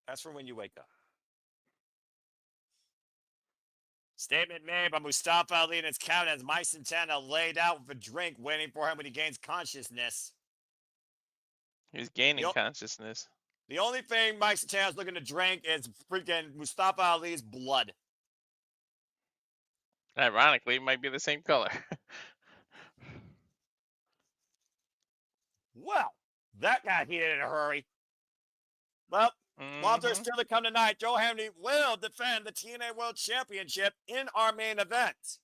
That's for when you wake up. Statement made by Mustafa Ali and his cabinet as Mike Santana laid out with a drink waiting for him when he gains consciousness. He's The, gaining o- consciousness. the only thing Mike Santana's looking to drink is freaking Mustafa Ali's blood. Ironically, it might be the same color. Well, that got heated in a hurry. Well, Walter, Mm-hmm. still to come tonight. Joe Henry will defend the TNA World Championship in our main event.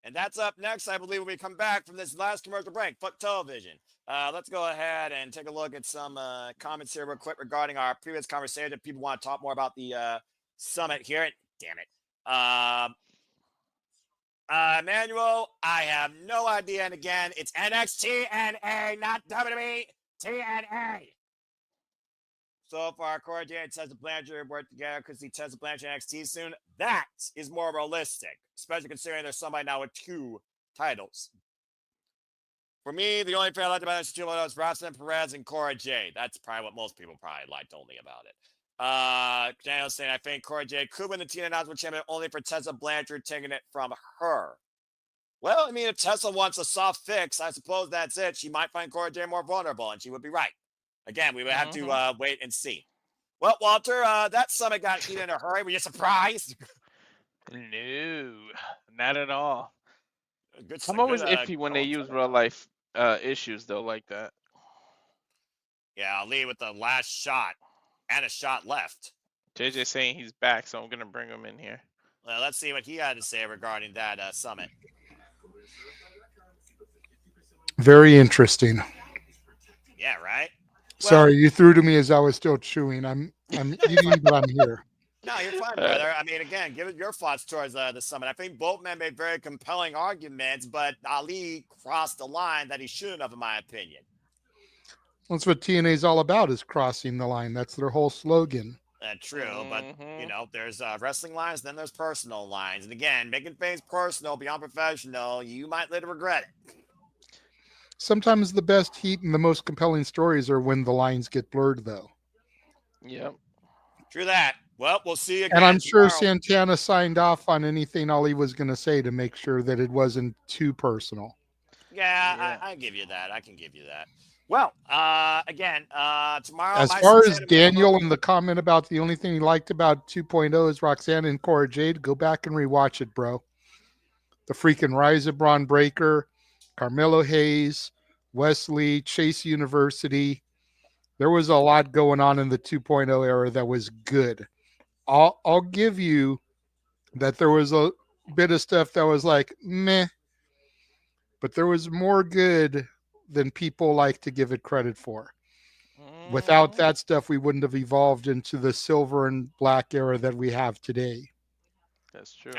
And that's up next, I believe, when we come back from this last commercial break. Fuck television. Let's go ahead and take a look at some comments here real quick regarding our previous conversation. If people want to talk more about the summit here. Damn it. Manuel, I have no idea. And again, it's NXT TNA, not WWE TNA. So far, Cora, Jade, and Tessa Blanchard work together because see Tessa Blanchard NXT soon. That is more realistic, especially considering there's somebody now with 2 titles. For me, the only fan I liked about this 2 was Roxanne Perez and Cora Jade. That's probably what most people probably liked only about it. Daniel saying, I think Cora Jade could win the TNA National Champion only for Tessa Blanchard taking it from her. Well, I mean, if Tessa wants a soft fix, I suppose that's it. She might find Cora Jade more vulnerable, and she would be right. Again, we would have to wait and see. Well, Walter, that summit got heated in a hurry. Were you surprised? No, not at all. Good, I'm good always iffy when they going use for real life issues though, like that. Yeah, Ali with the last shot and a shot left. JJ saying he's back, so I'm gonna bring him in here. Well, let's see what he had to say regarding that summit. Very interesting. Yeah, right. Sorry, you threw to me as I was still chewing. I'm eating, but I'm here. No, you're fine, brother. I mean, again, give it your thoughts towards the summit. I think both men made very compelling arguments, but Ali crossed the line that he shouldn't have, in my opinion. That's what TNA is all about, is crossing the line. That's their whole slogan. True, but there's wrestling lines, then there's personal lines, and again, making things personal beyond professional, you might later regret it. Sometimes the best heat and the most compelling stories are when the lines get blurred, though. Yep. True that. Well, we'll see you again. And I'm sure tomorrow. Santana signed off on anything Ali was going to say to make sure that it wasn't too personal. Yeah. I give you that. I can give you that. Well, again, tomorrow. As far as Daniel and the comment about the only thing he liked about 2.0 is Roxanne and Cora Jade, go back and rewatch it, bro. The freaking Rise of Braun Breaker, Carmelo Hayes, Wes Lee, Chase University. There was a lot going on in the 2.0 era that was good. I'll give you that there was a bit of stuff that was like meh, but there was more good than people like to give it credit for. Without that stuff, we wouldn't have evolved into the silver and black era that we have today. That's true.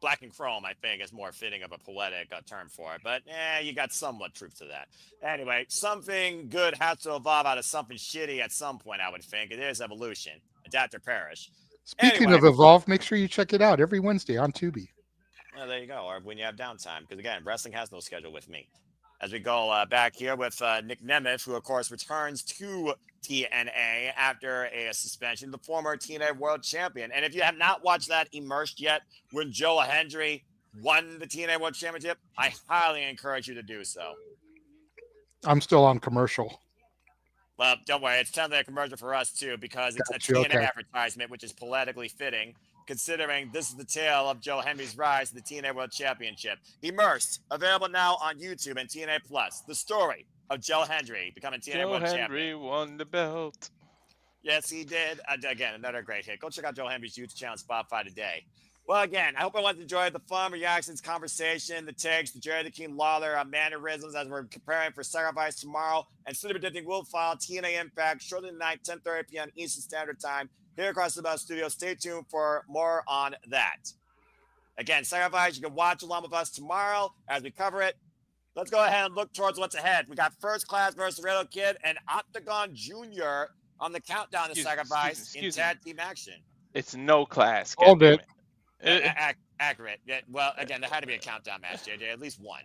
Black and chrome, I think, is more fitting of a poetic term for it. But you got somewhat truth to that. Anyway, something good has to evolve out of something shitty at some point, I would think. It is evolution. Adapt or perish. Speaking of evolve, make sure you check it out every Wednesday on Tubi. Well, there you go. Or when you have downtime. Because, again, wrestling has no schedule with me. As we go back here with Nick Nemeth, who, of course, returns to TNA after a suspension, the former TNA World Champion. And if you have not watched that Immersed yet, when Joe Hendry won the TNA World Championship, I highly encourage you to do so. I'm still on commercial. Well, don't worry. It's technically a commercial for us, too, because it's a TNA advertisement, which is poetically fitting, considering this is the tale of Joe Henry's rise to the TNA World Championship. Immersed, available now on YouTube and TNA Plus. The story of Joe Hendry becoming TNA World Champion. Joe Hendry won the belt. Yes, he did. Again, another great hit. Go check out Joe Henry's YouTube channel, Spotify today. Well, again, I hope everyone enjoyed the fun reactions, conversation, the takes, the Jerry the King Lawler mannerisms as we're preparing for Sacrifice tomorrow, and soon predicting will file TNA Impact shortly tonight, 10:30 p.m. Eastern Standard Time here across the Bell Studio. Stay tuned for more on that. Again, Sacrifice, you can watch along with us tomorrow as we cover it. Let's go ahead and look towards what's ahead. We got First Class versus Laredo Kid and Octagon Jr. on the countdown to Sacrifice in excuse me. tag team action. It's no class. Hold it. Accurate. Yeah, well, again, there had to be a countdown match, JJ, at least one.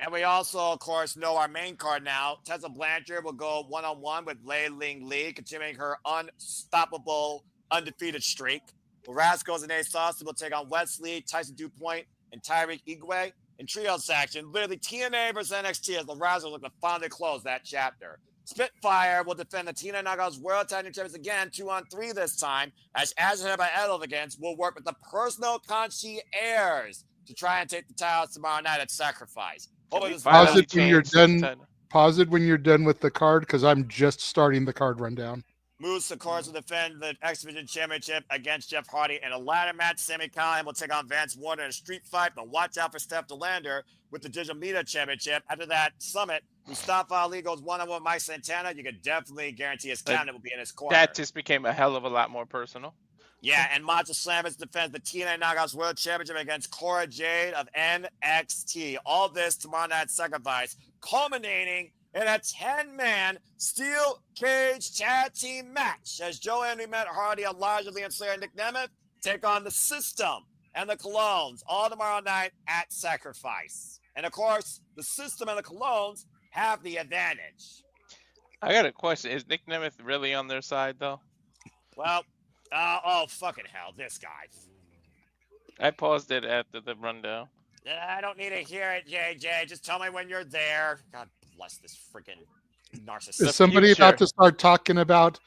And we also, of course, know our main card now. Tessa Blanchard will go one-on-one with Lei Ling Lee, continuing her unstoppable, undefeated streak. Rascals and Ace Austin will take on Wes Lee, Tyson DuPoint, and Tyreek Igwe. In trios action, literally TNA versus NXT as the Rascals look to finally close that chapter. Spitfire will defend the TNA Knockouts World Tag Team Champions again, 2-on-3 this time, as headed by Elegance will work with the personal concierge to try and take the titles tomorrow night at Sacrifice. Pause it when you're done. Pause it when you're done with the card, because I'm just starting the card rundown. Moose, of course, will defend the X Division Championship against Jeff Hardy in a ladder match. Sami Callihan will take on Vance Warner in a street fight, but watch out for Steph DeLander with the Digital Media Championship. After that summit, Mustafa Ali goes one-on-one with Mike Santana. You can definitely guarantee his cabinet will be in his corner. That just became a hell of a lot more personal. Yeah, and Masha Slamovich defends the TNA Knockouts World Championship against Cora Jade of NXT. All this tomorrow night Sacrifice, culminating in a 10-man steel cage tag team match as Joe Henry, Matt Hardy, Elijah Lee, and Slayer Nick Nemeth take on the System and the Colognes all tomorrow night at Sacrifice. And of course, the System and the Colognes have the advantage. I got a question. Is Nick Nemeth really on their side, though? Well, oh, fucking hell, this guy. I paused it after the rundown. I don't need to hear it, JJ. Just tell me when you're there. God bless this freaking narcissist. Is somebody about to start talking about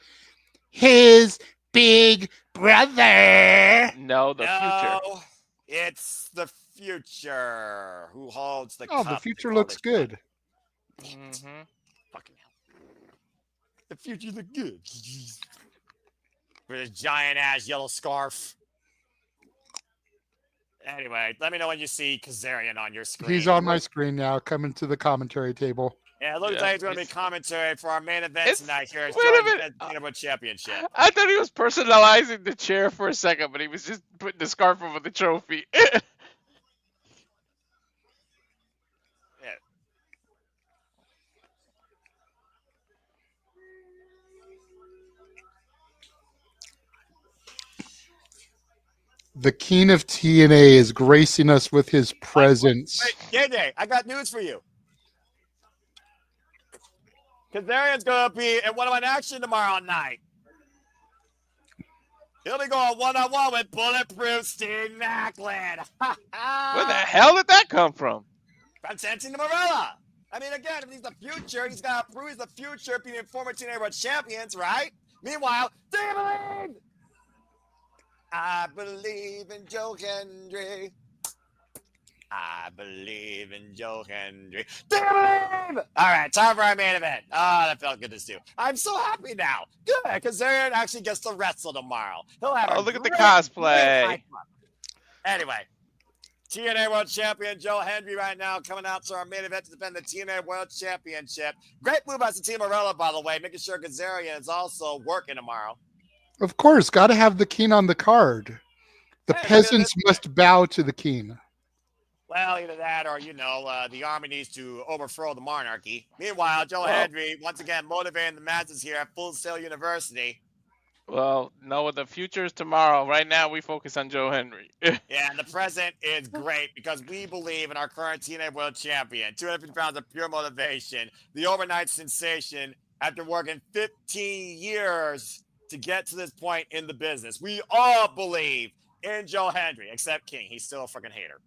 his big brother? No, the future. It's the future who holds the cup. Oh, the future looks good. Mm-hmm. Fucking hell. The future looks good. With a giant-ass yellow scarf. Anyway, let me know when you see Kazarian on your screen. He's on my screen now, coming to the commentary table. Yeah, it looks like it's going to be commentary for our main event tonight here at TNA World Championship. I thought he was personalizing the chair for a second, but he was just putting the scarf over the trophy. Yeah. The King of TNA is gracing us with his presence. Wait, JJ, I got news for you. Kazarian's going to be in one-on-one action tomorrow night. He'll be going one-on-one with Bulletproof Steve Macklin. Where the hell did that come from? From Santino Marella. I mean, again, if he's the future, he's got to prove he's the future being former TNA World Champions, right? Meanwhile, do you believe? I believe in Joe Hendry. I believe in Joe Hendry. Do you believe? All right, time for our main event. Oh, that felt good to do. I'm so happy now. Good, because Zarian actually gets to wrestle tomorrow. He'll have look at the cosplay. Anyway, TNA World Champion Joe Hendry right now coming out to our main event to defend the TNA World Championship. Great move by Santino Marella, by the way, making sure Kazarian is also working tomorrow. Of course, got to have the king on the card. The peasants must bow to the king. Well, either that or, the army needs to overthrow the monarchy. Meanwhile, Joe Hendry, once again, motivating the masses here at Full Sail University. Well, no, the future is tomorrow. Right now, we focus on Joe Hendry. Yeah, and the present is great because we believe in our current TNA World Champion. 250 pounds of pure motivation. The overnight sensation after working 15 years to get to this point in the business. We all believe in Joe Hendry, except King. He's still a freaking hater.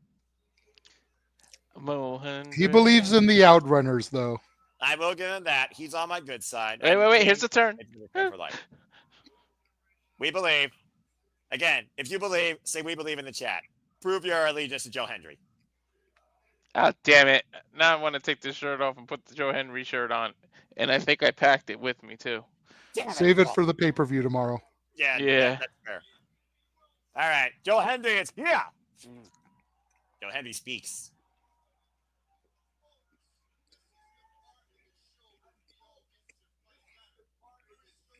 He believes in the Outrunners, though. I will give him that. He's on my good side. Wait. Here's the turn. We believe. Again, if you believe, say we believe in the chat. Prove your allegiance to Joe Hendry. Oh, damn it. Now I want to take this shirt off and put the Joe Hendry shirt on. And I think I packed it with me, too. Save it for the pay-per-view tomorrow. Yeah. That's fair. All right. Joe Hendry is here. Joe Hendry speaks.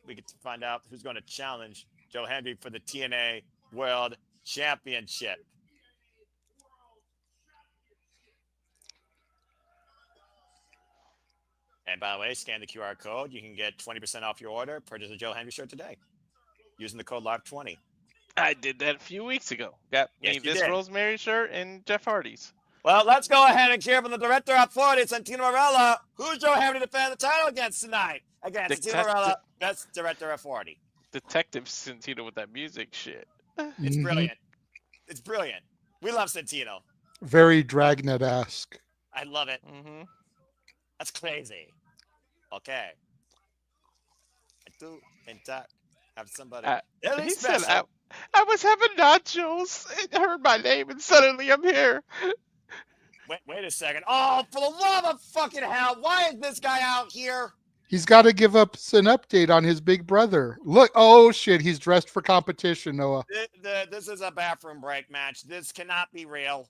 We get to find out who's going to challenge Joe Hendry for the TNA World Championship. And by the way, scan the QR code. You can get 20% off your order. Purchase a Joe Henry shirt today using the code LIVE20. I did that a few weeks ago. Got me Yes, you this did. Rosemary shirt and Jeff Hardy's. Well, let's go ahead and hear from the director of 40, Santino Marella. Who's Joe Henry to defend the title against tonight? Again, Santino Marella, best director of 40. Detective Santino with that music shit. It's brilliant. It's brilliant. We love Santino. Very Dragnet-esque. I love it. Mm-hmm. That's crazy. Okay. I do, in fact, have somebody. He said, I was having nachos and heard my name and suddenly I'm here. Wait a second. Oh, for the love of fucking hell, why is this guy out here? He's got to give us an update on his big brother. Look, oh shit, he's dressed for competition, Noah. This is a bathroom break match. This cannot be real.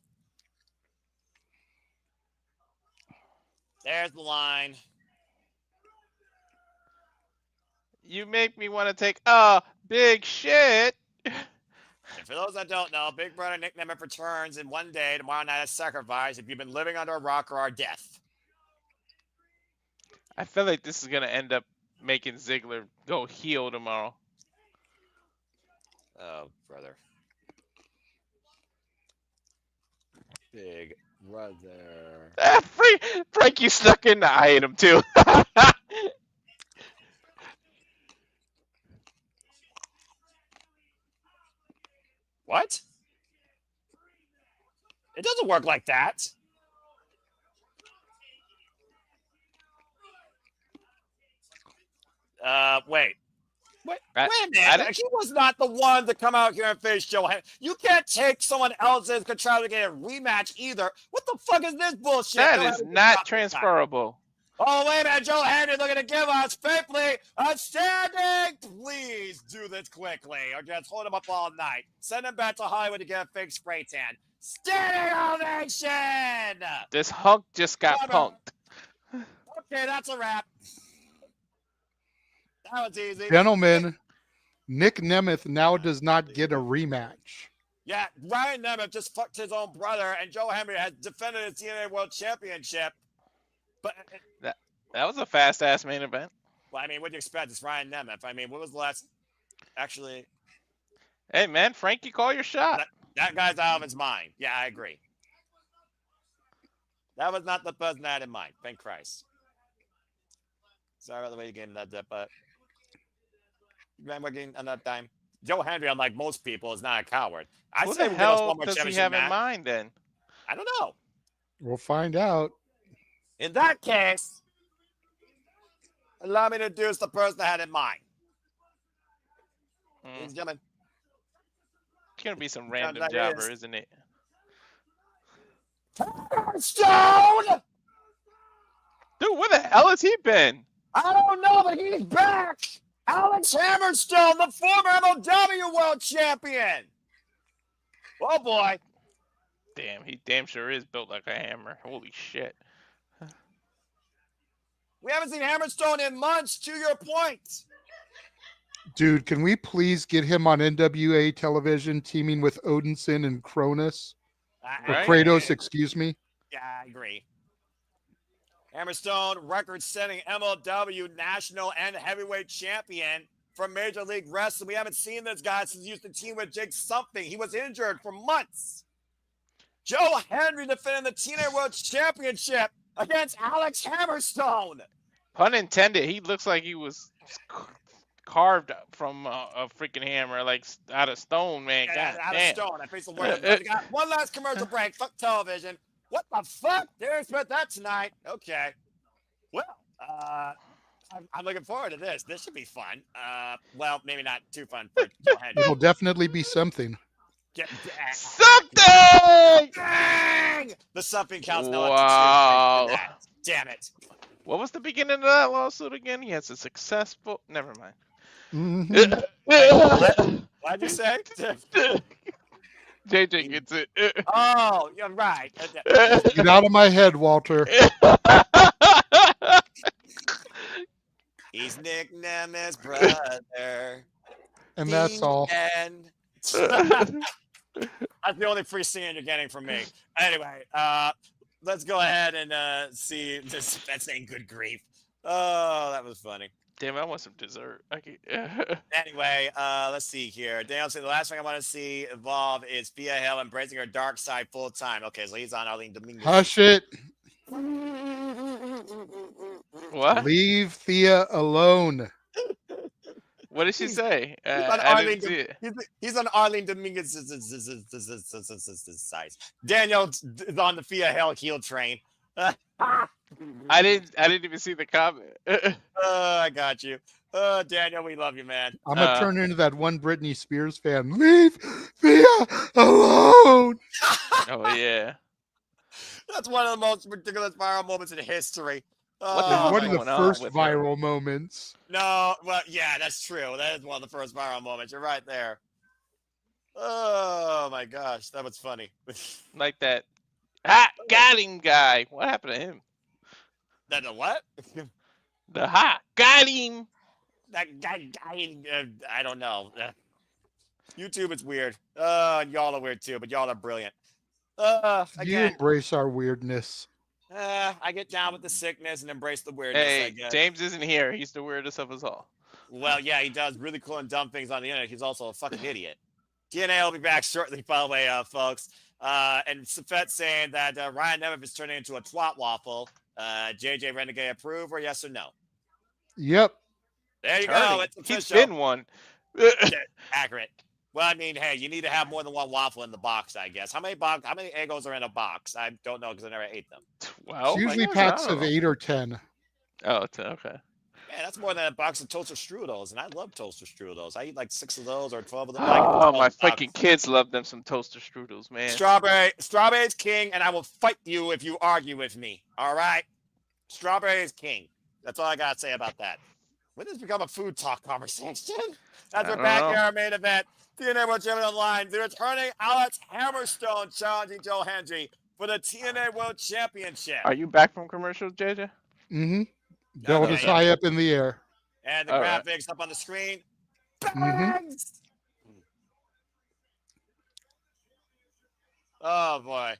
There's the line. You make me want to take a big shit. And for those that don't know, Big Brother Nick Nemeth returns in one day, tomorrow night, as Sacrifice, if you've been living under a rock or are death. I feel like this is going to end up making Ziggler go heel tomorrow. Oh, brother. Big Brother. Frankie snuck in. I hate him too. What? It doesn't work like that. Wait a minute. He was not the one to come out here and face Joe Henry. You can't take someone else's control to get a rematch either. What the fuck is this bullshit? That is not transferable. Oh, wait a minute. Joe Henry looking to give us faithfully a standing. Please do this quickly or just hold him up all night. Send him back to Hollywood to get a fake spray tan. Standing ovation. This hunk just got punked. Okay, that's a wrap. That was easy. Gentlemen, Nick Nemeth now does not get a rematch. Yeah, Ryan Nemeth just fucked his own brother, and Joe Henry has defended his TNA World Championship. But that was a fast-ass main event. Well, I mean, what do you expect? It's Ryan Nemeth. I mean, what was the last... Actually... Hey, man, Frankie, call your shot. That guy's out of his mind. Yeah, I agree. That was not the person I had in mind. Thank Christ. Sorry about the way you gave that, but... Remember getting another time? Joe Henry, unlike most people, is not a coward. What the hell does he have in mind, then? I don't know. We'll find out. In that case, allow me to introduce the person I had in mind. Ladies and gentlemen. It's going to be some random jobber, isn't it? Stone! Dude, where the hell has he been? I don't know, but he's back! Alex Hammerstone, the former MLW World Champion! Oh, boy. Damn, he damn sure is built like a hammer. Holy shit. We haven't seen Hammerstone in months, to your point. Dude, can we please get him on NWA television teaming with Odinson and Cronus? Or Kratos, excuse me. Yeah, I agree. Hammerstone, record-setting MLW National and Heavyweight Champion from Major League Wrestling. We haven't seen this guy since he used to team with Jake something. He was injured for months. Joe Henry defending the TNA World Championship against Alex Hammerstone. Pun intended. He looks like he was carved from a freaking hammer, like out of stone, man. Yeah, God out damn. of stone. I face the word. We got one last commercial break. Fuck television. What the fuck? Didn't expect that tonight. Okay. Well, I'm looking forward to this. This should be fun. Well, maybe not too fun for Joe Henry. It'll definitely be something. Something! Bang! The something counts now. Wow. Damn it. What was the beginning of that lawsuit again? He has a successful... Never mind. What'd you say? JJ gets it. Oh, you're right. Get out of my head, Walter. He's Nick Nemeth's brother. And that's all. That's the only free singing you're getting from me. Anyway, let's go ahead and see this. That's saying good grief. Oh, that was funny. Damn, I want some dessert. I can, Anyway, let's see here. Daniel said the last thing I want to see evolve is Fia Hill embracing her dark side full time. Okay, so he's on Arlene Dominguez. Hush it. what? Leave Thea alone. What did she say? He's on I didn't Arlene. see it. He's on Arlene Dominguez side. Daniel is on the Fia Hill heel train. I didn't even see the comment. I got you. Daniel, we love you, man. I'm gonna turn into that one Britney Spears fan. Leave Thea alone. Oh yeah. That's one of the most ridiculous viral moments in history. What the hell's One of the going on first with her? viral moments. No, well, yeah, that's true. That is one of the first viral moments. You're right there. Oh my gosh, that was funny. Like that. Hot got him guy. What happened to him? That the what? The hot got him. That guy. I don't know. YouTube is weird. Y'all are weird too, but y'all are brilliant. You Again, embrace our weirdness. I get down with the sickness and embrace the weirdness. I Hey, guess. James isn't here. He's the weirdest of us all. Well, yeah, he does really cool and dumb things on the internet. He's also a fucking idiot. TNA will be back shortly, by the way, folks. And Safet saying that Ryan Nemeth is turning into a twat waffle. JJ Renegade approve or yes or no? Yep. There you Turning. go. It's He's official. been one. Accurate. Well, I mean, hey, you need to have more than one waffle in the box, I guess. How many Eggos are in a box? I don't know because I never ate them. Well, It's usually I packs don't of know. 8 or 10. Oh, okay. Man, that's more than a box of toaster strudels, and I love toaster strudels. I eat like 6 of those or 12 of them. Oh, my fucking kids love them some toaster strudels, man. Strawberry is king, and I will fight you if you argue with me. All right, strawberry is king. That's all I gotta say about that. When does this become a food talk conversation? As we're don't back know. here, our main event, TNA World Championship Online. The returning Alex Hammerstone challenging Joe Hendry for the TNA World Championship. Are you back from commercials, JJ? Mm-hmm. Belt is yeah. high up in the air. And the All right. graphics up on the screen. Mhm. Bangs! Oh boy.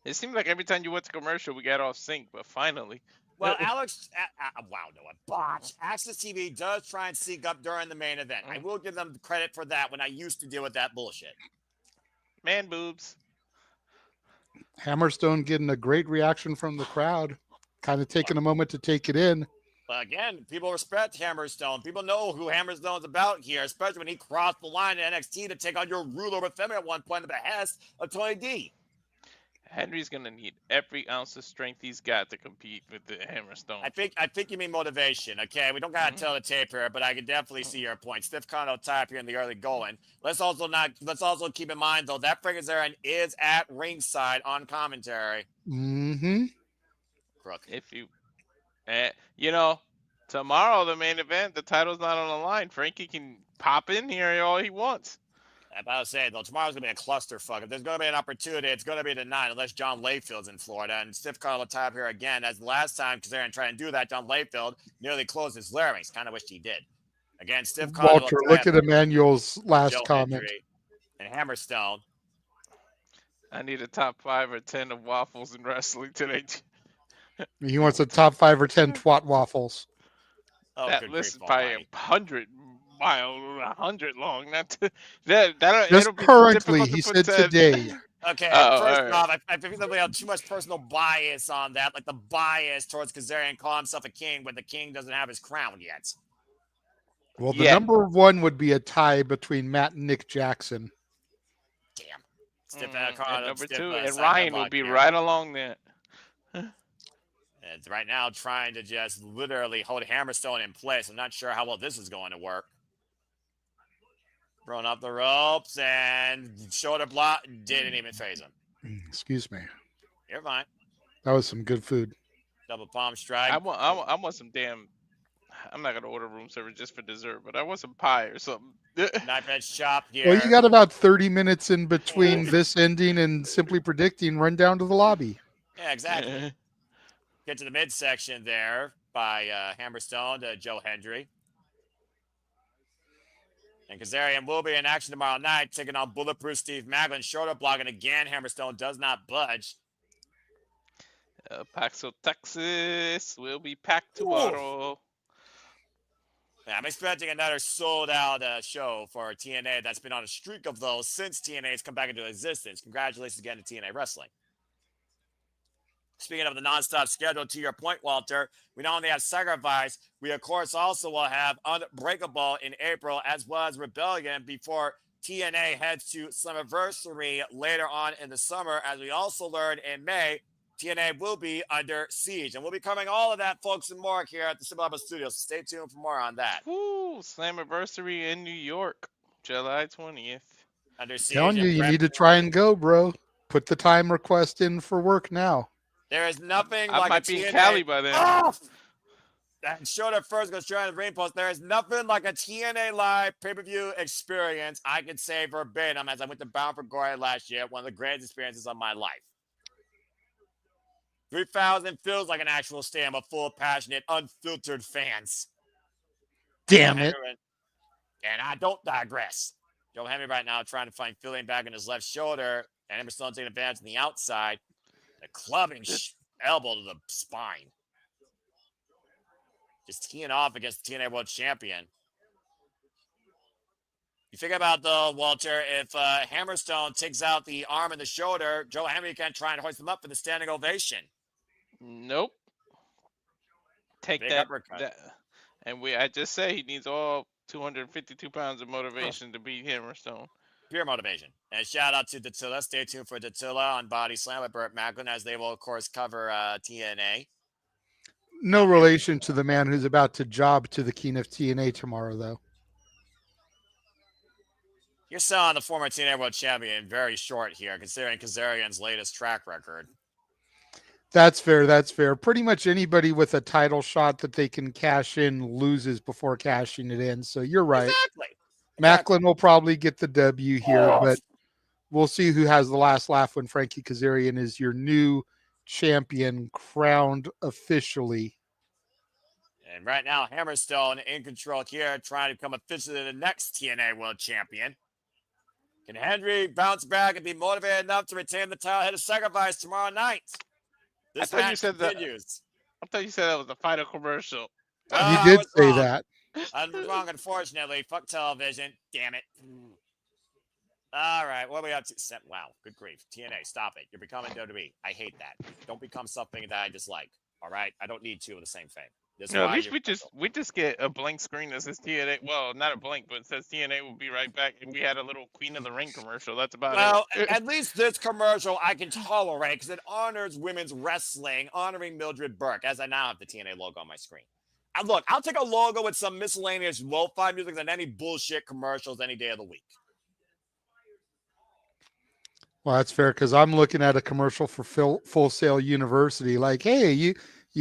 It seemed like every time you went to commercial, we got off sync, but finally. Well, Alex, wow, no, a botch. Access TV does try and sync up during the main event. I will give them credit for that when I used to deal with that bullshit. Man boobs. Hammerstone getting a great reaction from the crowd. Kind of taking a moment to take it in. But again, people respect Hammerstone. People know who Hammerstone's about here, especially when he crossed the line in NXT to take on your ruler with them at one point at the behest of Tony D. Henry's gonna need every ounce of strength he's got to compete with the Hammerstone. I think you mean motivation. Okay, we don't gotta tell the tape here, but I can definitely see your point. Stiff Condo type here in the early going. Let's also keep in mind though that Frigazarian is at ringside on commentary. Mm-hmm. Crook. If you, tomorrow the main event, the title's not on the line. Frankie can pop in here all he wants. I'm about to say though, tomorrow's gonna be a clusterfuck. If there's gonna be an opportunity, it's gonna be tonight, unless John Layfield's in Florida. And Stiff Condo type here again, as the last time, because they're trying to do that, John Layfield nearly closed his larynx. Kind of wish he did. Again, Stiff Condo. Walter, look at Emmanuel's last Joe comment. Hendry and Hammerstone. I need a top 5 or 10 of waffles in wrestling today. He wants a top 5 or 10 twat waffles. Oh, That good list is grief probably almighty. 100 miles, 100 long. Not to, that Just it'll be currently, difficult to he put said 10. today. Okay, Oh, first alright. off, I feel that we have too much personal bias on that, like the bias towards Kazarian calling himself a king when the king doesn't have his crown yet. Well, the Yeah. number one would be a tie between Matt and Nick Jackson. Damn. Stiff And number stiff, 2, and side Ryan headlock will be here. right along there. And right now trying to just literally hold Hammerstone in place. I'm not sure how well this is going to work. Throwing up the ropes and shoulder block. Didn't even phase him. Excuse me. You're fine. That was some good food. Double palm strike. I want some damn. I'm not gonna order room service just for dessert, but I want some pie or something. Knife edge chop here. Well, you got about 30 minutes in between this ending and Simply Predicting. Run down to the lobby. Yeah, exactly. Get to the midsection there by Hammerstone to Joe Hendry. And Kazarian will be in action tomorrow night, taking on Bulletproof Steve Macklin. Shoulder blocking again. Hammerstone does not budge. El Paso, Texas will be packed Ooh. tomorrow. Yeah, I'm expecting another sold-out show for TNA that's been on a streak of those since TNA has come back into existence. Congratulations again to TNA Wrestling. Speaking of the nonstop schedule, to your point, Walter, we not only have Sacrifice, we of course also will have Unbreakable in April, as well as Rebellion before TNA heads to Slammiversary later on in the summer. As we also learned in May, TNA will be under siege. And we'll be covering all of that, folks, and more here at the Simple Studios. So stay tuned for more on that. Woo! Slammiversary in New York, July 20th. Under siege. Telling you, and you prep need to for- try and go, bro. Put the time request in for work now. There is nothing I like a might be in TNA. Cali by then. Off! And showed up first goes trying to ring post. There is nothing like a TNA live pay-per-view experience. I can say verbatim as I went to Bound for Glory last year, one of the greatest experiences of my life. 3,000 feels like an actual stadium of full, passionate, unfiltered fans. Damn it. And I don't digress. Joe Henry right now trying to find feeling back in his left shoulder, and Emerson taking advantage on the outside. A clubbing elbow to the spine. Just teeing off against the TNA World Champion. You think about, though, Walter, if Hammerstone takes out the arm and the shoulder, Joe Henry can try and hoist him up for the standing ovation. Nope. Take Big that. uppercut. I just say he needs all 252 pounds of motivation to beat Hammerstone. Pure motivation. And shout out to Dattila. Stay tuned for Dattila on Body Slam with Burt Macklin, as they will, of course, cover TNA. No relation to the man who's about to job to the king of TNA tomorrow, though. You're selling the former TNA World Champion very short here, considering Kazarian's latest track record. That's fair. That's fair. Pretty much anybody with a title shot that they can cash in loses before cashing it in. So you're right. Exactly. Macklin will probably get the W here, but we'll see who has the last laugh when Frankie Kazarian is your new champion, crowned officially. And right now, Hammerstone in control here, trying to become officially the next TNA World Champion. Can Henry bounce back and be motivated enough to retain the title head of Sacrifice tomorrow night? This I thought you match said that. continues. I thought you said that was the final commercial. You did say wrong. that. I'm wrong, unfortunately. Fuck television. Damn it. All right, what are we up to? Wow, good grief. TNA, stop it. You're becoming WWE. I hate that. Don't become something that I dislike. All right? I don't need two of the same thing. No, at least we just get a blank screen that says TNA. Well, not a blank, but it says TNA will be right back. And we had a little Queen of the Ring commercial. That's about it. At least this commercial I can tolerate because it honors women's wrestling, honoring Mildred Burke, as I now have the TNA logo on my screen. And look, I'll take a logo with some miscellaneous lo-fi music than any bullshit commercials any day of the week. Well, that's fair because I'm looking at a commercial for Full Sail University. Like, hey, you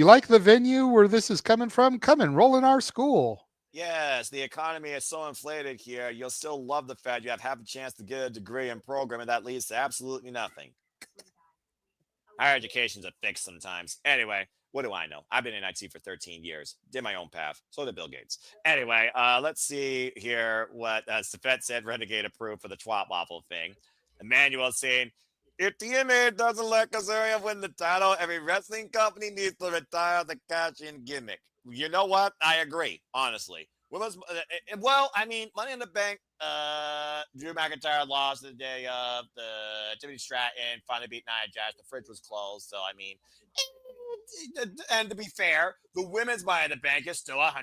like the venue where this is coming from? Come and roll in our school. Yes, the economy is so inflated here. You'll still love the fact you have half a chance to get a degree in programming that leads to absolutely nothing. Higher education's a fix sometimes. Anyway, what do I know? I've been in IT for 13 years. Did my own path. So did Bill Gates. Anyway, let's see here what Stefet said, Renegade approved for the twat waffle thing. Emmanuel saying, if TNA doesn't let Kazarian win the title, every wrestling company needs to retire the cash-in gimmick. You know what? I agree, honestly. Well, I mean, Money in the Bank, Drew McIntyre lost the day of the Timothy Stratton finally beat Nia Jax. The fridge was closed, so I mean, and to be fair, the women's Money in the Bank is still 100%.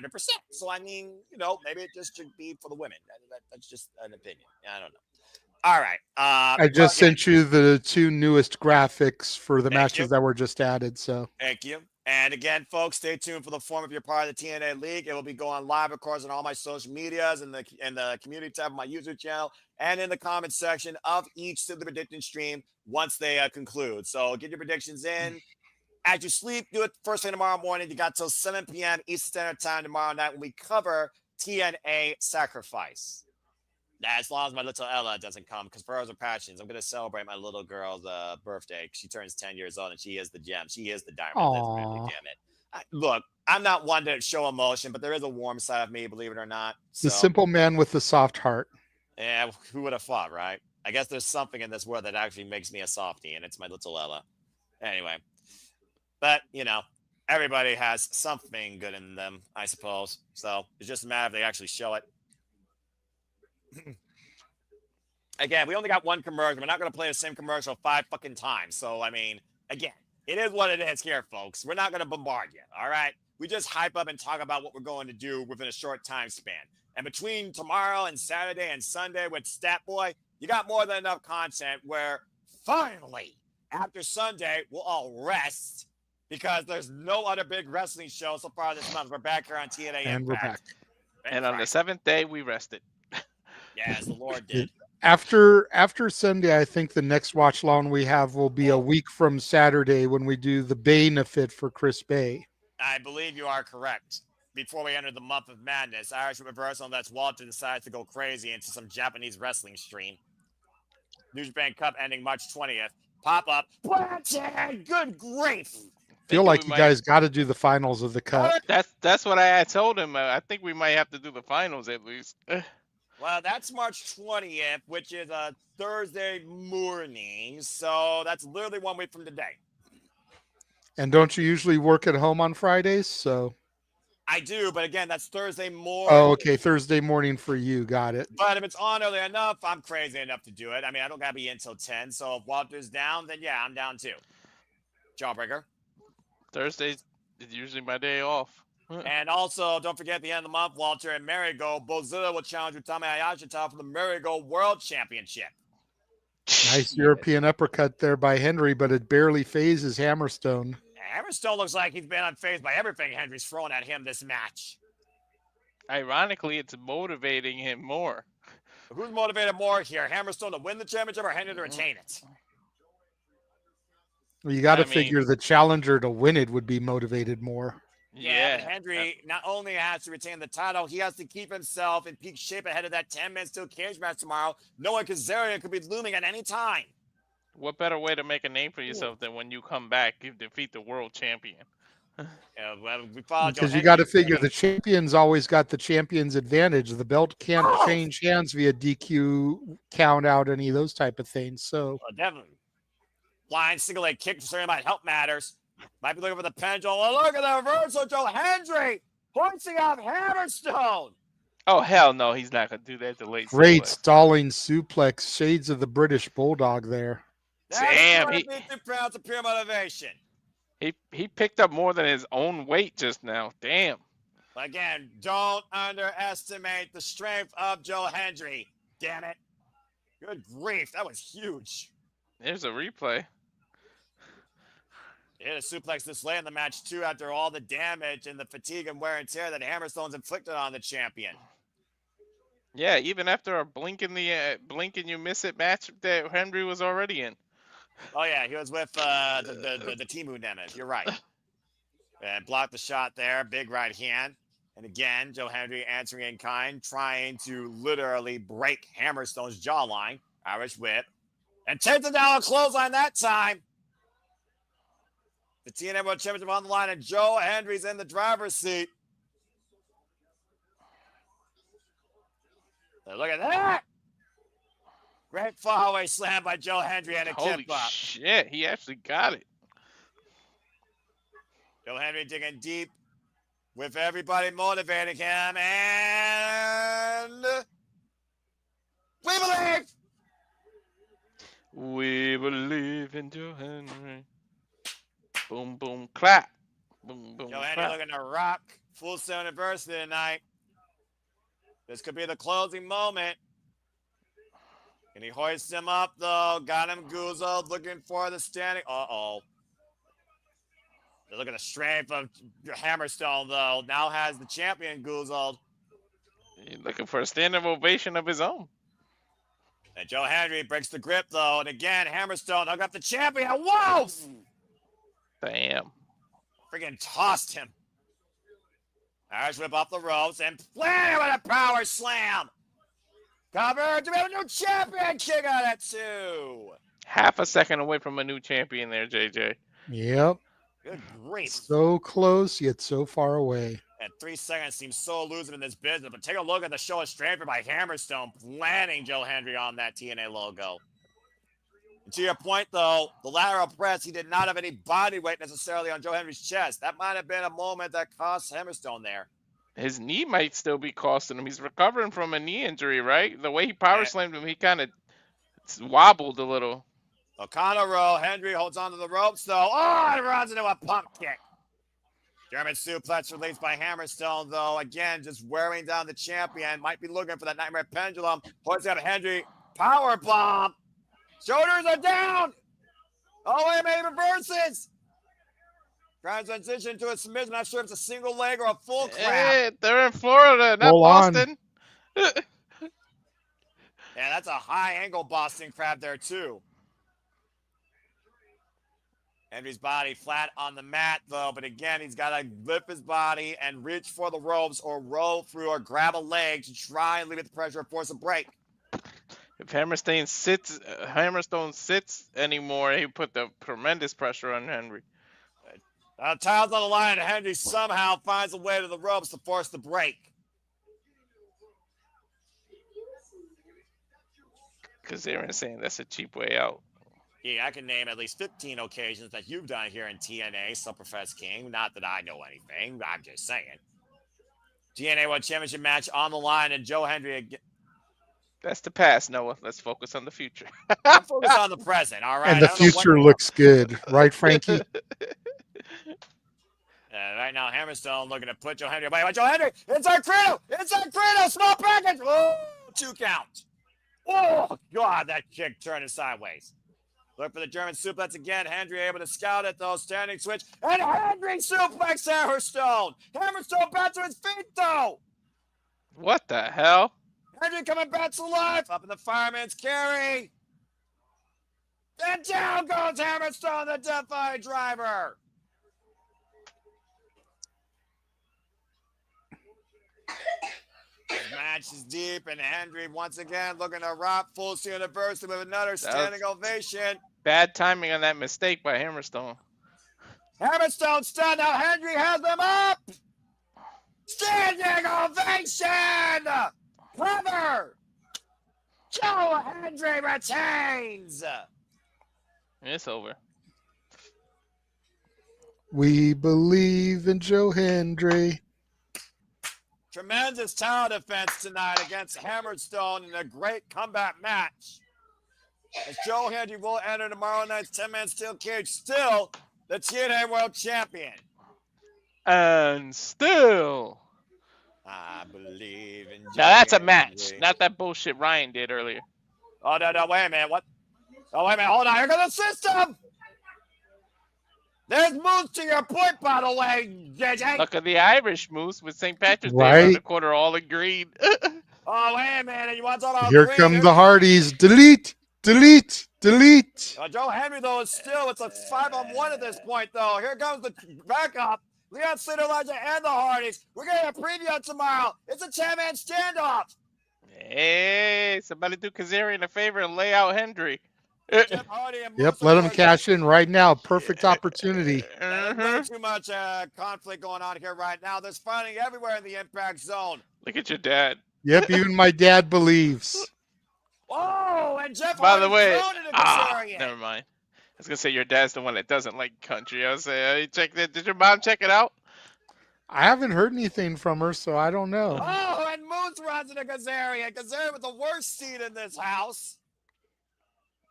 So I mean, you know, maybe it just should be for the women. That's just an opinion. I don't know. All right. I just sent you the two newest graphics for the matches that were just added. So thank you. And again, folks, stay tuned for the form if you're part of the TNA League. It will be going live, of course, on all my social medias and the community tab of my YouTube channel and in the comment section of each Simply Predicting stream once they conclude. So get your predictions in. As you sleep, do it first thing tomorrow morning. You got till 7 p.m. Eastern Standard Time tomorrow night when we cover TNA Sacrifice. As long as my little Ella doesn't come, because for her passions, I'm going to celebrate my little girl's birthday. She turns 10 years old, and she is the gem. She is the diamond. Damn it. Look, I'm not one to show emotion, but there is a warm side of me, believe it or not. The simple man with the soft heart. Yeah, who would have thought, right? I guess there's something in this world that actually makes me a softie, and it's my little Ella. Anyway. But, everybody has something good in them, I suppose. So it's just a matter if they actually show it. Again, we only got one commercial. We're not going to play the same commercial 5 fucking times. So, again, it is what it is here, folks. We're not going to bombard you, all right? We just hype up and talk about what we're going to do within a short time span. And between tomorrow and Saturday and Sunday with Stat Boy, you got more than enough content where finally, after Sunday, we'll all rest because there's no other big wrestling show so far this month. We're back here on TNA Impact. And we're back. And on the 7th day, we rested. Yeah, as the Lord did. After Sunday, I think the next watch long we have will be a week from Saturday when we do the Benefit for Chris Bay. I believe you are correct. Before we enter the month of madness, Irish Reversal, that's Walter decides to go crazy into some Japanese wrestling stream. New Japan Cup ending March 20th. Pop-up. Blanchard! Good grief! Feel like you guys got to do the finals of the cup. That's what I told him. I think we might have to do the finals at least. Well, that's March 20th, which is a Thursday morning. So that's literally 1 week from today. And don't you usually work at home on Fridays? So I do, but again, that's Thursday morning. Oh, okay. Thursday morning for you. Got it. But if it's on early enough, I'm crazy enough to do it. I don't got to be in until 10. So if Walter's down, then yeah, I'm down too. Jawbreaker. Thursday is usually my day off. And also, don't forget at the end of the month, Walter and Marigold, Bozilla will challenge Utami Hayashita for the Marigold World Championship. Nice European uppercut there by Henry, but it barely phases Hammerstone. Hammerstone looks like he's been unfazed by everything Henry's thrown at him this match. Ironically, it's motivating him more. Who's motivated more here? Hammerstone to win the championship or Henry to retain it? Well, you got to figure the challenger to win it would be motivated more. Yeah, but Henry not only has to retain the title, he has to keep himself in peak shape ahead of that 10-man steel cage match tomorrow, knowing Kazarian could be looming at any time. What better way to make a name for yourself than when you come back, you defeat the world champion? Because you got to figure the champion's always got the champion's advantage. The belt can't change hands via DQ, count out, any of those type of things. So definitely. Flying single leg kick for might help matters. Might be looking for the pendulum. Oh, look at the reversal. Joe Hendry hoisting off Hammerstone. Oh, hell no. He's not going to do that. Great stalling suplex. Shades of the British Bulldog there. Damn. He 2 pounds of pure motivation. He picked up more than his own weight just now. Damn. Again, don't underestimate the strength of Joe Hendry. Damn it. Good grief. That was huge. There's a replay. He hit a suplex this late in the match, too, after all the damage and the fatigue and wear and tear that Hammerstone's inflicted on the champion. Yeah, even after a blink and you miss it match that Henry was already in. Oh, yeah, he was with the Timu Nemeth. You're right. And blocked the shot there. Big right hand. And again, Joe Hendry answering in kind, trying to literally break Hammerstone's jawline. Irish whip. And takes it down a clothesline that time. The TNA World Championship on the line, and Joe Hendry's in the driver's seat. So look at that. Great far-away slam by Joe Hendry and a tip up. Shit, he actually got it. Joe Hendry digging deep with everybody motivating him, and we believe! We believe in Joe Hendry. Boom, boom, clap. Boom, boom, Joe Hendry looking to rock Full Sail University tonight. This could be the closing moment. Can he hoist him up, though? Got him goozled, looking for the standing. Uh-oh. Look at the strength of Hammerstone, though. Now has the champion goozled. He's looking for a standing ovation of his own. And Joe Hendry breaks the grip, though. And again, Hammerstone hung up the champion. Whoa! Damn. Friggin' tossed him. Irish whip off the ropes and planted with a power slam. Cover. Do we have a new champion? Kick out at 2. Half a second away from a new champion there, JJ. Yep. Good grief. So close, yet so far away. And 3 seconds seems so elusive in this business, but take a look at the show of strength by Hammerstone planting Joe Hendry on that TNA logo. And to your point, though, the lateral press, he did not have any body weight necessarily on Joe Henry's chest. That might have been a moment that cost Hammerstone there. His knee might still be costing him. He's recovering from a knee injury, right? The way he power slammed him, he kind of wobbled a little. O'Connor roll. Henry holds onto the ropes, though. Oh, and runs into a pump kick. German suplex released by Hammerstone, though. Again, just wearing down the champion. Might be looking for that nightmare pendulum. Hoist out Henry. Power bomb. Shoulders are down. Oh, wait, maybe reverses. Trying to transition to a submission. Not sure if it's a single leg or a full crab. Hey, they're in Florida, not Hold Boston. Yeah, that's a high angle Boston crab there, too. Henry's body flat on the mat, though. But again, he's got to lift his body and reach for the ropes or roll through or grab a leg to try and alleviate the pressure or force a break. If Hammerstone sits anymore, he put the tremendous pressure on Henry. Tiles on the line, and Henry somehow finds a way to the ropes to force the break. Kazarian saying that's a cheap way out. Yeah, I can name at least 15 occasions that you've done here in TNA, Superfest King. Not that I know anything, I'm just saying. TNA World Championship match on the line, and Joe Henry again. That's the past, Noah. Let's focus on the future. Focus on the present, all right? And the future looks good, right, Frankie? Right now, Hammerstone looking to put Joe Henry away. Joe Henry, inside Credo, small package. Oh, 2 count. Oh, God, that kick turning sideways. Look for the German suplex again. Henry able to scout it, though. Standing switch. And Henry suplex Hammerstone. Hammerstone back to his feet, though. What the hell? Henry coming back to life. Up in the fireman's carry. And down goes Hammerstone, the Death Eye driver. This match is deep, and Henry once again looking to rock Full Steel University with another standing ovation. Bad timing on that mistake by Hammerstone. Hammerstone stunned. Now Henry has them up. Standing ovation. Clever. Joe Henry retains. It's over. We believe in Joe Hendry. Tremendous tower defense tonight against Hammerstone in a great comeback match. As Joe Henry will enter tomorrow night's 10-man steel cage, still the TNA World Champion. And still. I believe in Joe Now that's a Henry. match, not that bullshit Ryan did earlier. Oh, no, wait a minute. What? Oh, wait a minute. Hold on. Here goes the system. There's Moose to your point, by the way, JJ. Look at the Irish Moose with St. Patrick's Day Right. around the corner, all agreed. Oh, wait a minute. You want to talk about Here green? come the Hardys. Delete, delete, delete. Joe Henry, though, is still, it's a 5-on-1 at this point, though. Here comes the backup. Leon Slater, Elijah, and the Hardys. We're getting a preview tomorrow. It's a 10-man standoff. Hey, somebody do Kazarian a favor and lay out Hendry. Jeff Hardy and Yep, Moose let are them cash in right now. Perfect opportunity. There's way too much conflict going on here right now. There's fighting everywhere in the Impact Zone. Look at your dad. Yep, even my dad believes. Oh, and Jeff By the Hardy way, thrown into Kazarian. never mind. I was gonna say your dad's the one that doesn't like country. I was saying, hey, check that. Did your mom check it out? I haven't heard anything from her, so I don't know. Oh, and Moose runs into Kazarian. Kazarian with the worst seat in this house.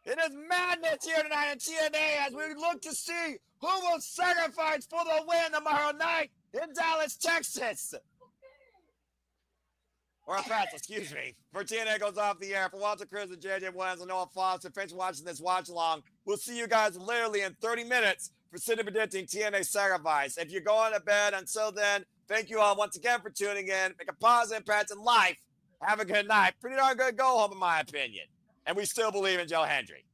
It is madness here tonight in TNA as we look to see who will sacrifice for the win tomorrow night in Dallas, Texas. Or perhaps, excuse me. For TNA goes off the air. For Walter Cruz and JJ Williams and Noah Foster, thanks for watching this watch along. We'll see you guys literally in 30 minutes for City Predicting TNA Sacrifice. If you're going to bed until then, thank you all once again for tuning in. Make a positive impact in life. Have a good night. Pretty darn good go home, in my opinion. And we still believe in Joe Hendry.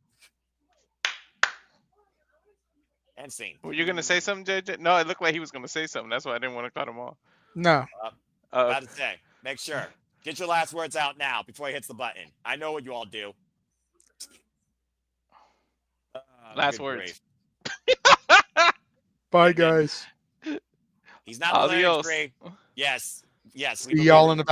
And scene. Were you gonna say something, JJ? No, it looked like he was gonna say something. That's why I didn't want to cut him off. No. About to say, make sure. Get your last words out now before he hits the button. I know what you all do. Last words. Bye, guys. He's not Adios. Larry. Yes. See y'all in about